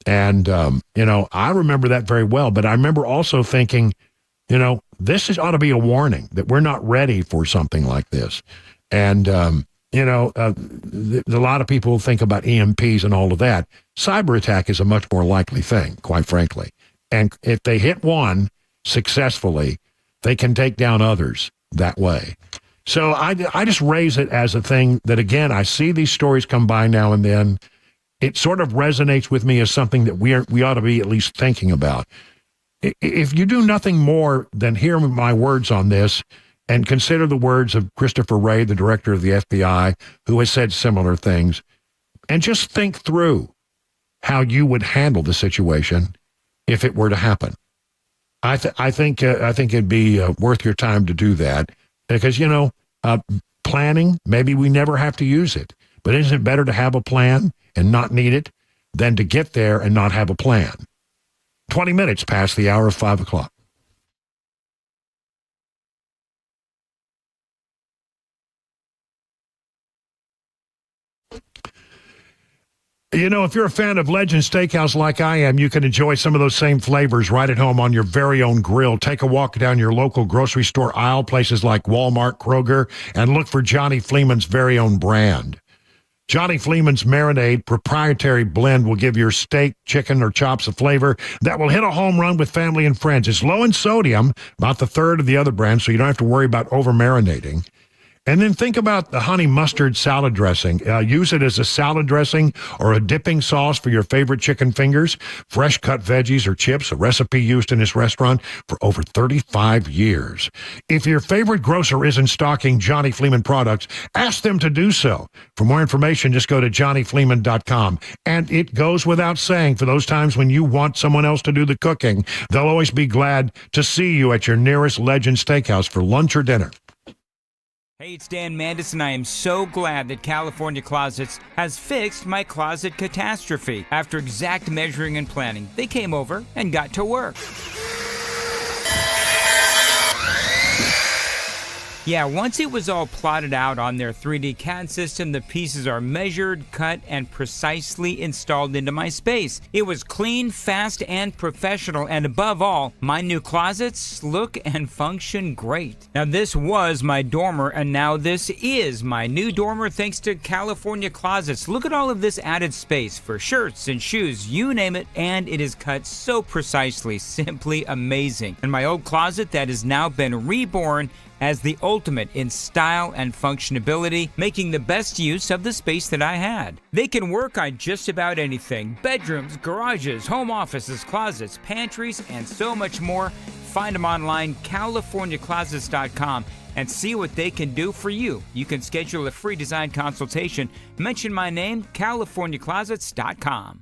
And, I remember that very well. But I remember also thinking, this ought to be a warning that we're not ready for something like this. And, a lot of people think about EMPs and all of that. Cyber attack is a much more likely thing, quite frankly. And if they hit one successfully, they can take down others that way. So I just raise it as a thing that, again, I see these stories come by now and then. It sort of resonates with me as something that we ought to be at least thinking about. If you do nothing more than hear my words on this and consider the words of Christopher Wray, the director of the FBI, who has said similar things, and just think through how you would handle the situation if it were to happen. I think it'd be worth your time to do that. Because, planning, maybe we never have to use it. But isn't it better to have a plan and not need it than to get there and not have a plan? 20 minutes past the hour of 5 o'clock. If you're a fan of Legend Steakhouse like I am, you can enjoy some of those same flavors right at home on your very own grill. Take a walk down your local grocery store aisle, places like Walmart, Kroger, and look for Johnny Fleeman's very own brand. Johnny Fleeman's Marinade proprietary blend will give your steak, chicken, or chops a flavor that will hit a home run with family and friends. It's low in sodium, about the third of the other brands, so you don't have to worry about over-marinating. And then think about the honey mustard salad dressing. Use it as a salad dressing or a dipping sauce for your favorite chicken fingers, fresh cut veggies or chips, a recipe used in this restaurant for over 35 years. If your favorite grocer isn't stocking Johnny Fleeman products, ask them to do so. For more information, just go to johnnyfleeman.com. And it goes without saying, for those times when you want someone else to do the cooking, they'll always be glad to see you at your nearest Legend Steakhouse for lunch or dinner. Hey, it's Dan Mandis, and I am so glad that California Closets has fixed my closet catastrophe. After exact measuring and planning, they came over and got to work. Yeah, once it was all plotted out on their 3D CAD system, the pieces are measured, cut, and precisely installed into my space. It was clean, fast, and professional, and above all, my new closets look and function great. Now, this was my dormer, and now this is my new dormer thanks to California Closets. Look at all of this added space for shirts and shoes, you name it, and it is cut so precisely, simply amazing. And my old closet that has now been reborn as the ultimate in style and functionability, making the best use of the space that I had. They can work on just about anything: bedrooms, garages, home offices, closets, pantries, and so much more. Find them online, CaliforniaClosets.com, and see what they can do for you. You can schedule a free design consultation. Mention my name, CaliforniaClosets.com.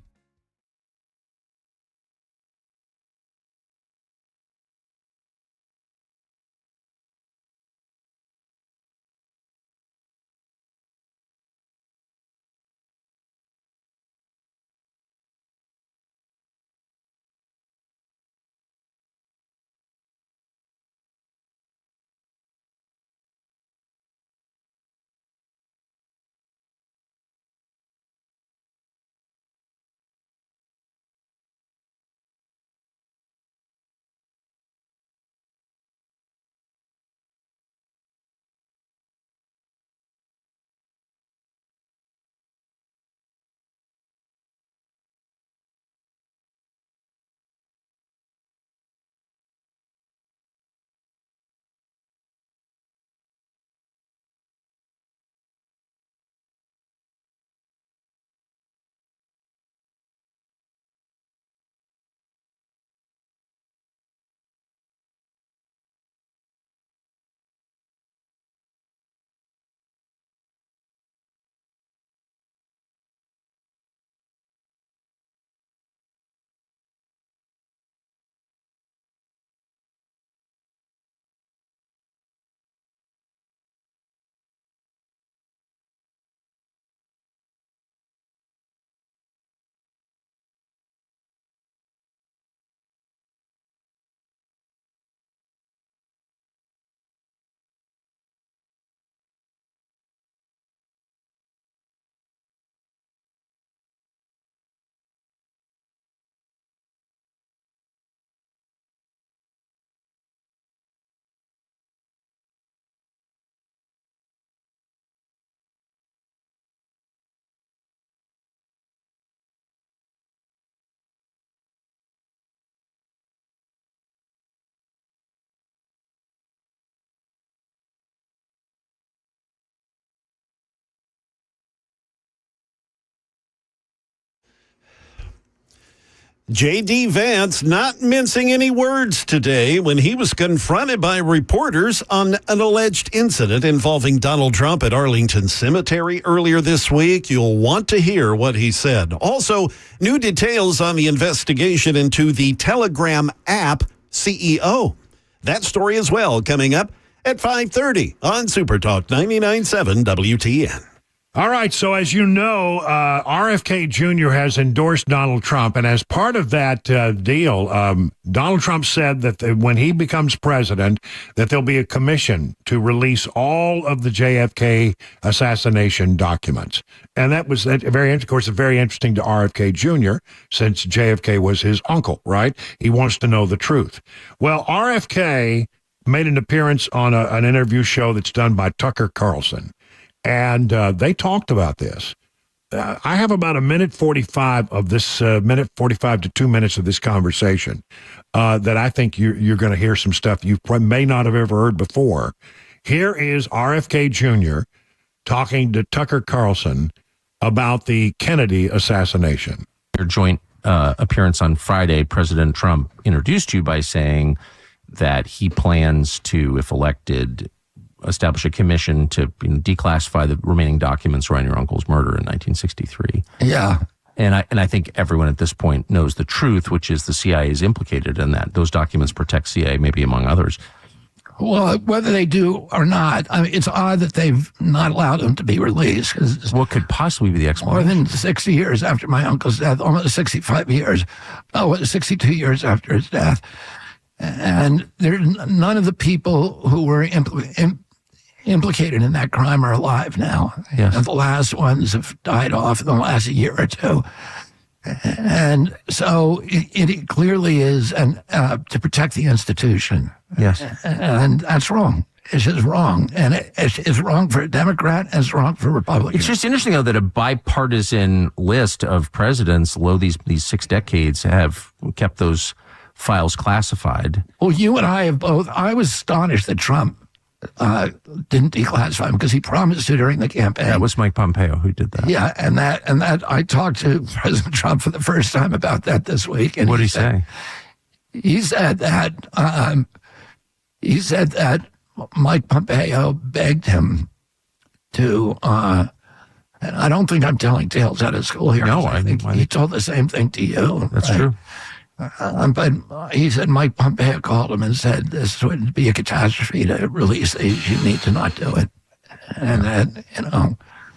J.D. Vance not mincing any words today when he was confronted by reporters on an alleged incident involving Donald Trump at Arlington Cemetery earlier this week. You'll want to hear what he said. Also, new details on the investigation into the Telegram app CEO. That story as well coming up at 5:30 on Super Talk 99.7 WTN. All right, so as you know, RFK Jr. has endorsed Donald Trump, and as part of that deal, Donald Trump said that when he becomes president, that there'll be a commission to release all of the JFK assassination documents. And that was very interesting to RFK Jr., since JFK was his uncle, right? He wants to know the truth. Well, RFK made an appearance on an interview show that's done by Tucker Carlson. And they talked about this. I have about a minute 45 of this, minute 45 to 2 minutes of this conversation that I think you're going to hear some stuff you may not have ever heard before. Here is RFK Jr. talking to Tucker Carlson about the Kennedy assassination. Your joint appearance on Friday, President Trump introduced you by saying that he plans to, if elected, establish a commission to declassify the remaining documents around your uncle's murder in 1963. Yeah. And I think everyone at this point knows the truth, which is the CIA is implicated in that. Those documents protect CIA, maybe among others. Well, whether they do or not, I mean, it's odd that they've not allowed them to be released. What could possibly be the explanation? More than 60 years after my uncle's death, almost 65 years, 62 years after his death. And none of the people who were implicated in that crime are alive now. Yes. And the last ones have died off in the last year or two. And so it clearly is to protect the institution. Yes. And that's wrong. It's just wrong. And it's wrong for a Democrat and it's wrong for Republicans. It's just interesting, though, that a bipartisan list of presidents, these 6 decades, have kept those files classified. Well, you and I have both. I was astonished that Trump didn't declassify him because he promised to during the campaign. That was Mike Pompeo who did that. Yeah, and that I talked to President Trump for the first time about that this week. And what did he say? He said that Mike Pompeo begged him to. And I don't think I'm telling tales out of school here. No, I think he told the same thing to you. That's true. But he said Mike Pompeo called him and said this would be a catastrophe to release these. You need to not do it. And then,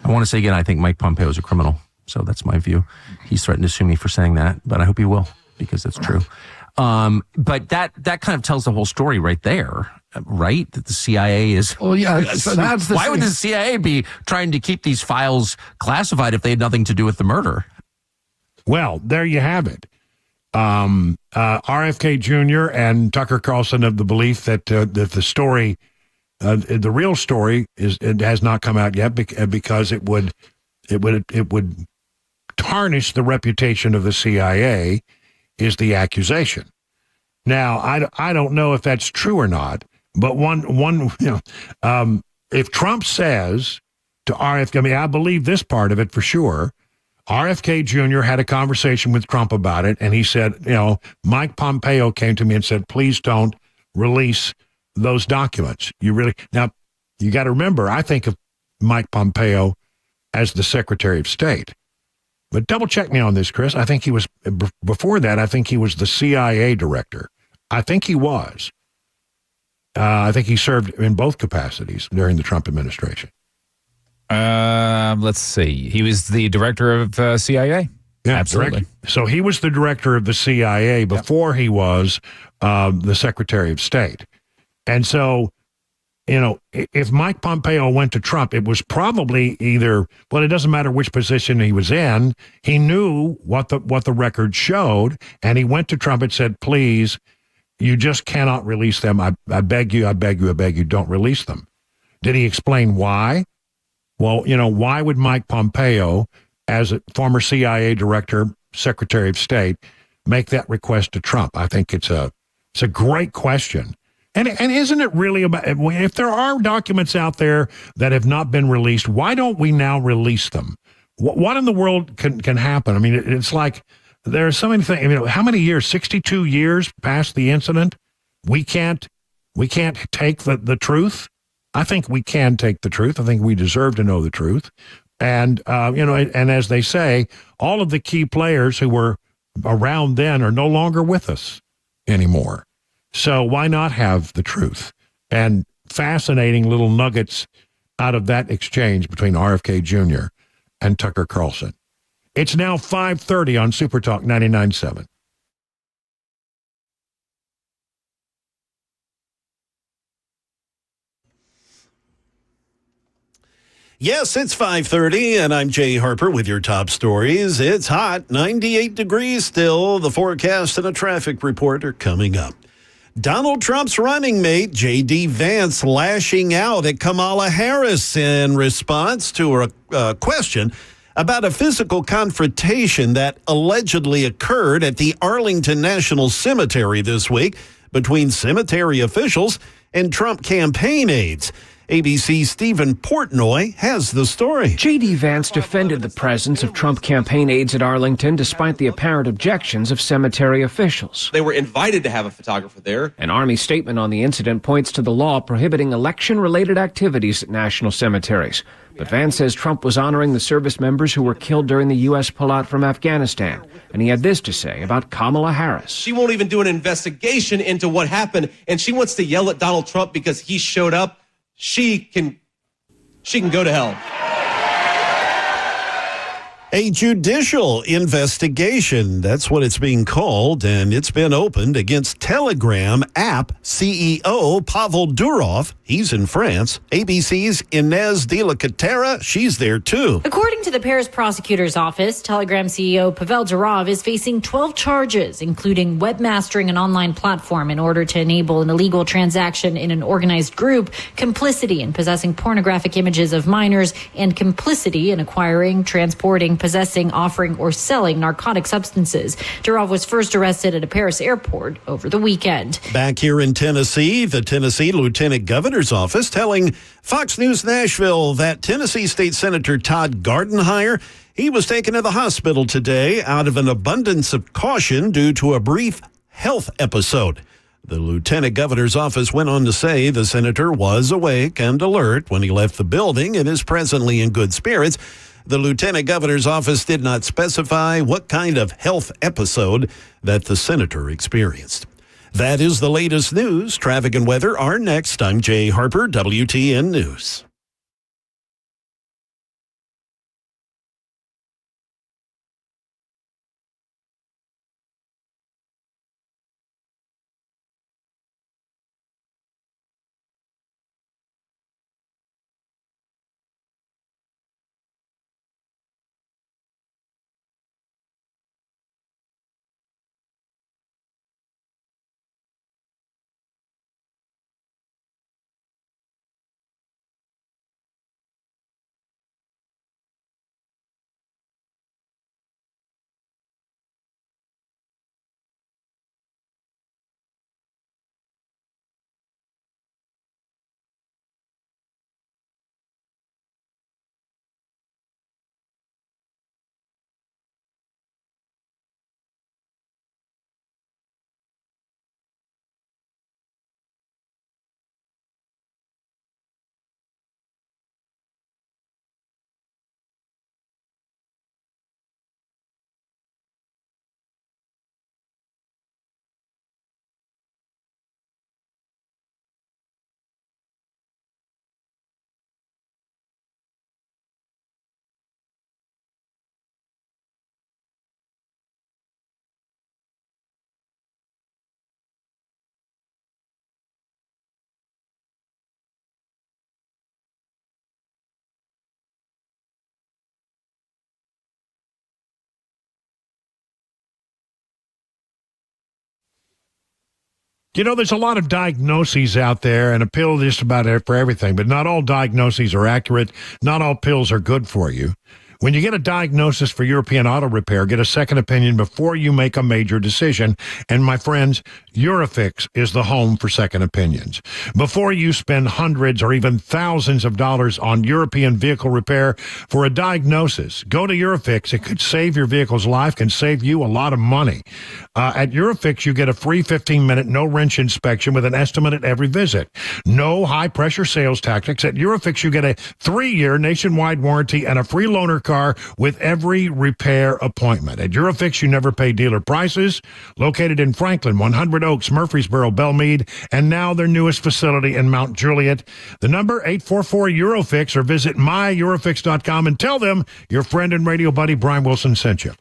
I want to say again, I think Mike Pompeo is a criminal. So that's my view. He's threatened to sue me for saying that, but I hope he will because it's true. But that kind of tells the whole story right there, right? That the CIA is. Well, yeah. So that's why would the CIA be trying to keep these files classified if they had nothing to do with the murder? Well, there you have it. RFK Jr. and Tucker Carlson of the belief that the story, the real story, it has not come out yet because it would tarnish the reputation of the CIA, is the accusation. Now, I don't know if that's true or not, but if Trump says to RFK, I mean, I believe this part of it for sure. RFK Jr. had a conversation with Trump about it, and he said, Mike Pompeo came to me and said, please don't release those documents. Now, you got to remember, I think of Mike Pompeo as the Secretary of State. But double check me on this, Chris. I think he was, before that, I think he was the CIA director. I think he was. I think he served in both capacities during the Trump administration. Let's see. He was the director of CIA. Yeah, absolutely. So he was the director of the CIA before he was the Secretary of State. And so, if Mike Pompeo went to Trump, it was probably either, well, it doesn't matter which position he was in. He knew what the record showed, and he went to Trump and said, please, you just cannot release them. I beg you, don't release them. Did he explain why? Well, why would Mike Pompeo, as a former CIA director, Secretary of State, make that request to Trump? I think it's a great question. And isn't it really about, if there are documents out there that have not been released, why don't we now release them? What in the world can happen? I mean, it's like there are so many things. How many years? 62 years past the incident? We can't take the truth. I think we can take the truth. I think we deserve to know the truth. And, and as they say, all of the key players who were around then are no longer with us anymore. So why not have the truth? And fascinating little nuggets out of that exchange between RFK Jr. and Tucker Carlson. It's now 5:30 on Super Talk 99.7. Yes, it's 5:30, and I'm Jay Harper with your top stories. It's hot, 98 degrees still. The forecast and a traffic report are coming up. Donald Trump's running mate, J.D. Vance, lashing out at Kamala Harris in response to a question about a physical confrontation that allegedly occurred at the Arlington National Cemetery this week between cemetery officials and Trump campaign aides. ABC's Stephen Portnoy has the story. J.D. Vance defended the presence of Trump campaign aides at Arlington despite the apparent objections of cemetery officials. They were invited to have a photographer there. An Army statement on the incident points to the law prohibiting election-related activities at national cemeteries. But Vance says Trump was honoring the service members who were killed during the U.S. pullout from Afghanistan. And he had this to say about Kamala Harris. She won't even do an investigation into what happened, and she wants to yell at Donald Trump because he showed up. She can go to hell. A judicial investigation, that's what it's being called, and it's been opened against Telegram app CEO Pavel Durov. He's in France. ABC's Inez de la Catera, she's there too. According to the Paris prosecutor's office, Telegram CEO Pavel Durov is facing 12 charges, including webmastering an online platform in order to enable an illegal transaction in an organized group, complicity in possessing pornographic images of minors, and complicity in acquiring, transporting, possessing, offering, or selling narcotic substances. Durov was first arrested at a Paris airport over the weekend. Back here in Tennessee, the Tennessee Lieutenant Governor's office telling Fox News Nashville that Tennessee State Senator Todd Gardenhire, he was taken to the hospital today out of an abundance of caution due to a brief health episode. The Lieutenant Governor's office went on to say the senator was awake and alert when he left the building and is presently in good spirits. The Lieutenant Governor's office did not specify what kind of health episode that the senator experienced. That is the latest news. Traffic and weather are next. I'm Jay Harper, WTN News. You know, there's a lot of diagnoses out there and a pill just about for everything, but not all diagnoses are accurate. Not all pills are good for you. When you get a diagnosis for European auto repair, get a second opinion before you make a major decision. And my friends, Eurofix is the home for second opinions. Before you spend hundreds or even thousands of dollars on European vehicle repair for a diagnosis, go to Eurofix. It could save your vehicle's life, can save you a lot of money. At Eurofix, you get a free 15-minute no-wrench inspection with an estimate at every visit. No high-pressure sales tactics. At Eurofix, you get a 3-year nationwide warranty and a free loaner car with every repair appointment. At Eurofix, you never pay dealer prices. Located in Franklin, 100 Oaks, Murfreesboro, Belmead, and now their newest facility in Mount Juliet. The number 844-EUROFIX, or visit myeurofix.com and tell them your friend and radio buddy Brian Wilson sent you.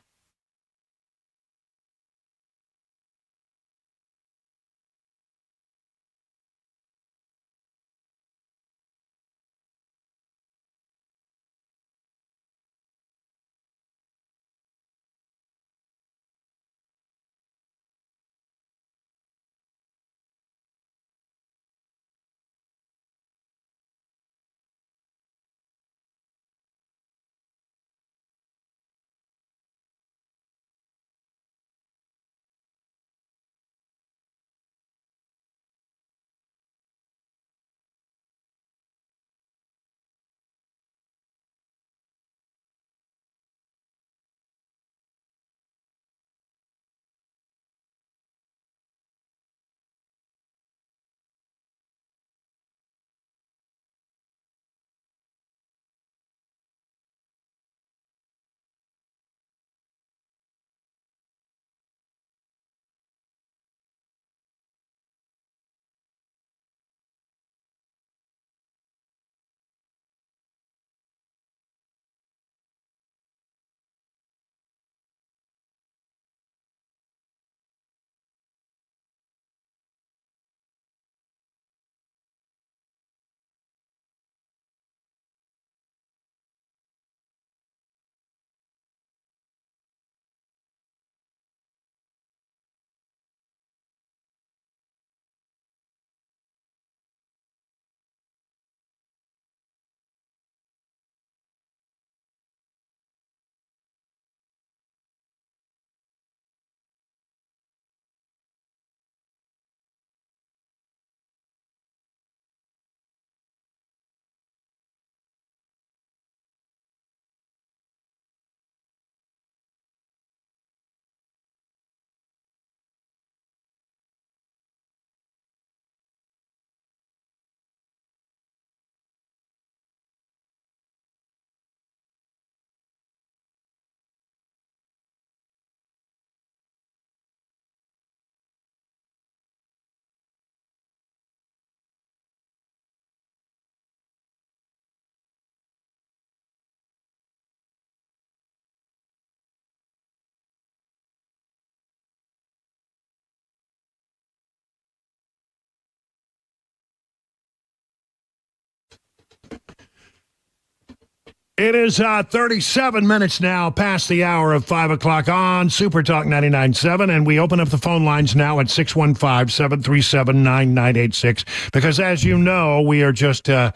It is 37 minutes now past the hour of 5 o'clock on Super Talk 99.7, and we open up the phone lines now at 615-737-9986, because as you know, we are just, I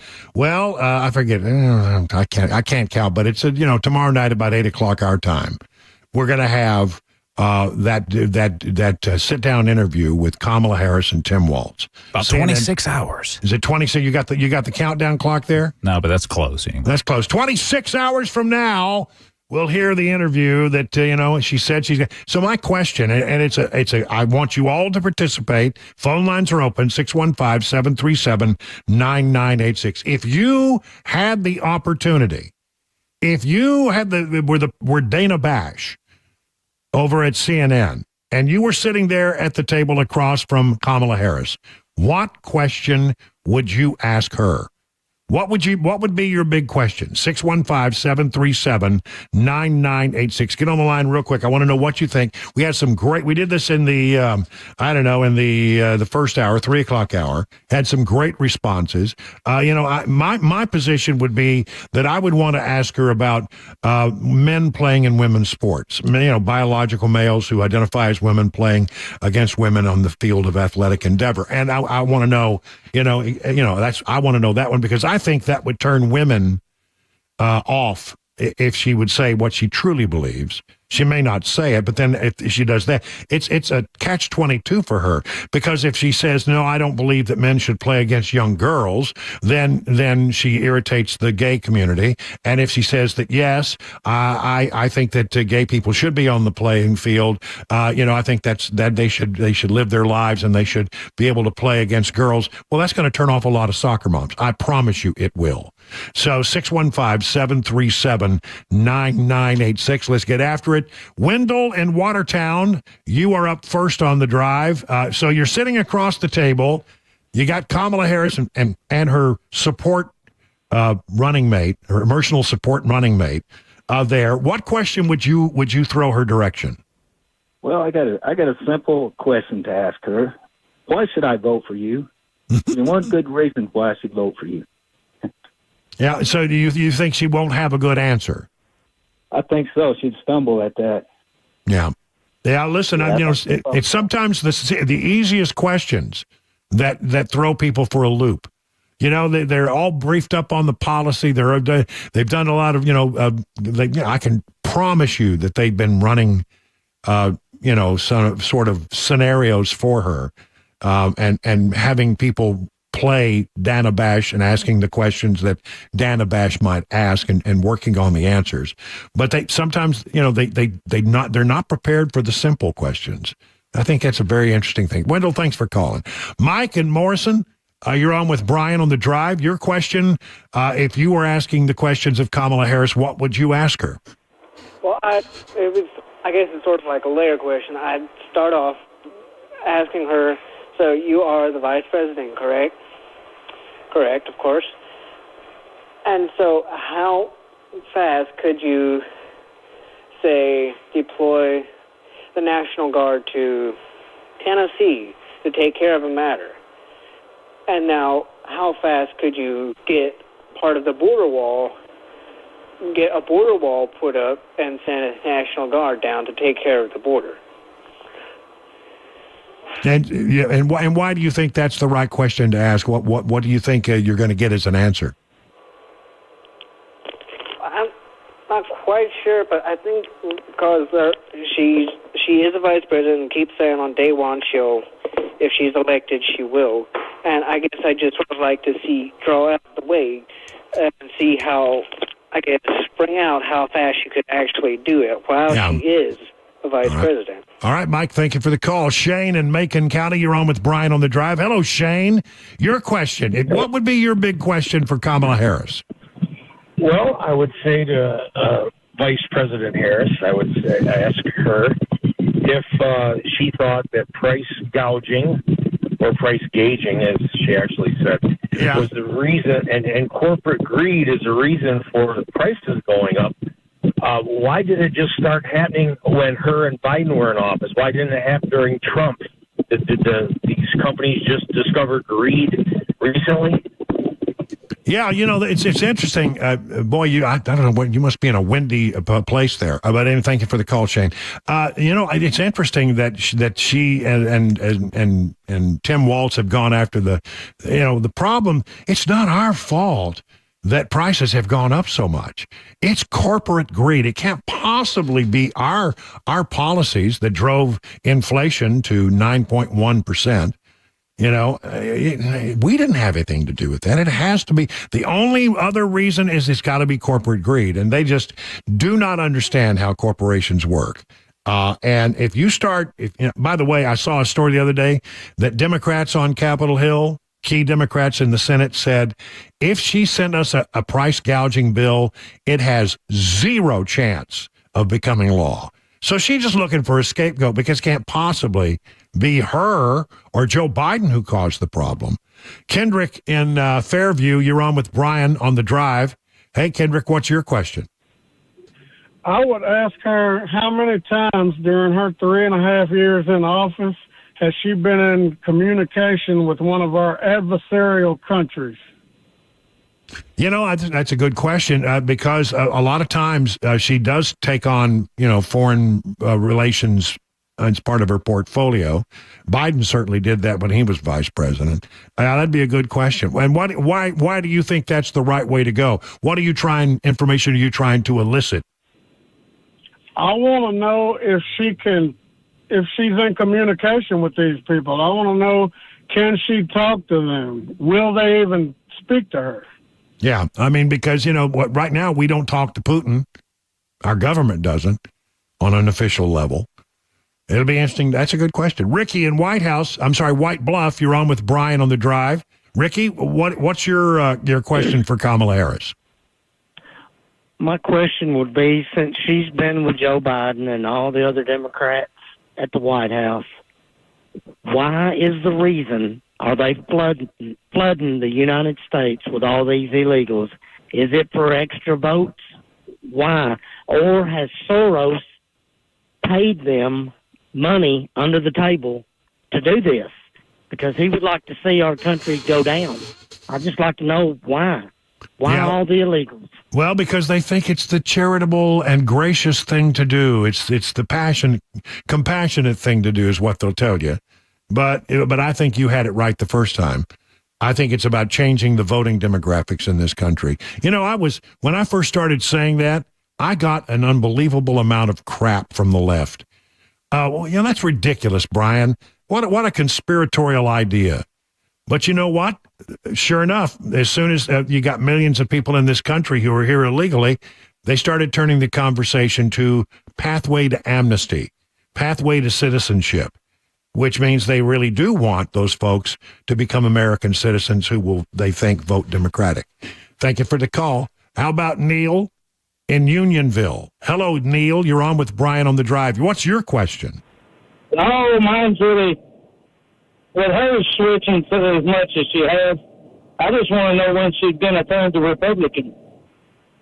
forget, I can't count, but it's, tomorrow night about 8 o'clock our time, we're going to have that sit-down interview with Kamala Harris and Tim Walz. About 26 hours. Is it 26? You got the countdown clck there? No, but that's close. Anyway. That's close. 26 hours from now, we'll hear the interview that she said she's. So my question, and it's a. I want you all to participate. Phone lines are open. 615-737-9986. If you had the opportunity, if you had were Dana Bash over at CNN, and you were sitting there at the table across from Kamala Harris, what question would you ask her? What would be your big question? 615-737-9986. Get on the line real quick. I want to know what you think. We had some we did this in the, in the first hour, 3 o'clock hour, had some great responses. My position would be that I would want to ask her about men playing in women's sports, biological males who identify as women playing against women on the field of athletic endeavor. And I want to know, I want to know that one, because I think that would turn women off if she would say what she truly believes. She may not say it, but then if she does that, it's a catch-22 for her, because if she says, no, I don't believe that men should play against young girls, then she irritates the gay community. And if she says that, yes, I think that gay people should be on the playing field, I think that they should live their lives and they should be able to play against girls. Well, that's going to turn off a lot of soccer moms. I promise you it will. So 615-737-9986. Let's get after it. Wendell in Watertown, you are up first on the drive. So you're sitting across the table. You got Kamala Harris and her support running mate, her emotional support running mate there. What question would you throw her direction? Well, I got a simple question to ask her. Why should I vote for you? One good reason why I should vote for you. Yeah. So do you think she won't have a good answer? I think so. She'd stumble at that. Yeah. Yeah. Listen, it's sometimes the easiest questions that throw people for a loop. They're all briefed up on the policy. They've done a lot of, I can promise you that they've been running, some sort of scenarios for her, and having people play Dana Bash and asking the questions that Dana Bash might ask and working on the answers. But they sometimes, they're not prepared for the simple questions. I think that's a very interesting thing. Wendell, thanks for calling. Mike and Morrison, you're on with Brian on the drive. Your question, if you were asking the questions of Kamala Harris, what would you ask her? Well, I guess it's sort of like a layer question. I'd start off asking her, so you are the vice president, correct? Correct, of course. And so how fast could you, say, deploy the National Guard to Tennessee to take care of a matter? And now, how fast could you get part of the border wall, get a border wall put up and send a National Guard down to take care of the border? And why do you think that's the right question to ask? What do you think you're going to get as an answer? I'm not quite sure, but I think because she is a vice president and keeps saying on day one if she's elected, she will. And I guess I just would like to draw out the way and see how, spring out how fast she could actually do it while she is a vice president. All right, Mike, thank you for the call. Shane in Macon County, you're on with Brian on the drive. Hello, Shane. Your question. What would be your big question for Kamala Harris? Well, I would say to Vice President Harris, ask her if she thought that price gouging or price gauging, as she actually said, was the reason, and corporate greed is the reason for the prices going up. Why did it just start happening when her and Biden were in office? Why didn't it happen during Trump? Did these companies just discover greed recently? Yeah, it's interesting. Boy, I don't know what, you must be in a windy place there. But anyway, thank you for the call, Shane. It's interesting that she and Tim Walz have gone after the problem. It's not our fault that prices have gone up so much. It's corporate greed. It can't possibly be our policies that drove inflation to 9.1%. We didn't have anything to do with that. It has to be. The only other reason is it's got to be corporate greed. And they just do not understand how corporations work. And if you start, by the way, I saw a story the other day that Democrats on Capitol Hill, key Democrats in the Senate, said if she sent us a price gouging bill, it has zero chance of becoming law. So she's just looking for a scapegoat because it can't possibly be her or Joe Biden who caused the problem. Kendrick in Fairview, you're on with Brian on the drive. Hey, Kendrick, what's your question? I would ask her how many times during her 3.5 years in office has she been in communication with one of our adversarial countries? That's a good question because a lot of times she does take on, foreign relations as part of her portfolio. Biden certainly did that when he was vice president. That'd be a good question. And why do you think that's the right way to go? What information are you trying to elicit? I want to know if she's in communication with these people. I want to know, can she talk to them? Will they even speak to her? Yeah, because, right now we don't talk to Putin. Our government doesn't on an official level. It'll be interesting. That's a good question. Ricky in White Bluff, you're on with Brian on the drive. Ricky, what's your question for Kamala Harris? My question would be, since she's been with Joe Biden and all the other Democrats at the White House, why is the reason are they flooding the United States with all these illegals? Is it for extra votes? Why? Or has Soros paid them money under the table to do this? Because he would like to see our country go down. I'd just like to know why. Why all the illegals? Well, because they think it's the charitable and gracious thing to do. It's the compassionate thing to do is what they'll tell you. But I think you had it right the first time. I think it's about changing the voting demographics in this country. When I first started saying that, I got an unbelievable amount of crap from the left. That's ridiculous, Brian. What a conspiratorial idea. But you know what? Sure enough, as soon as you got millions of people in this country who are here illegally, they started turning the conversation to pathway to amnesty, pathway to citizenship, which means they really do want those folks to become American citizens who will, they think, vote Democratic. Thank you for the call. How about Neil in Unionville? Hello, Neil. You're on with Brian on the drive. What's your question? Oh, mine's really, with her switching to as much as she has, I just want to know when she's going to turn to Republican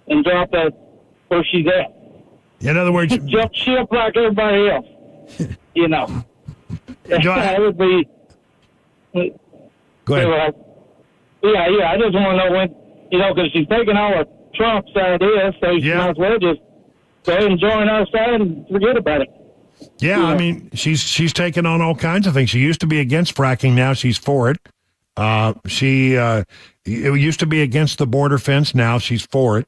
and drop that where she's at. In other words, jump ship like everybody else. That would be. Go ahead. Yeah. I just want to know when, because she's taking all of Trump's ideas, so she might as well just go ahead and join our side and forget about it. Yeah, she's taken on all kinds of things. She used to be against fracking. Now she's for it. She used to be against the border fence. Now she's for it.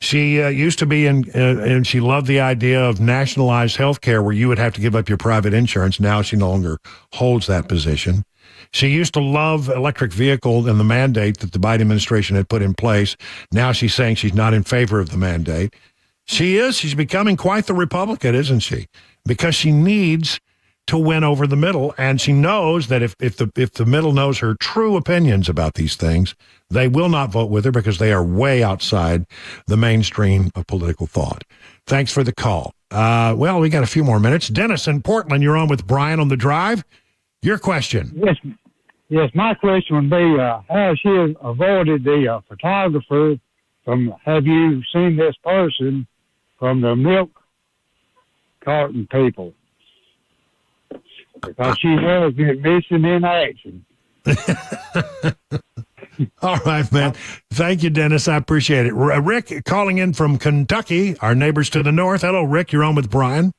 She used to be and she loved the idea of nationalized health care where you would have to give up your private insurance. Now she no longer holds that position. She used to love electric vehicle and the mandate that the Biden administration had put in place. Now she's saying she's not in favor of the mandate. She's becoming quite the Republican, isn't she? Because she needs to win over the middle, and she knows that if the middle knows her true opinions about these things, they will not vote with her because they are way outside the mainstream of political thought. Thanks for the call. We got a few more minutes. Dennis in Portland, you're on with Brian on the drive. Your question. Yes. My question would be, how she avoided the photographer from, have you seen this person from the milk carton people? Because she has been missing in action. All right, man. Thank you, Dennis. I appreciate it. Rick calling in from Kentucky, our neighbors to the north. Hello, Rick. You're on with Brian.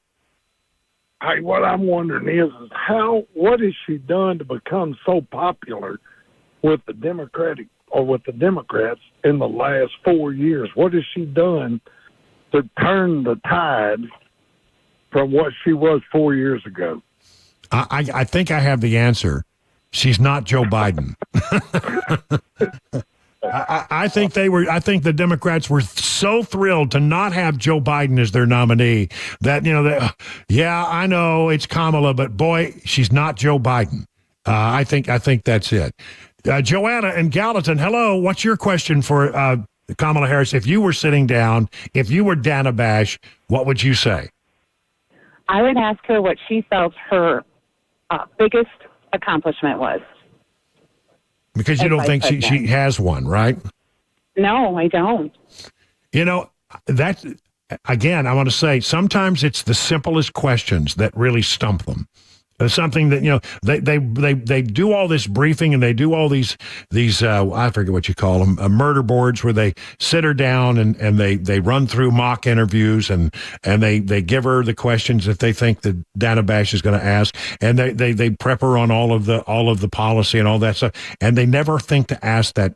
Hey, what I'm wondering is what has she done to become so popular with the Democrats in the last 4 years? What has she done to turn the tide from what she was 4 years ago? I think I have the answer. She's not Joe Biden. I think the Democrats were so thrilled to not have Joe Biden as their nominee that, yeah, I know it's Kamala, but boy, she's not Joe Biden. I think that's it. Joanna in Gallatin, hello. What's your question for Kamala Harris? If you were sitting down, if you were Dana Bash, what would you say? I would ask her what she felt her biggest accomplishment was. Because you don't think she has one, right? No, I don't. That, again, I want to say, sometimes it's the simplest questions that really stump them. Something that, they do all this briefing and they do all these I forget what you call them, murder boards where they sit her down and they run through mock interviews and they give her the questions that they think that Dana Bash is going to ask, and they prep her on all of the policy and all that stuff, and they never think to ask that,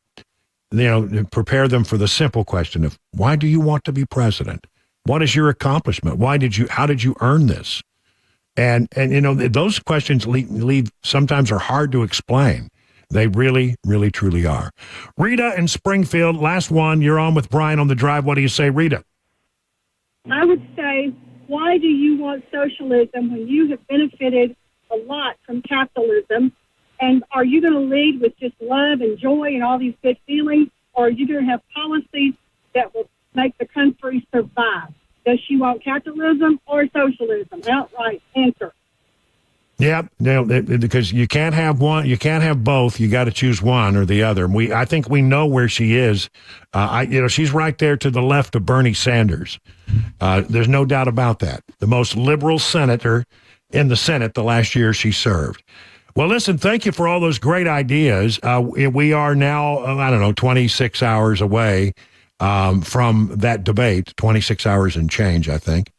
prepare them for the simple question of, why do you want to be president? What is your accomplishment? How did you earn this? And those questions leave sometimes are hard to explain. They really, really, truly are. Rita in Springfield, last one. You're on with Brian on the Drive. What do you say, Rita? I would say, why do you want socialism when you have benefited a lot from capitalism? And are you going to lead with just love and joy and all these good feelings? Or are you going to have policies that will make the country survive? Does she want capitalism or socialism? Outright answer. Yeah, because you can't have one. You can't have both. You got to choose one or the other. I think we know where she is. She's right there to the left of Bernie Sanders. There's no doubt about that. The most liberal senator in the Senate the last year she served. Well, listen, thank you for all those great ideas. We are now, 26 hours away from that debate, 26 hours and change, I think.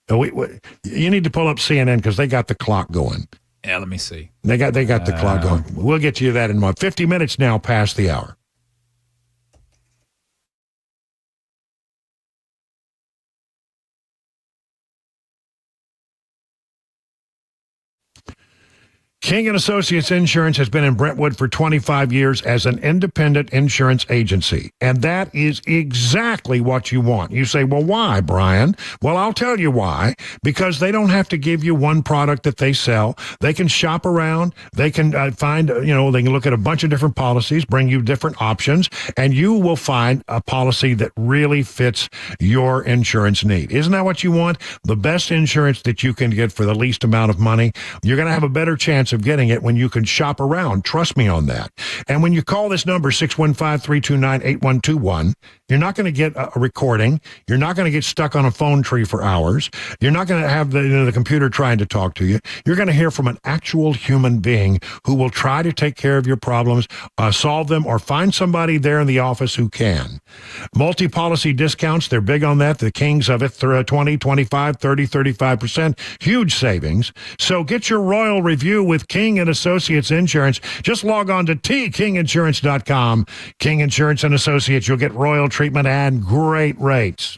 You need to pull up CNN because they got the clock going. Yeah, let me see. They got the clock going. We'll get you that in a moment. 50 minutes now past the hour. King & Associates Insurance has been in Brentwood for 25 years as an independent insurance agency, and that is exactly what you want. You say, well, why, Brian? Well, I'll tell you why. Because they don't have to give you one product that they sell. They can shop around. They can find, they can look at a bunch of different policies, bring you different options, and you will find a policy that really fits your insurance need. Isn't that what you want? The best insurance that you can get for the least amount of money. You're going to have a better chance of getting it when you can shop around. Trust me on that. And when you call this number, 615-329-8121, you're not going to get a recording. You're not going to get stuck on a phone tree for hours. You're not going to have the computer trying to talk to you. You're going to hear from an actual human being who will try to take care of your problems, solve them, or find somebody there in the office who can. Multi-policy discounts, they're big on that. The kings of it, 20, 25, 30, 35%. Huge savings. So get your royal review with King & Associates Insurance. Just log on to tkinginsurance.com. King Insurance & Associates. You'll get royal treatment and great rates.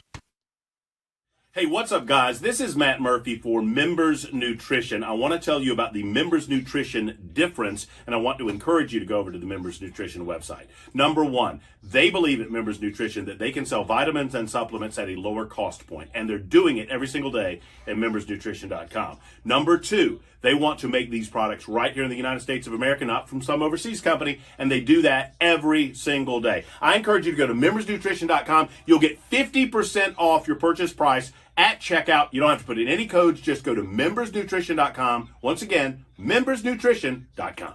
Hey, what's up, guys? This is Matt Murphy for Members Nutrition. I want to tell you about the Members Nutrition difference, and I want to encourage you to go over to the Members Nutrition website. Number one, they believe at Members Nutrition that they can sell vitamins and supplements at a lower cost point, and they're doing it every single day at membersnutrition.com. Number two, they want to make these products right here in the United States of America, not from some overseas company, and they do that every single day. I encourage you to go to membersnutrition.com. You'll get 50% off your purchase price at checkout. You don't have to put in any codes. Just go to membersnutrition.com. Once again, membersnutrition.com.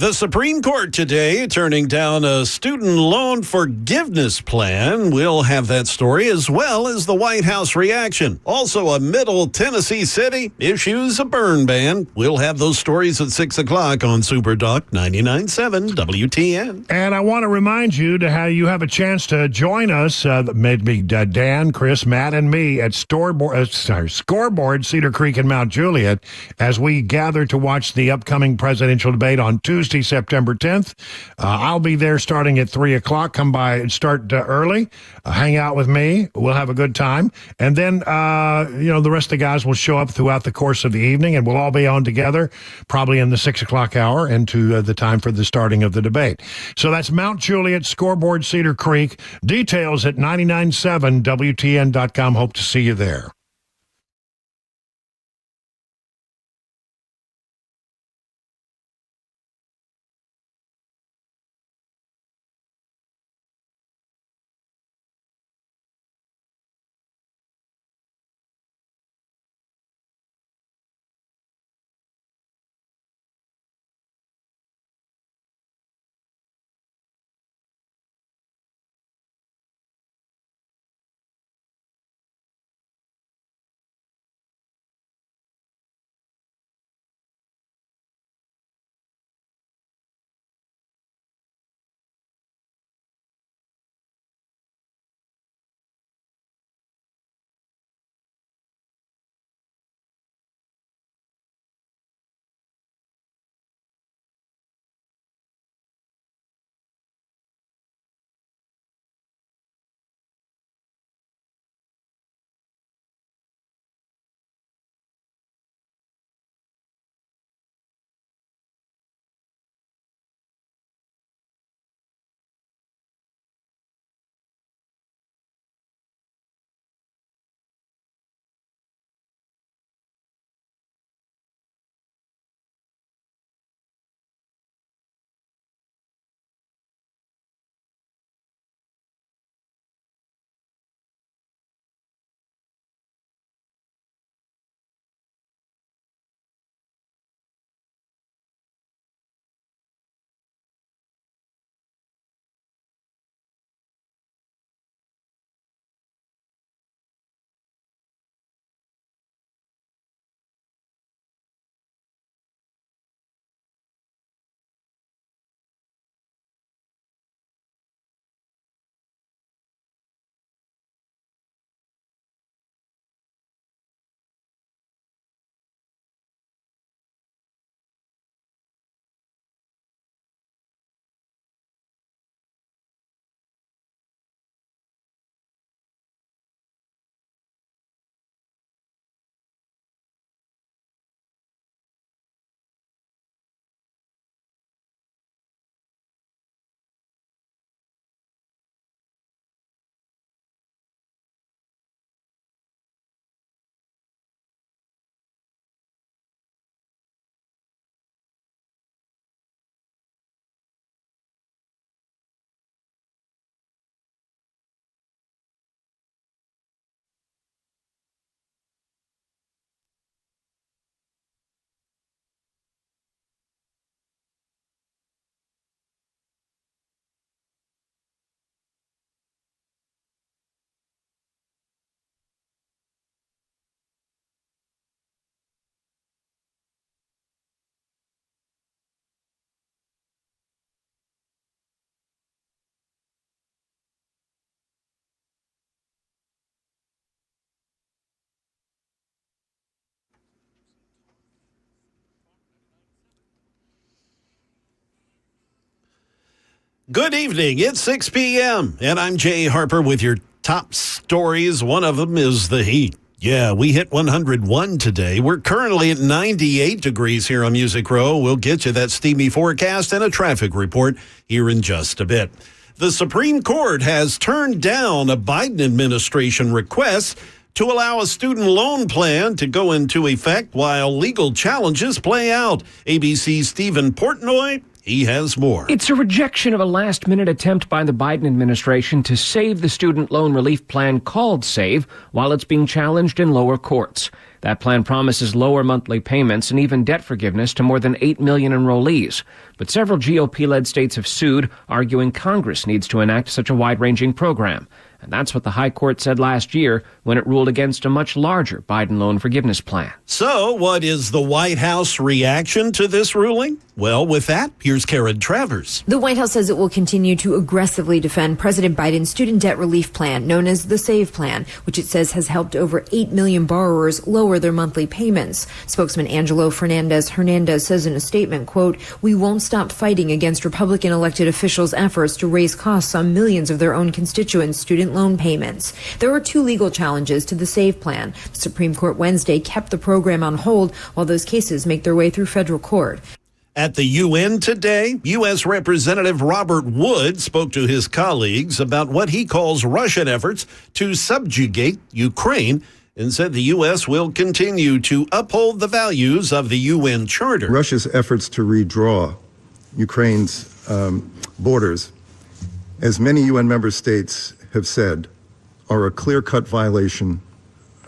The Supreme Court today turning down a student loan forgiveness plan. We'll have that story as well as the White House reaction. Also, a Middle Tennessee city issues a burn ban. We'll have those stories at 6 o'clock on Super Talk 99.7 WTN. And I want to remind you to how you have a chance to join us, maybe Dan, Chris, Matt, and me at Scoreboard, Cedar Creek and Mount Juliet, as we gather to watch the upcoming presidential debate on Tuesday, September 10th. I'll be there starting at 3 o'clock. Come by and start early. Hang out with me. We'll have a good time. And then, the rest of the guys will show up throughout the course of the evening, and we'll all be on together, probably in the 6 o'clock hour into the time for the starting of the debate. So that's Mount Juliet, Scoreboard, Cedar Creek. Details at 997WTN.com. Hope to see you there. Good evening. It's 6 p.m. and I'm Jay Harper with your top stories. One of them is the heat. Yeah, we hit 101 today. We're currently at 98 degrees here on Music Row. We'll get you that steamy forecast and a traffic report here in just a bit. The Supreme Court has turned down a Biden administration request to allow a student loan plan to go into effect while legal challenges play out. ABC's Stephen Portnoy He has more. It's a rejection of a last-minute attempt by the Biden administration to save the student loan relief plan called SAVE while it's being challenged in lower courts. That plan promises lower monthly payments and even debt forgiveness to more than 8 million enrollees. But several GOP-led states have sued, arguing Congress needs to enact such a wide-ranging program. And that's what the High Court said last year when it ruled against a much larger Biden loan forgiveness plan. So, what is the White House reaction to this ruling? Well, with that, here's Karen Travers. The White House says it will continue to aggressively defend President Biden's student debt relief plan, known as the SAVE plan, which it says has helped over 8 million borrowers lower their monthly payments. Spokesman Angelo Hernandez says in a statement, quote, "We won't stop fighting against Republican elected officials' efforts to raise costs on millions of their own constituents' student loan payments." There are 2 legal challenges to the SAVE plan. The Supreme Court Wednesday kept the program on hold while those cases make their way through federal court. At the UN today, U.S. Representative Robert Wood spoke to his colleagues about what he calls Russian efforts to subjugate Ukraine and said the U.S. will continue to uphold the values of the UN Charter. Russia's efforts to redraw Ukraine's borders, as many UN member states have said, are a clear-cut violation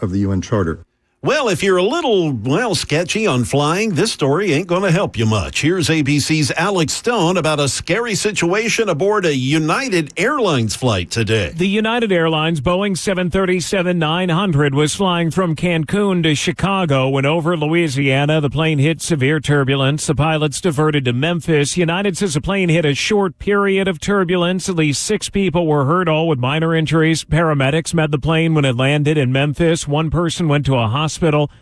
of the UN Charter. Well, if you're a little, sketchy on flying, this story ain't going to help you much. Here's ABC's Alex Stone about a scary situation aboard a United Airlines flight today. The United Airlines Boeing 737-900 was flying from Cancun to Chicago when over Louisiana, the plane hit severe turbulence. The pilots diverted to Memphis. United says the plane hit a short period of turbulence. At least 6 people were hurt, all with minor injuries. Paramedics met the plane when it landed in Memphis. 1 person went to a hospital.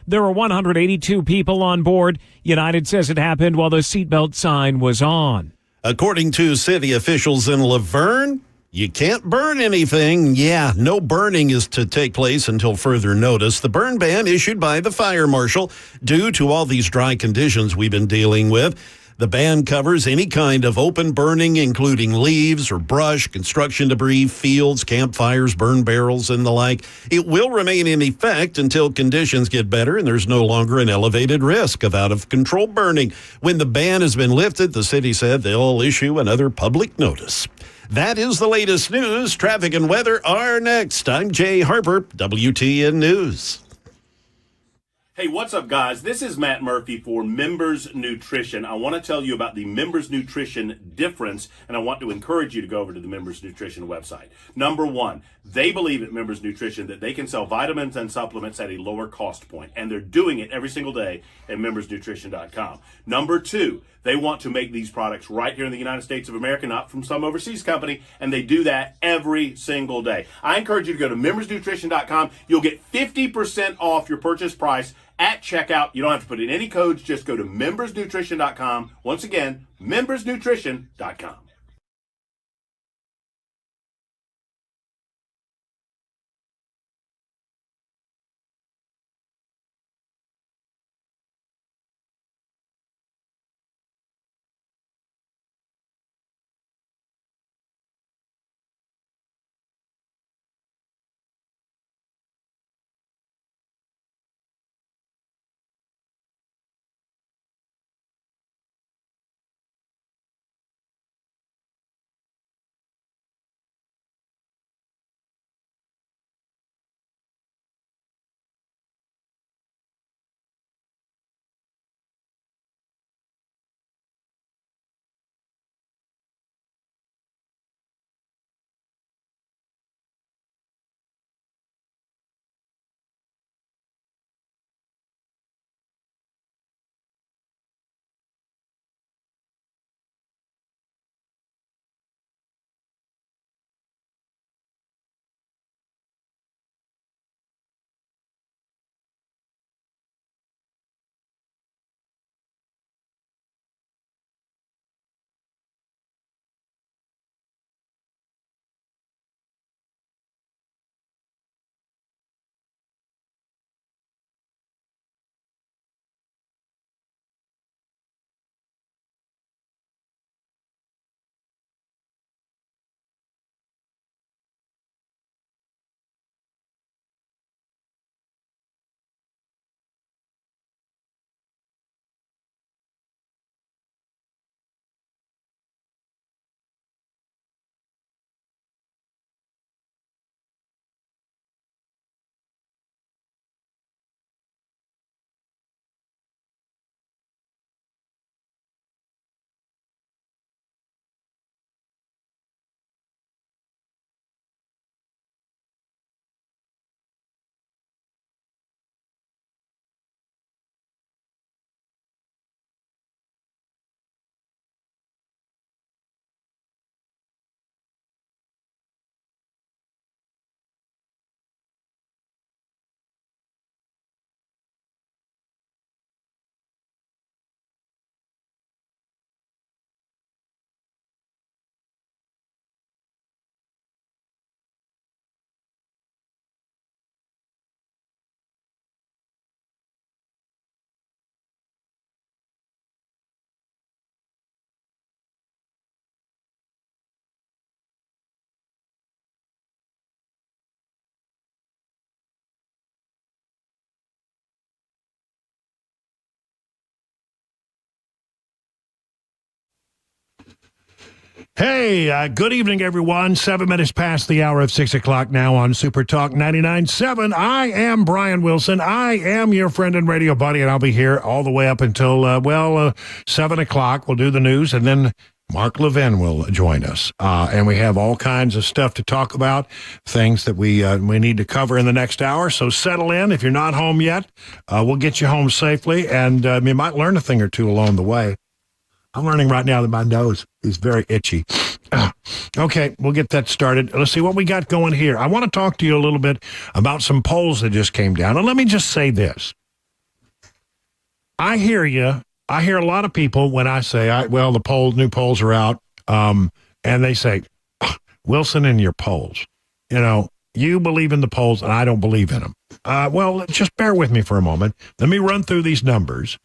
There were 182 people on board. United says it happened while the seatbelt sign was on. According to city officials in Laverne, you can't burn anything. Yeah, no burning is to take place until further notice. The burn ban issued by the fire marshal due to all these dry conditions we've been dealing with. The ban covers any kind of open burning, including leaves or brush, construction debris, fields, campfires, burn barrels, and the like. It will remain in effect until conditions get better and there's no longer an elevated risk of out-of-control burning. When the ban has been lifted, the city said they'll issue another public notice. That is the latest news. Traffic and weather are next. I'm Jay Harper, WTN News. Hey, what's up, guys? This is Matt Murphy for Members Nutrition. I want to tell you about the Members Nutrition difference, and I want to encourage you to go over to the Members Nutrition website. Number 1, they believe at Members Nutrition that they can sell vitamins and supplements at a lower cost point, and they're doing it every single day at membersnutrition.com. Number 2, they want to make these products right here in the United States of America, not from some overseas company, and they do that every single day. I encourage you to go to membersnutrition.com. You'll get 50% off your purchase price at checkout. You don't have to put in any codes. Just go to membersnutrition.com. Once again, membersnutrition.com. Hey, good evening, everyone. 7 minutes past the hour of 6 o'clock now on Super Talk 99.7. I am Brian Wilson. I am your friend and radio buddy, and I'll be here all the way up until, 7 o'clock. We'll do the news, and then Mark Levin will join us. And we have all kinds of stuff to talk about, things that we need to cover in the next hour. So settle in. If you're not home yet, we'll get you home safely, and you might learn a thing or two along the way. I'm learning right now that my nose is very itchy. Okay, we'll get that started. Let's see what we got going here. I want to talk to you a little bit about some polls that just came down. And let me just say this. I hear you. I hear a lot of people when I say, new polls are out. And they say, Wilson and your polls. You believe in the polls and I don't believe in them. Well, just bear with me for a moment. Let me run through these numbers.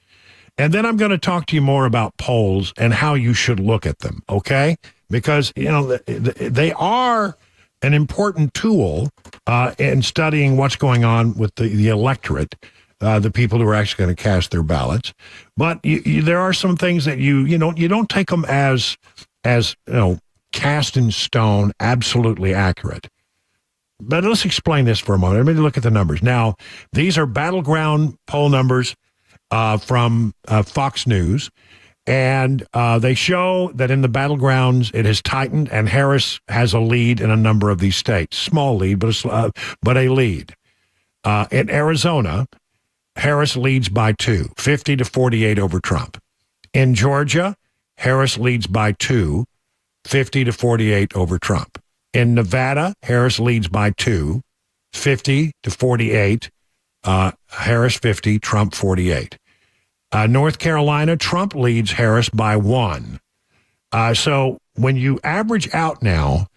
And then I'm going to talk to you more about polls and how you should look at them, okay? Because, they are an important tool in studying what's going on with the electorate, the people who are actually going to cast their ballots. But there are some things that you don't take them as cast in stone, absolutely accurate. But let's explain this for a moment. Let me look at the numbers. Now, these are battleground poll numbers from Fox News, and they show that in the battlegrounds it has tightened, and Harris has a lead in a number of these states. Small lead, but a lead. In Arizona, Harris leads by 2, 50-48 over Trump. In Georgia, Harris leads by 2, 50-48 over Trump. In Nevada, Harris leads by 2, 50-48. Harris 50, Trump 48. North Carolina, Trump leads Harris by 1. So when you average out now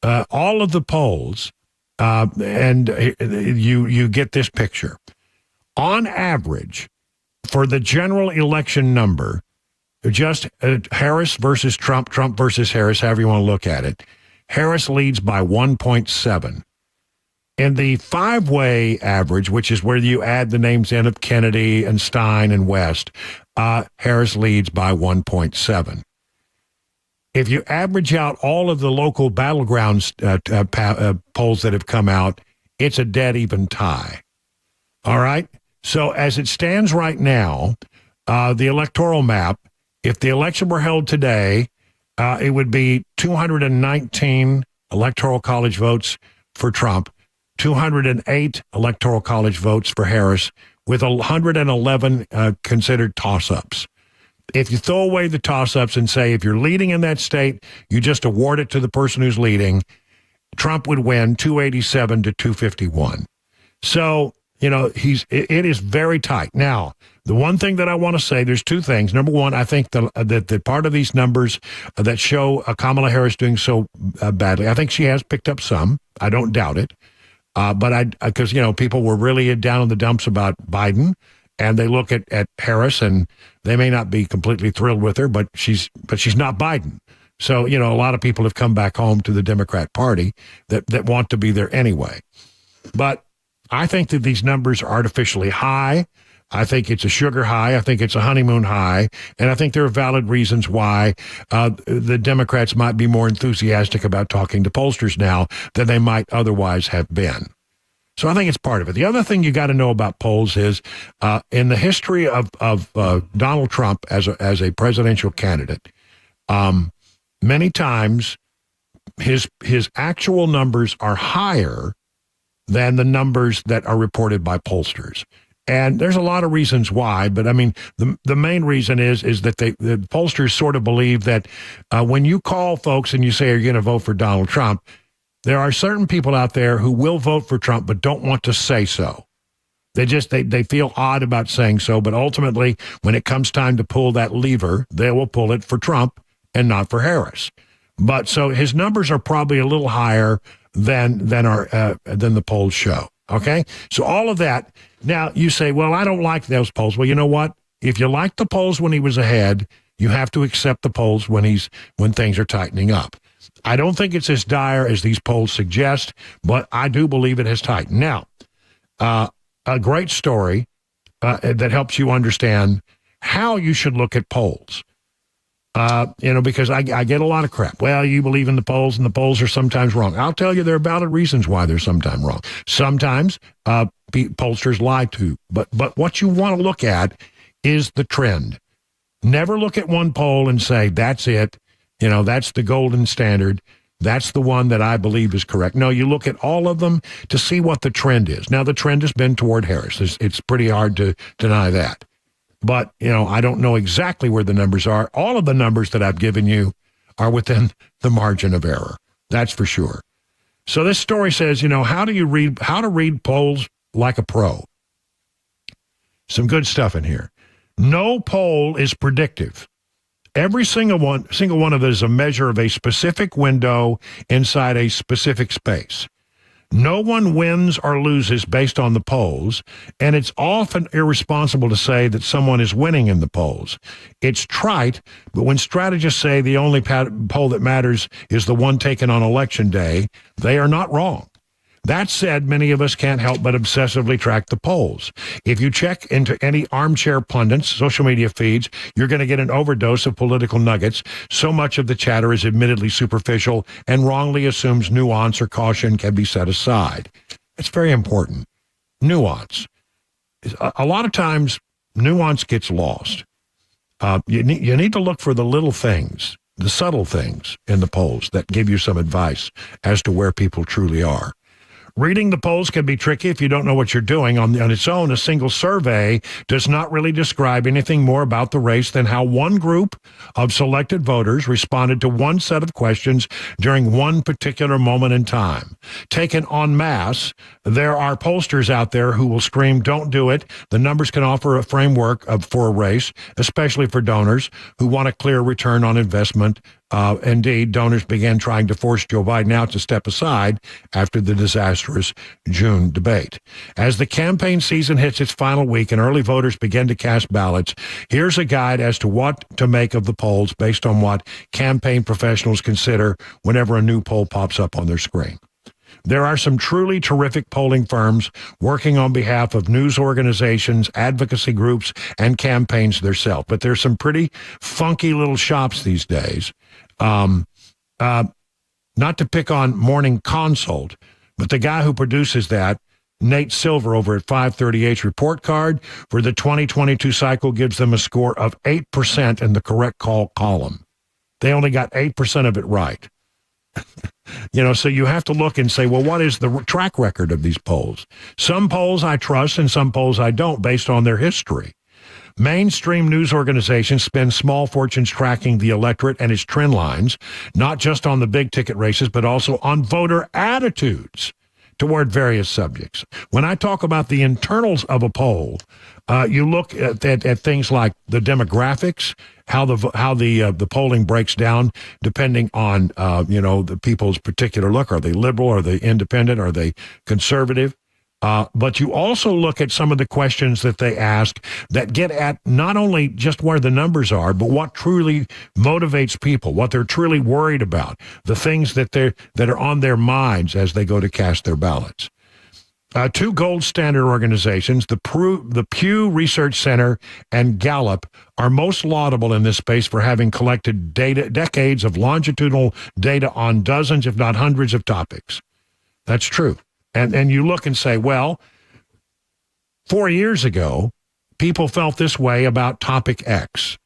all of the polls, and you get this picture. On average, for the general election number, just Harris versus Trump, Trump versus Harris, however you want to look at it, Harris leads by 1.7. In the five-way average, which is where you add the names in of Kennedy and Stein and West, Harris leads by 1.7. If you average out all of the local battlegrounds polls that have come out, it's a dead even tie. All right? So as it stands right now, the electoral map, if the election were held today, it would be 219 electoral college votes for Trump, 208 electoral college votes for Harris, with 111 considered toss-ups. If you throw away the toss-ups and say if you're leading in that state, you just award it to the person who's leading, Trump would win 287 to 251. So, it is very tight. Now, the one thing that I want to say, there's two things. Number one, I think that part of these numbers that show Kamala Harris doing so badly, I think she has picked up some. I don't doubt it. Because people were really down in the dumps about Biden, and they look at Harris, and they may not be completely thrilled with her, but she's not Biden. So, a lot of people have come back home to the Democrat Party that want to be there anyway. But I think that these numbers are artificially high. I think it's a sugar high. I think it's a honeymoon high. And I think there are valid reasons why the Democrats might be more enthusiastic about talking to pollsters now than they might otherwise have been. So I think it's part of it. The other thing you got to know about polls is in the history of Donald Trump as a presidential candidate, many times his actual numbers are higher than the numbers that are reported by pollsters. And there's a lot of reasons why, but I mean, the main reason is that the pollsters sort of believe that when you call folks and you say, are you going to vote for Donald Trump? There are certain people out there who will vote for Trump, but don't want to say so. They feel odd about saying so, but ultimately, when it comes time to pull that lever, they will pull it for Trump and not for Harris. But so his numbers are probably a little higher than the polls show. Okay, so all of that. Now you say, well, I don't like those polls. Well, you know what? If you like the polls when he was ahead, you have to accept the polls when things are tightening up. I don't think it's as dire as these polls suggest, but I do believe it has tightened. Now, a great story that helps you understand how you should look at polls. Because I get a lot of crap. Well, you believe in the polls, and the polls are sometimes wrong. I'll tell you there are valid reasons why they're sometimes wrong. Sometimes pollsters lie to. But what you want to look at is the trend. Never look at one poll and say, that's it. That's the golden standard. That's the one that I believe is correct. No, you look at all of them to see what the trend is. Now, the trend has been toward Harris. It's pretty hard to deny that. But, I don't know exactly where the numbers are. All of the numbers that I've given you are within the margin of error. That's for sure. So this story says, how to read polls like a pro. Some good stuff in here. No poll is predictive. Every single one of it is a measure of a specific window inside a specific space. No one wins or loses based on the polls, and it's often irresponsible to say that someone is winning in the polls. It's trite, but when strategists say the only poll that matters is the one taken on Election Day, they are not wrong. That said, many of us can't help but obsessively track the polls. If you check into any armchair pundits' social media feeds, you're going to get an overdose of political nuggets. So much of the chatter is admittedly superficial and wrongly assumes nuance or caution can be set aside. It's very important. Nuance. A lot of times, nuance gets lost. You need to look for the little things, the subtle things in the polls that give you some advice as to where people truly are. Reading the polls can be tricky if you don't know what you're doing. On its own, a single survey does not really describe anything more about the race than how one group of selected voters responded to one set of questions during one particular moment in time. Taken en masse, there are pollsters out there who will scream, "Don't do it." The numbers can offer a framework for a race, especially for donors who want a clear return on investment. Indeed, donors began trying to force Joe Biden out to step aside after the disastrous June debate. As the campaign season hits its final week and early voters begin to cast ballots, here's a guide as to what to make of the polls based on what campaign professionals consider whenever a new poll pops up on their screen. There are some truly terrific polling firms working on behalf of news organizations, advocacy groups, and campaigns themselves. But there's some pretty funky little shops these days. Not to pick on Morning Consult, but the guy who produces that, Nate Silver over at 538's report card for the 2022 cycle gives them a score of 8% in the correct call column. They only got 8% of it right. So you have to look and say, well, what is the track record of these polls? Some polls I trust and some polls I don't based on their history. Mainstream news organizations spend small fortunes tracking the electorate and its trend lines, not just on the big ticket races, but also on voter attitudes toward various subjects. When I talk about the internals of a poll, you look at things like the demographics, how the polling breaks down depending on the people's particular look. Are they liberal? Are they independent? Are they conservative? But you also look at some of the questions that they ask that get at not only just where the numbers are, but what truly motivates people, what they're truly worried about, the things that are on their minds as they go to cast their ballots. Two gold standard organizations, the Pew Research Center and Gallup, are most laudable in this space for having collected decades of longitudinal data on dozens, if not hundreds, of topics. That's true. And you look and say, well, 4 years ago, people felt this way about topic X.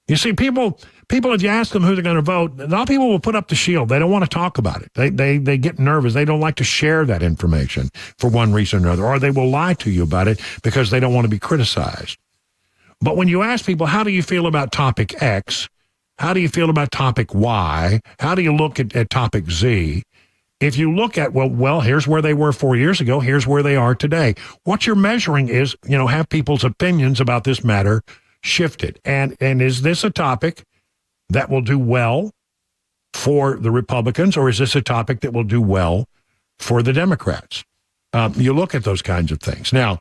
You see, people, if you ask them who they're going to vote, a lot of people will put up the shield. They don't want to talk about it. They get nervous. They don't like to share that information for one reason or another, or they will lie to you about it because they don't want to be criticized. But when you ask people, how do you feel about topic X? How do you feel about topic Y? How do you look at topic Z? If you look at, well, here's where they were 4 years ago, here's where they are today. What you're measuring is, have people's opinions about this matter shifted? And is this a topic that will do well for the Republicans, or is this a topic that will do well for the Democrats? You look at those kinds of things. Now,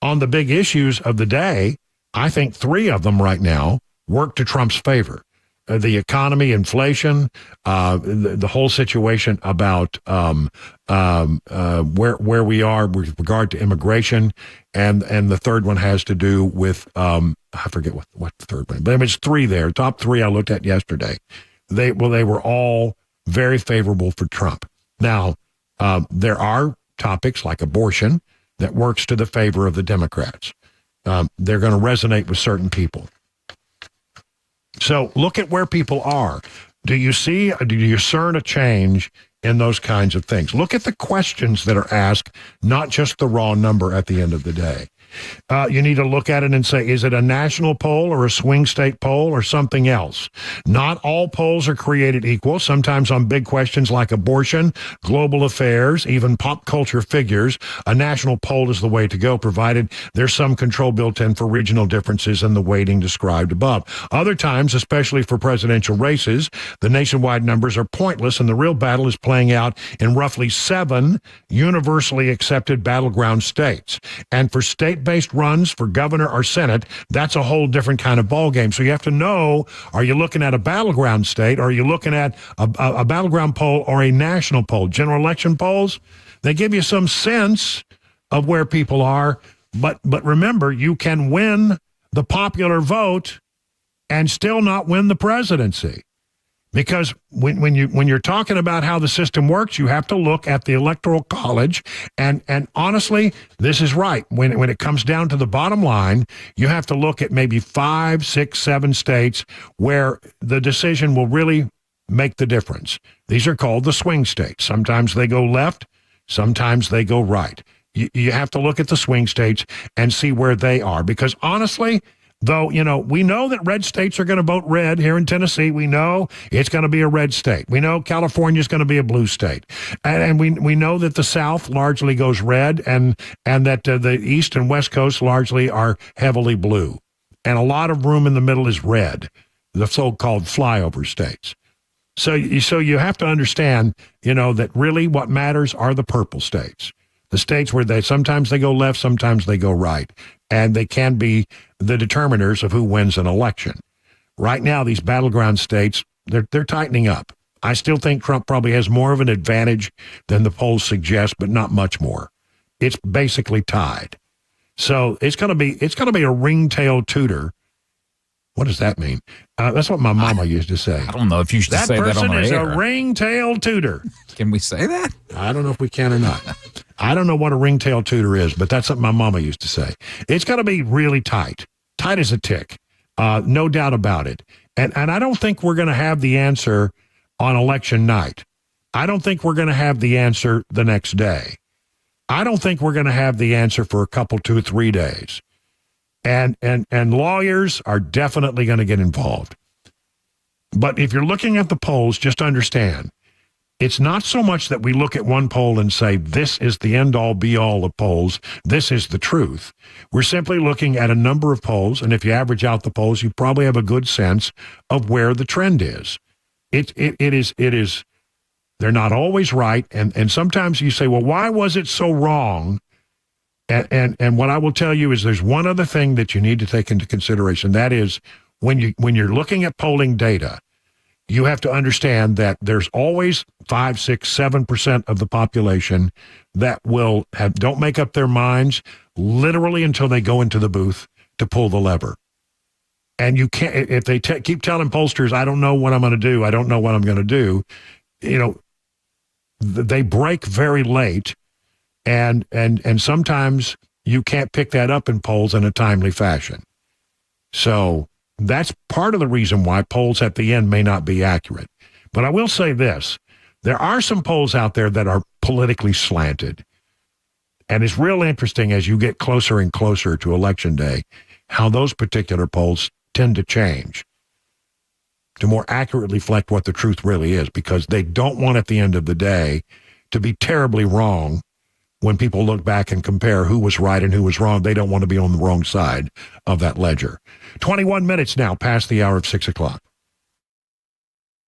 on the big issues of the day, I think 3 of them right now work to Trump's favor. the economy, inflation, the whole situation about where we are with regard to immigration, and the third one has to do with I forget what the third one. But there's three there. Top three I looked at yesterday. They were all very favorable for Trump. Now there are topics like abortion that works to the favor of the Democrats. They're going to resonate with certain people. So look at where people are. Do you discern a change in those kinds of things? Look at the questions that are asked, not just the raw number at the end of the day. You need to look at it and say, is it a national poll or a swing state poll or something else? Not all polls are created equal. Sometimes on big questions like abortion, global affairs, even pop culture figures, a national poll is the way to go, provided there's some control built in for regional differences in the weighting described above. Other times, especially for presidential races, the nationwide numbers are pointless, and the real battle is playing out in roughly 7 universally accepted battleground states. And for state-based runs for governor or senate, that's a whole different kind of ballgame. So you have to know, are you looking at a battleground state, or are you looking at a battleground poll or a national poll? General election polls, they give you some sense of where people are, but remember, you can win the popular vote and still not win the presidency. Because when you're talking about how the system works, you have to look at the Electoral College, and honestly, this is right. When it comes down to the bottom line, you have to look at maybe 5, 6, 7 states where the decision will really make the difference. These are called the swing states. Sometimes they go left, sometimes they go right. You have to look at the swing states and see where they are, because honestly, though, we know that red states are going to vote red here in Tennessee. We know it's going to be a red state. We know California is going to be a blue state. And we know that the South largely goes red, and that the East and West Coast largely are heavily blue. And a lot of room in the middle is red, the so-called flyover states. So you have to understand, that really what matters are the purple states. The states where sometimes they go left, sometimes they go right. And they can be the determiners of who wins an election. Right now, these battleground states, they're tightening up. I still think Trump probably has more of an advantage than the polls suggest, but not much more. It's basically tied. So it's going to be a ringtail tutor. What does that mean? That's what my mama used to say. I don't know if you should say that on the air. That person is a ringtail tutor. Can we say that? I don't know if we can or not. I don't know what a ringtail tutor is, but that's something my mama used to say. It's got to be really tight as a tick, no doubt about it. And I don't think we're going to have the answer on election night. I don't think we're going to have the answer the next day. I don't think we're going to have the answer for a couple, 2 or 3 days. And lawyers are definitely going to get involved. But if you're looking at the polls, just understand, it's not so much that we look at one poll and say, this is the end-all, be-all of polls, this is the truth. We're simply looking at a number of polls, and if you average out the polls, you probably have a good sense of where the trend is. It is, they're not always right, and sometimes you say, well, why was it so wrong? And what I will tell you is there's one other thing that you need to take into consideration. That is, when you're looking at polling data, you have to understand that there's always 5, 6, 7% of the population that don't make up their minds literally until they go into the booth to pull the lever. And you can't, if they keep telling pollsters, I don't know what I'm going to do, I don't know what I'm going to do, they break very late. And sometimes you can't pick that up in polls in a timely fashion. So that's part of the reason why polls at the end may not be accurate. But I will say this, there are some polls out there that are politically slanted. And it's real interesting as you get closer and closer to Election Day, how those particular polls tend to change to more accurately reflect what the truth really is, because they don't want at the end of the day to be terribly wrong. When people look back and compare who was right and who was wrong, they don't want to be on the wrong side of that ledger. 21 minutes now past the hour of 6 o'clock.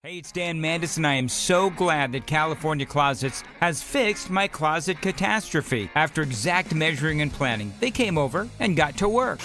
Hey, it's Dan Mandis, and I am so glad that California Closets has fixed my closet catastrophe. After exact measuring and planning, they came over and got to work.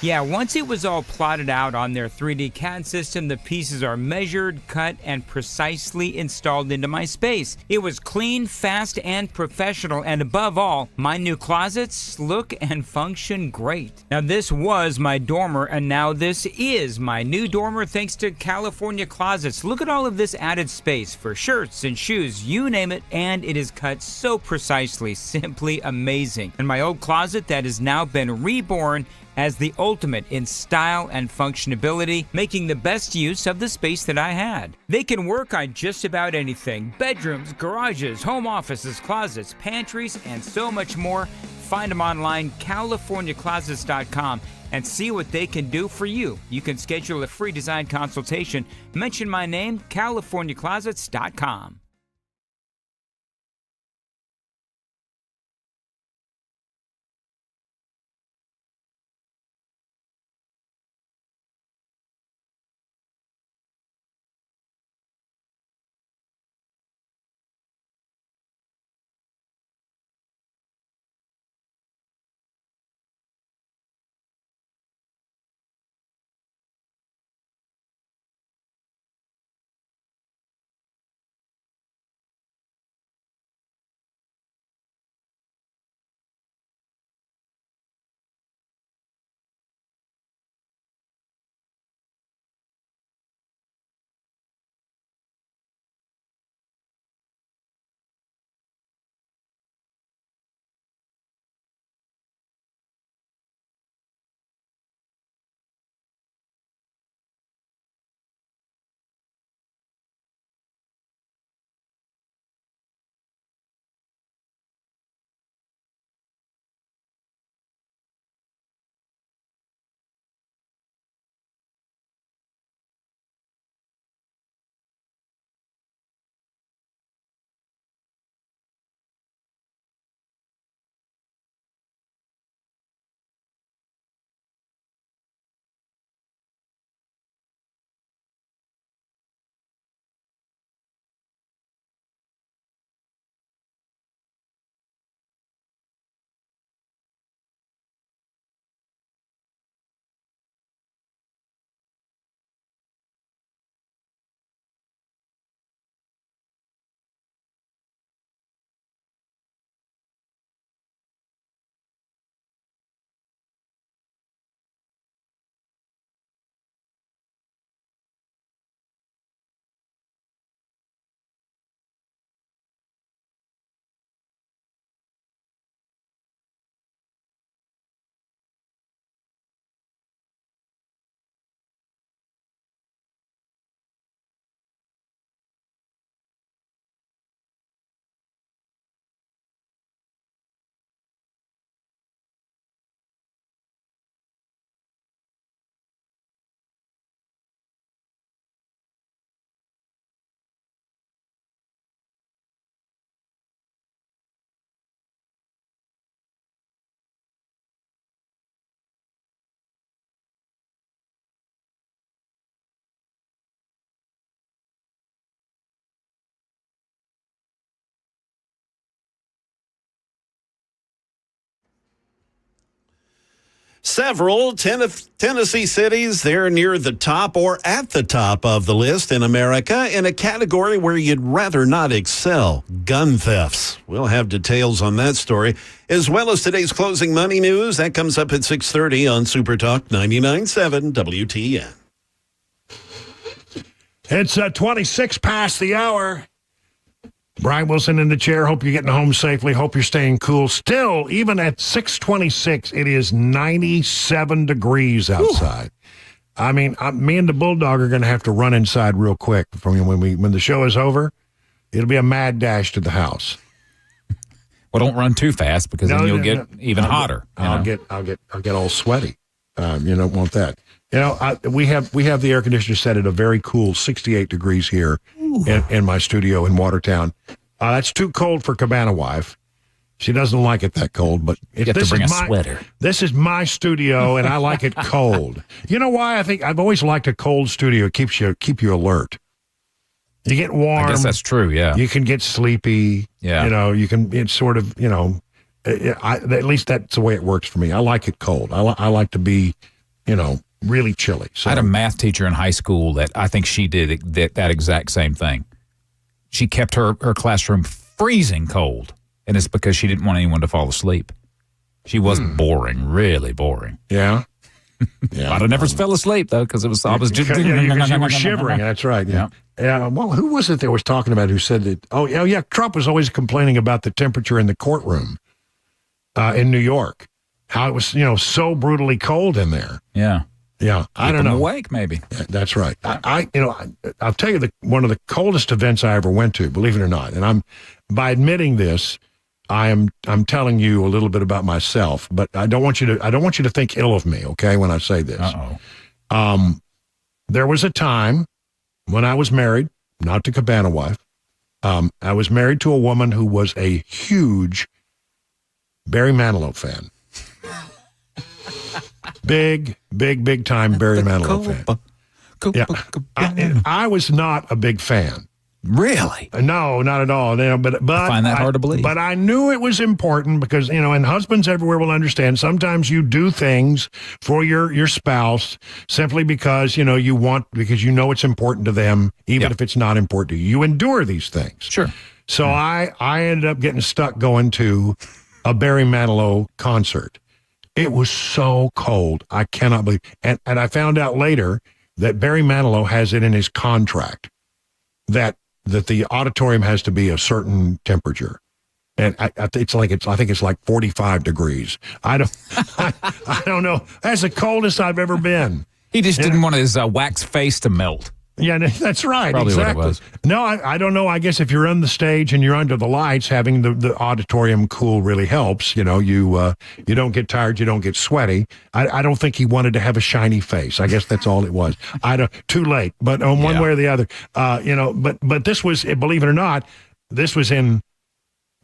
Yeah, once it was all plotted out on their 3D CAD system, the pieces are measured, cut, and precisely installed into my space. It was clean, fast, and professional, and above all, my new closets look and function great. Now, this was my dormer, and now this is my new dormer thanks to California Closets. Look at all of this added space for shirts and shoes, you name it, and it is cut so precisely, simply amazing. And my old closet that has now been reborn as the ultimate in style and functionability, making the best use of the space that I had. They can work on just about anything: bedrooms, garages, home offices, closets, pantries, and so much more. Find them online, CaliforniaClosets.com, and see what they can do for you. You can schedule a free design consultation. Mention my name, CaliforniaClosets.com. Several Tennessee cities, they're near the top or at the top of the list in America in a category where you'd rather not excel: gun thefts. We'll have details on that story, as well as today's closing money news. That comes up at 6:30 on Super Talk 99.7 WTN. It's 26 past the hour. Brian Wilson in the chair. Hope you're getting home safely. Hope you're staying cool. Still, even at 6:26, it is 97 degrees outside. Ooh. I mean, me and the Bulldog are going to have to run inside real quick when the show is over. It'll be a mad dash to the house. Well, don't run too fast because then you'll get even hotter. I'll get all sweaty. You don't want that. You know, we have the air conditioner set at a very cool 68 degrees here in my studio in Watertown. That's too cold for Cabana Wife. She doesn't like it that cold, but you have to bring a sweater. This is my studio, and I like it cold. You know why? I think I've always liked a cold studio. It keep you alert. You get warm. I guess that's true. Yeah, you can get sleepy. Yeah, you know, you can. It's sort of, you know, at least that's the way it works for me. I like it cold. I like to be really chilly. So I had a math teacher in high school that I think she did that exact same thing. She kept her classroom freezing cold, and it's because she didn't want anyone to fall asleep. She was boring, really boring. Yeah. Yeah. But I never fell asleep, though, because I was just... because you were shivering. That's right. Yeah. Well, who was it that was talking about who said that? Oh, yeah. Trump was always complaining about the temperature in the courtroom in New York. How it was, so brutally cold in there. Yeah. Yeah. I don't know. Awake, maybe. Yeah, that's right. I'll tell you one of the coldest events I ever went to, believe it or not. And by admitting this, I'm telling you a little bit about myself, but I don't want you to think ill of me, okay, when I say this. Uh-oh. There was a time when I was married, not to Cabana wife. I was married to a woman who was a huge Barry Manilow fan. Big time Barry Manilow fan. Yeah. I was not a big fan. Really? No, not at all. But I find that hard to believe. But I knew it was important because, and husbands everywhere will understand, sometimes you do things for your spouse simply because, because you know it's important to them, even if it's not important to you. You endure these things. Sure. So I ended up getting stuck going to a Barry Manilow concert. It was so cold. I cannot believe. And I found out later that Barry Manilow has it in his contract that the auditorium has to be a certain temperature. And I think it's like 45 degrees. I don't know. That's the coldest I've ever been. He just didn't want his wax face to melt. Yeah, that's right. Probably exactly. What it was. No, I don't know. I guess if you're on the stage and you're under the lights, having the auditorium cool really helps. You don't get tired, you don't get sweaty. I don't think he wanted to have a shiny face. I guess that's all it was. Too late, but on one way or the other, But this was, believe it or not, this was in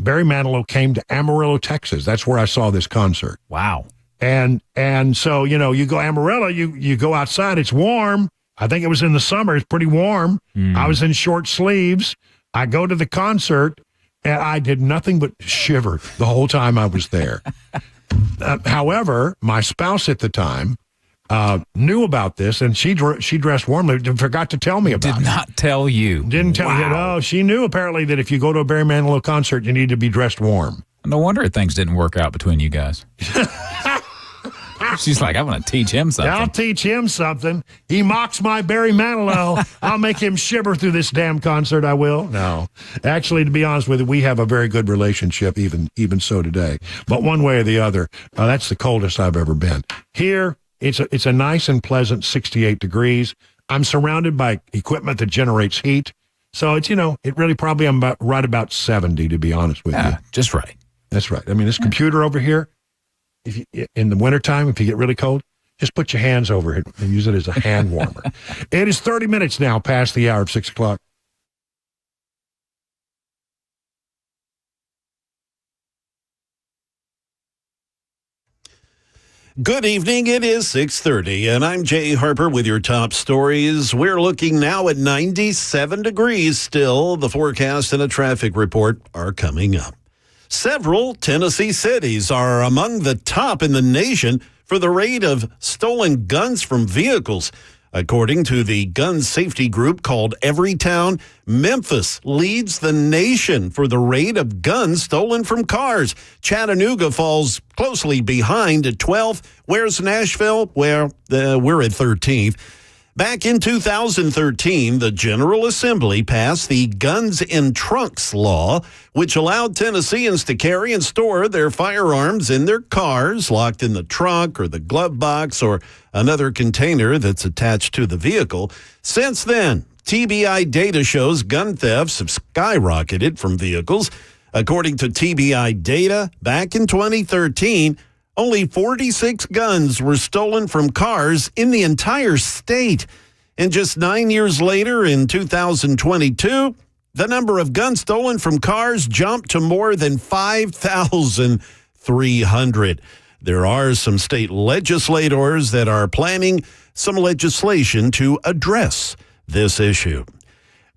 Barry Manilow came to Amarillo, Texas. That's where I saw this concert. Wow. And so you go Amarillo, you go outside. It's warm. I think it was in the summer. It's pretty warm. I was in short sleeves. I go to the concert, and I did nothing but shiver the whole time I was there. However, my spouse at the time knew about this, and she dressed warmly. Forgot to tell me about it. Did not tell you. Didn't tell me. No, she knew apparently that if you go to a Barry Manilow concert, you need to be dressed warm. No wonder things didn't work out between you guys. She's like, I want to teach him something. I'll teach him something. He mocks my Barry Manilow. I'll make him shiver through this damn concert, I will. No. Actually, to be honest with you, we have a very good relationship, even so today. But one way or the other, that's the coldest I've ever been. Here, it's a nice and pleasant 68 degrees. I'm surrounded by equipment that generates heat. So it's, it really probably I'm right about 70, to be honest with you. Just right. That's right. I mean, this computer over here, in the wintertime, if you get really cold, just put your hands over it and use it as a hand warmer. It is 30 minutes now past the hour of 6 o'clock. Good evening. It is 6:30, and I'm Jay Harper with your top stories. We're looking now at 97 degrees still. The forecast and a traffic report are coming up. Several Tennessee cities are among the top in the nation for the rate of stolen guns from vehicles. According to the gun safety group called Everytown, Memphis leads the nation for the rate of guns stolen from cars. Chattanooga falls closely behind at 12th. Where's Nashville? Well, we're at 13th. Back in 2013, the General Assembly passed the Guns in Trunks law, which allowed Tennesseans to carry and store their firearms in their cars, locked in the trunk or the glove box or another container that's attached to the vehicle. Since then, TBI data shows gun thefts have skyrocketed from vehicles. According to TBI data, back in 2013, only 46 guns were stolen from cars in the entire state. And just 9 years later, in 2022, the number of guns stolen from cars jumped to more than 5,300. There are some state legislators that are planning some legislation to address this issue.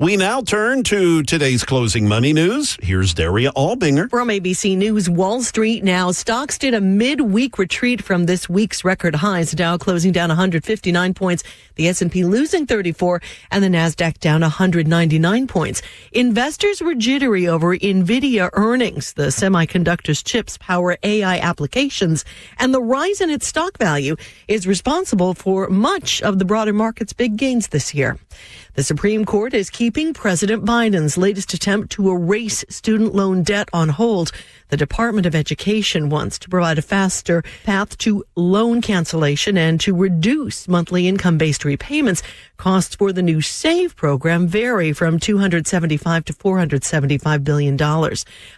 We now turn to today's closing money news. Here's Daria Albinger. From ABC News, Wall Street now. Stocks did a midweek retreat from this week's record highs. Dow closing down 159 points, the S&P losing 34, and the Nasdaq down 199 points. Investors were jittery over NVIDIA earnings. The semiconductors chips power AI applications, and the rise in its stock value is responsible for much of the broader market's big gains this year. The Supreme Court is keeping President Biden's latest attempt to erase student loan debt on hold. The Department of Education wants to provide a faster path to loan cancellation and to reduce monthly income-based repayments. Costs for the new SAVE program vary from $275 to $475 billion.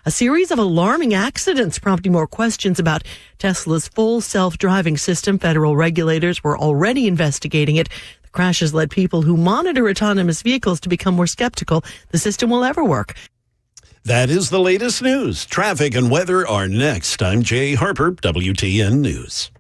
A series of alarming accidents prompting more questions about Tesla's full self-driving system. Federal regulators were already investigating it. Crashes led people who monitor autonomous vehicles to become more skeptical the system will ever work. That is the latest news. Traffic and weather are next. I'm Jay Harper, WTN News.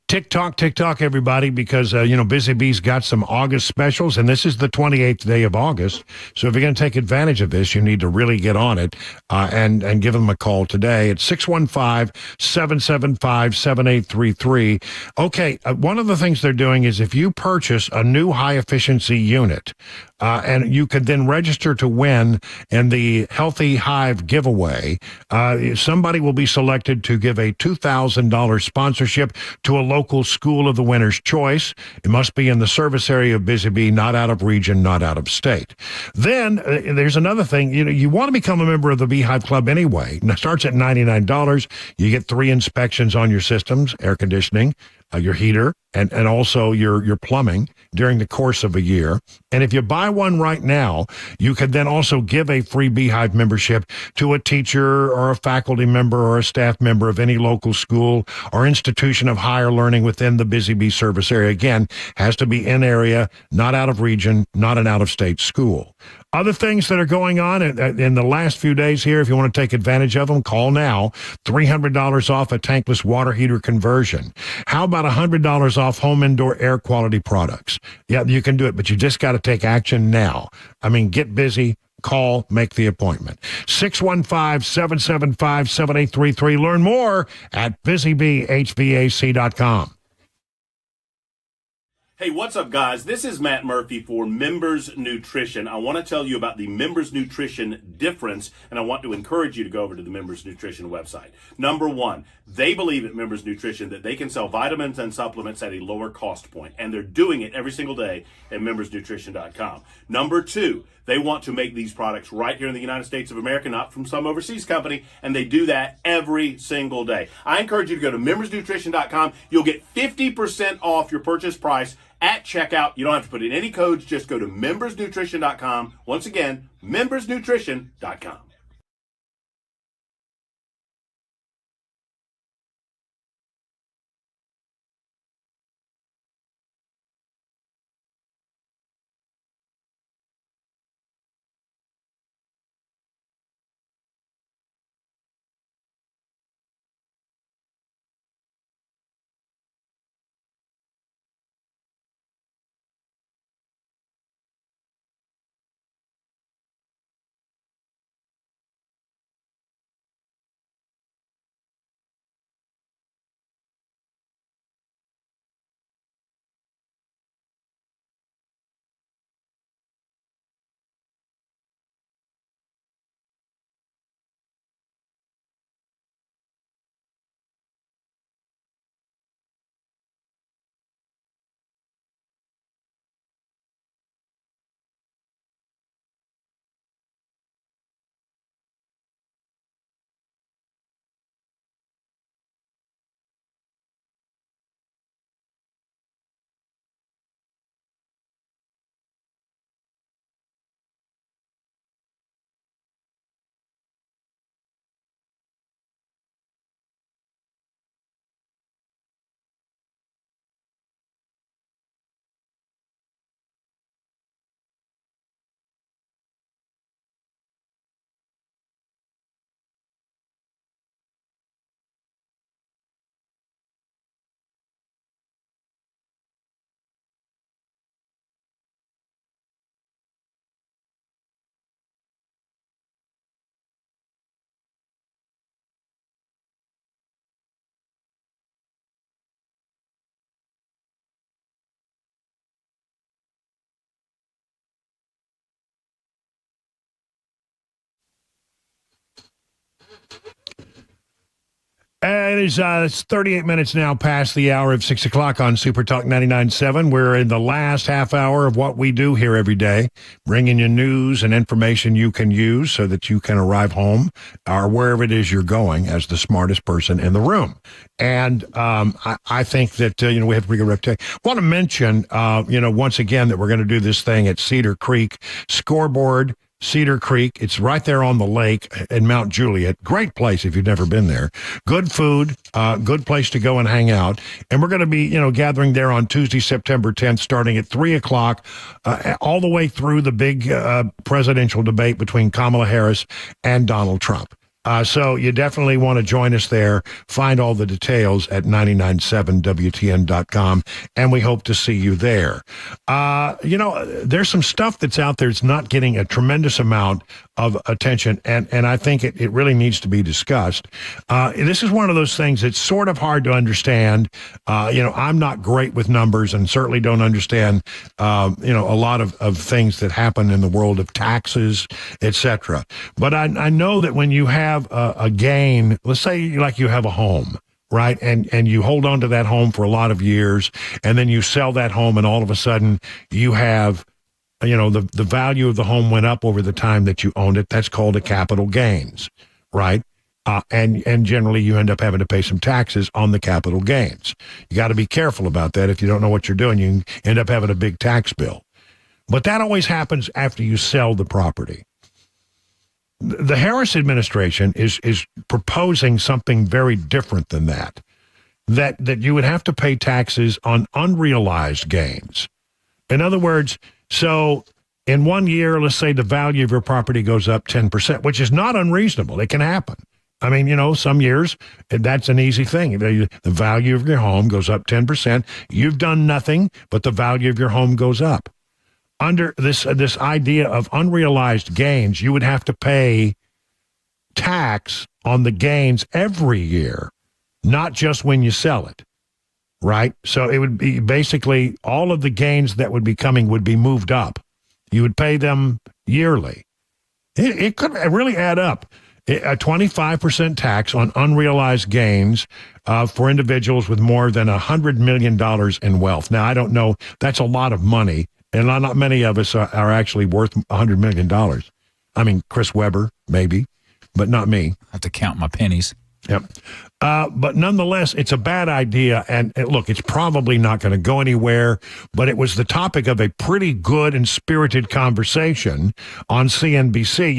TikTok, everybody, because, Busy Bee's got some August specials, and this is the 28th day of August. So if you're going to take advantage of this, you need to really get on it and give them a call today at 615-775-7833. Okay, one of the things they're doing is if you purchase a new high-efficiency unit, and you could then register to win in the Healthy Hive giveaway, somebody will be selected to give a $2,000 sponsorship to a local school of the winner's choice. It must be in the service area of Busy Bee, not out of region, not out of state. Then there's another thing. You want to become a member of the Beehive Club anyway. It starts at $99. You get 3 inspections on your systems, air conditioning, your heater, and also your plumbing during the course of a year. And if you buy one right now, you could then also give a free Beehive membership to a teacher or a faculty member or a staff member of any local school or institution of higher learning within the Busy Bee service area. Again, has to be in area, not out of region, not an out-of-state school. Other things that are going on in the last few days here, if you want to take advantage of them, call now. $300 off a tankless water heater conversion. How about $100 off home indoor air quality products? Yeah, you can do it, but you just got to take action now. I mean, get busy. Call, make the appointment. 615-775-7833. Learn more at busybeehvac.com. Hey, what's up, guys? This is Matt Murphy for Members Nutrition. I want to tell you about the Members Nutrition difference, and I want to encourage you to go over to the Members Nutrition website. Number one, they believe at Members Nutrition that they can sell vitamins and supplements at a lower cost point, and they're doing it every single day at membersnutrition.com. Number two, they want to make these products right here in the United States of America, not from some overseas company, and they do that every single day. I encourage you to go to membersnutrition.com. You'll get 50% off your purchase price at checkout. You don't have to put in any codes. Just go to membersnutrition.com. Once again, membersnutrition.com. It's 38 minutes now past the hour of 6 o'clock on Super Talk 99.7. We're in the last half hour of what we do here every day, bringing you news and information you can use so that you can arrive home or wherever it is you're going as the smartest person in the room. And I think that, we have a pretty good reputation. I want to mention, once again, that we're going to do this thing at Cedar Creek Scoreboard. Cedar Creek. It's right there on the lake in Mount Juliet. Great place if you've never been there. Good food, good place to go and hang out. And we're going to be, gathering there on Tuesday, September 10th, starting at 3 o'clock, all the way through the big presidential debate between Kamala Harris and Donald Trump. So you definitely want to join us there. Find all the details at 997WTN.com, and we hope to see you there. There's some stuff that's out there that's not getting a tremendous amount of attention, and I think it really needs to be discussed. This is one of those things that's sort of hard to understand. I'm not great with numbers and certainly don't understand, a lot of things that happen in the world of taxes, etc. But I know that when you have a gain, let's say like you have a home, right? And you hold on to that home for a lot of years, and then you sell that home, and all of a sudden you have, the value of the home went up over the time that you owned it. That's called a capital gains, right? And generally you end up having to pay some taxes on the capital gains. You got to be careful about that. If you don't know what you're doing, you end up having a big tax bill. But that always happens after you sell the property. The Harris administration is proposing something very different than that. That you would have to pay taxes on unrealized gains. In other words, so in 1 year, let's say the value of your property goes up 10%, which is not unreasonable. It can happen. I mean, some years that's an easy thing. The value of your home goes up 10%. You've done nothing, but the value of your home goes up. Under this idea of unrealized gains, you would have to pay tax on the gains every year, not just when you sell it, right? So it would be basically all of the gains that would be coming would be moved up. You would pay them yearly. It could really add up. A 25% tax on unrealized gains for individuals with more than $100 million in wealth. Now, I don't know. That's a lot of money. And not many of us are actually worth $100 million. I mean, Chris Webber, maybe, but not me. I have to count my pennies. Yep. But nonetheless, it's a bad idea. And look, it's probably not going to go anywhere, but it was the topic of a pretty good and spirited conversation on CNBC.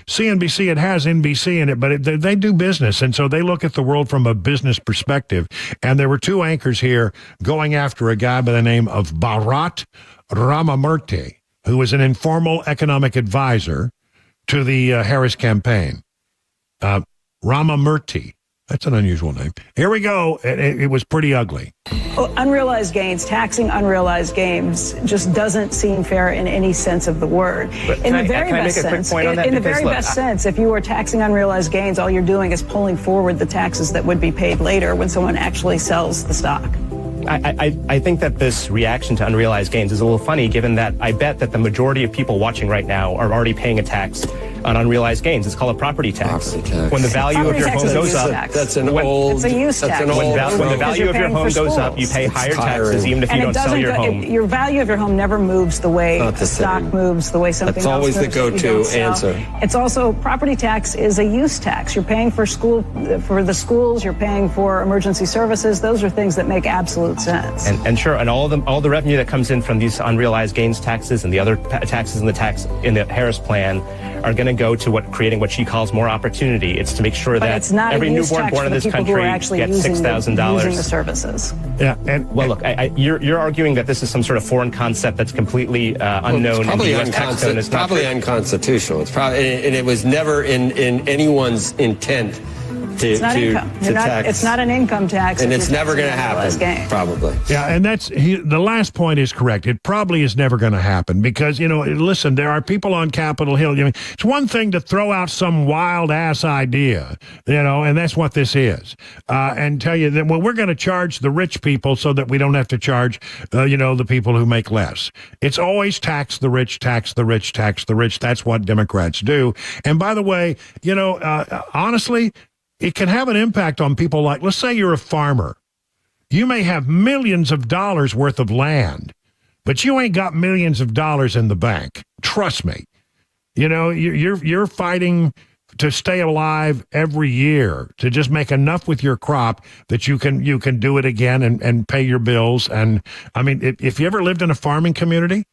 CNBC, it has NBC in it, but they do business. And so they look at the world from a business perspective. And there were two anchors here going after a guy by the name of Bharat Ramamurthy, who was an informal economic advisor to the Harris campaign. Ramamurthy. That's an unusual name. Here we go. It was pretty ugly. Unrealized gains, taxing unrealized gains just doesn't seem fair in any sense of the word. In the very best sense, if you are taxing unrealized gains, all you're doing is pulling forward the taxes that would be paid later when someone actually sells the stock. I think that this reaction to unrealized gains is a little funny, given that I bet that the majority of people watching right now are already paying a tax on unrealized gains. It's called a property tax. When the value of your home goes up, it's a use tax. When the value of your home goes up, you pay higher taxes, even if you don't sell your home. Your value of your home never moves the way the stock moves, the way something else moves. That's always the go-to answer. It's also, property tax is a use tax. You're paying for the schools, you're paying for emergency services. Those are things that make absolute sense. And sure, and all the revenue that comes in from these unrealized gains taxes and the other taxes in the Harris plan are going to go to creating what she calls more opportunity. It's to make sure that every newborn born in this country gets $6,000. Using the services. Yeah, and well, look, you're arguing that this is some sort of foreign concept that's completely unknown. It's probably unconstitutional. It's probably, and it was never in anyone's intent. It's not income. It's not an income tax, and it's never going to happen. Probably. Yeah, and the last point is correct. It probably is never going to happen because listen, there are people on Capitol Hill. It's one thing to throw out some wild ass idea, and that's what this is, and tell you that we're going to charge the rich people so that we don't have to charge, the people who make less. It's always tax the rich, tax the rich, tax the rich. That's what Democrats do. And by the way, honestly, it can have an impact on people like, let's say you're a farmer. You may have millions of dollars worth of land, but you ain't got millions of dollars in the bank. Trust me. You know, you're fighting to stay alive every year, to just make enough with your crop that you can do it again and pay your bills. And I mean, if you ever lived in a farming community,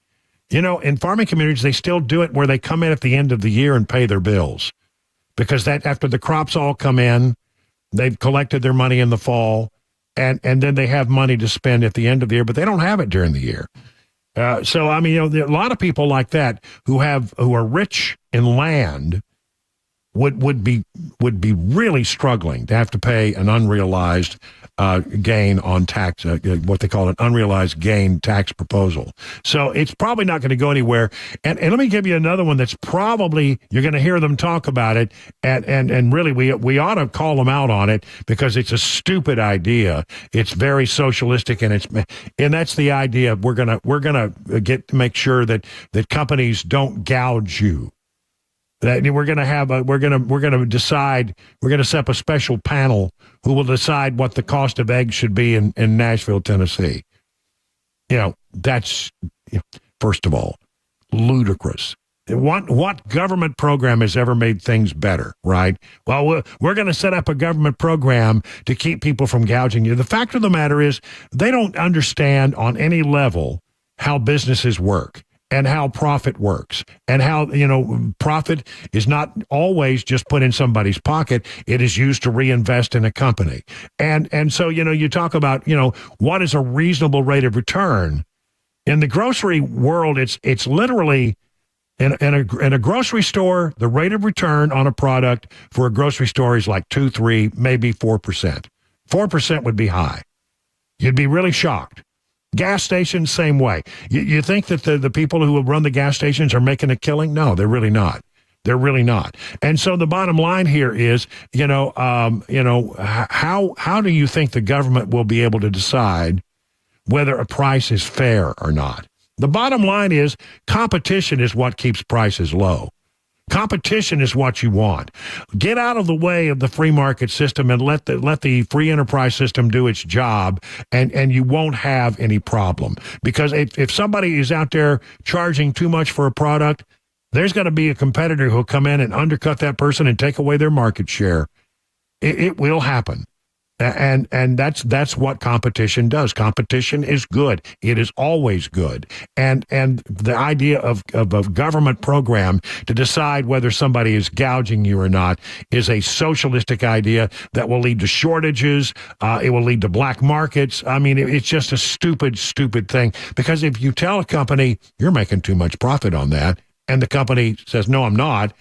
you know, in farming communities, they still do it where they come in at the end of the year and pay their bills. Because that after the crops all come in, they've collected their money in the fall, and then they have money to spend at the end of the year, but they don't have it during the year. So I mean, you know, there are a lot of people like that who are rich in land would be really struggling to have to pay an unrealized gain on tax, what they call an unrealized gain tax proposal. So it's probably not going to go anywhere. And let me give you another one that's probably, you're going to hear them talk about it, and really we ought to call them out on it because it's a stupid idea. It's very socialistic, and that's the idea of we're gonna make sure that companies don't gouge you. That we're going to decide, we're going to set up a special panel who will decide what the cost of eggs should be in Nashville, Tennessee. You know, that's, first of all, ludicrous. What government program has ever made things better, right? Well, we're going to set up a government program to keep people from gouging you. The fact of the matter is they don't understand on any level how businesses work and how profit works, and how, you know, profit is not always just put in somebody's pocket. It is used to reinvest in a company. And so, you know, you talk about, you know, what is a reasonable rate of return? In the grocery world, it's literally in a grocery store, the rate of return on a product for a grocery store is like 2, 3, maybe 4%. 4% would be high. You'd be really shocked. Gas stations, same way. You think that the people who run the gas stations are making a killing? No, they're really not. They're really not. And so the bottom line here is, how do you think the government will be able to decide whether a price is fair or not? The bottom line is competition is what keeps prices low. Competition is what you want. Get out of the way of the free market system and let the free enterprise system do its job, and you won't have any problem. Because if somebody is out there charging too much for a product, there's going to be a competitor who'll come in and undercut that person and take away their market share. It will happen. And that's what competition does. Competition is good. It is always good. And the idea of a government program to decide whether somebody is gouging you or not is a socialistic idea that will lead to shortages. It will lead to black markets. I mean, it's just a stupid thing. Because if you tell a company you're making too much profit on that, and the company says, no, I'm not,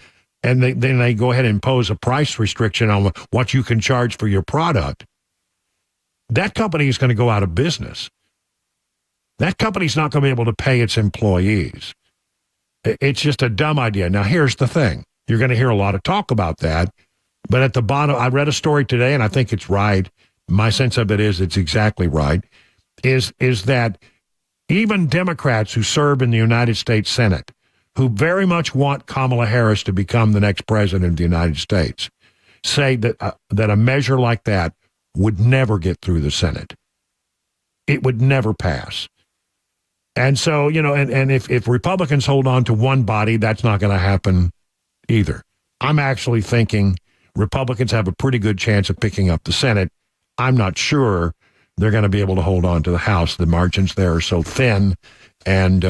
and then they go ahead and impose a price restriction on what you can charge for your product, that company is going to go out of business. That company's not going to be able to pay its employees. It's just a dumb idea. Now, here's the thing. You're going to hear a lot of talk about that, but at the bottom, I read a story today, and I think it's right. My sense of it is it's exactly right, is that even Democrats who serve in the United States Senate, who very much want Kamala Harris to become the next president of the United States, say that a measure like that would never get through the Senate. It would never pass. And so, you know, and if Republicans hold on to one body, that's not going to happen either. I'm actually thinking Republicans have a pretty good chance of picking up the Senate. I'm not sure they're going to be able to hold on to the House. The margins there are so thin, and,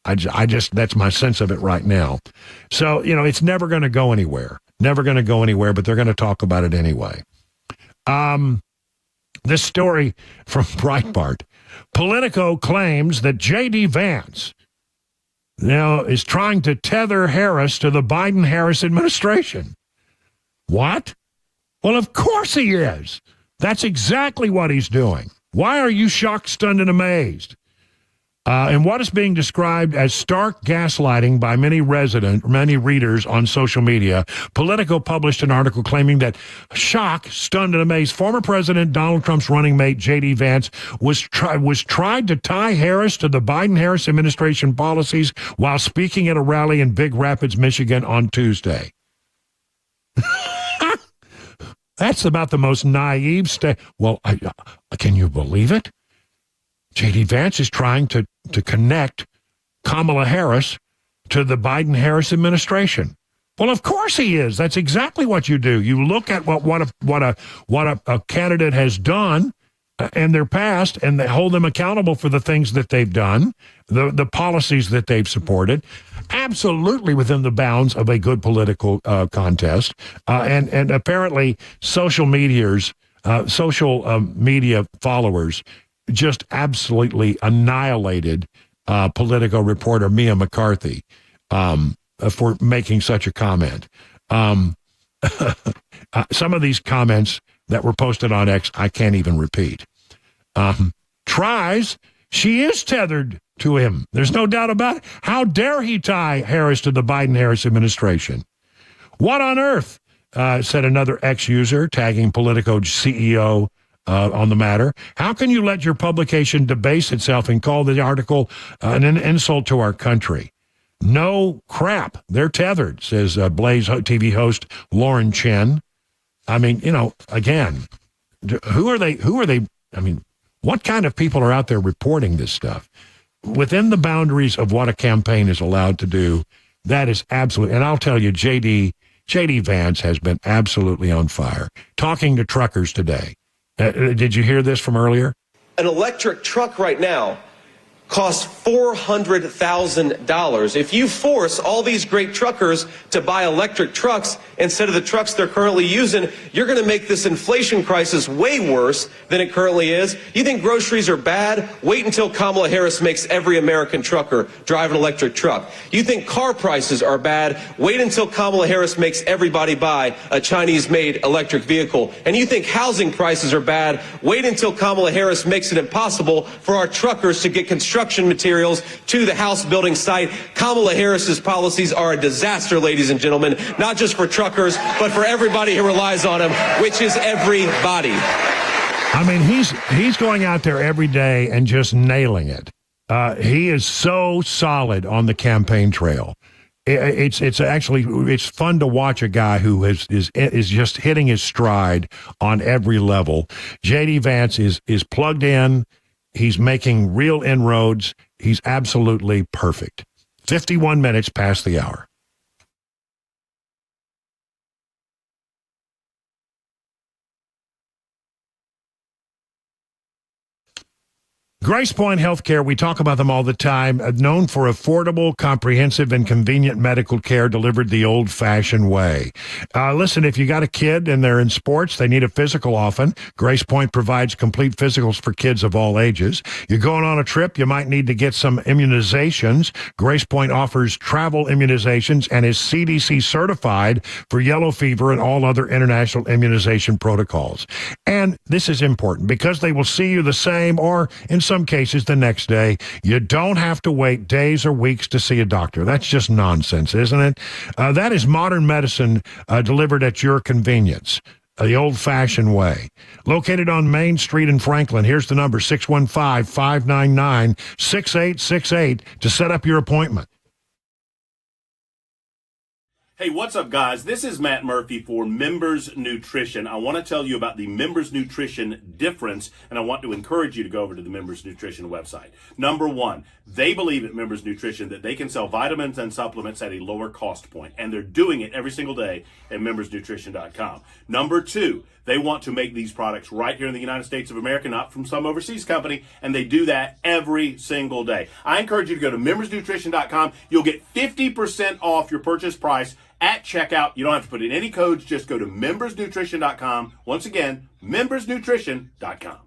I just, that's my sense of it right now. So, you know, it's never going to go anywhere. Never going to go anywhere, but they're going to talk about it anyway. This story from Breitbart. Politico claims that J.D. Vance is trying to tether Harris to the Biden-Harris administration. What? Well, of course he is. That's exactly what he's doing. Why are you shocked, stunned, and amazed? And what is being described as stark gaslighting by many readers on social media, Politico published an article claiming that shocked, stunned, and amazed former President Donald Trump's running mate, J.D. Vance, was tried to tie Harris to the Biden-Harris administration policies while speaking at a rally in Big Rapids, Michigan on Tuesday. That's about the most naive Well, can you believe it? J.D. Vance is trying to connect Kamala Harris to the Biden-Harris administration. Well, of course he is. That's exactly what you do. You look at what a candidate has done in their past, and they hold them accountable for the things that they've done, the policies that they've supported, absolutely within the bounds of a good political contest. And apparently social media followers just absolutely annihilated Politico reporter Mia McCarthy for making such a comment. Some of these comments that were posted on X, I can't even repeat. She is tethered to him. There's no doubt about it. How dare he tie Harris to the Biden-Harris administration? What on earth, said another X user, tagging Politico CEO on the matter. How can you let your publication debase itself and call the article an insult to our country? No crap. They're tethered, says Blaze TV host Lauren Chen. I mean, again, who are they? I mean, what kind of people are out there reporting this stuff? Within the boundaries of what a campaign is allowed to do, that is absolutely, and I'll tell you, J.D. Vance has been absolutely on fire. Talking to truckers today. Did you hear this from earlier? An electric truck right now costs $400,000. If you force all these great truckers to buy electric trucks instead of the trucks they're currently using, you're going to make this inflation crisis way worse than it currently is. You think groceries are bad? Wait until Kamala Harris makes every American trucker drive an electric truck. You think car prices are bad? Wait until Kamala Harris makes everybody buy a Chinese-made electric vehicle. And you think housing prices are bad? Wait until Kamala Harris makes it impossible for our truckers to get construction materials to the house building site. Kamala Harris's policies are a disaster, ladies and gentlemen, not just for truckers, but for everybody who relies on them, which is everybody. I mean, he's going out there every day and just nailing it. He is so solid on the campaign trail. It's fun to watch a guy who is just hitting his stride on every level. J.D. Vance is plugged in. He's making real inroads. He's absolutely perfect. 51 minutes past the hour. Grace Point Healthcare, we talk about them all the time, known for affordable, comprehensive, and convenient medical care delivered the old-fashioned way. Listen, if you got a kid and they're in sports, they need a physical often. Grace Point provides complete physicals for kids of all ages. You're going on a trip, you might need to get some immunizations. Grace Point offers travel immunizations and is CDC certified for yellow fever and all other international immunization protocols. And this is important because they will see you the same or in some cases the next day. You don't have to wait days or weeks to see a doctor. That's just nonsense, isn't it? That is modern medicine delivered at your convenience, the old-fashioned way. Located on Main Street in Franklin. Here's the number, 615-599-6868 to set up your appointment. Hey, what's up, guys? This is Matt Murphy for Members Nutrition. I want to tell you about the Members Nutrition difference, and I want to encourage you to go over to the Members Nutrition website. Number one, they believe at Members Nutrition that they can sell vitamins and supplements at a lower cost point, and they're doing it every single day at membersnutrition.com. Number two, they want to make these products right here in the United States of America, not from some overseas company, and they do that every single day. I encourage you to go to membersnutrition.com. You'll get 50% off your purchase price at checkout. You don't have to put in any codes. Just go to membersnutrition.com. Once again, membersnutrition.com.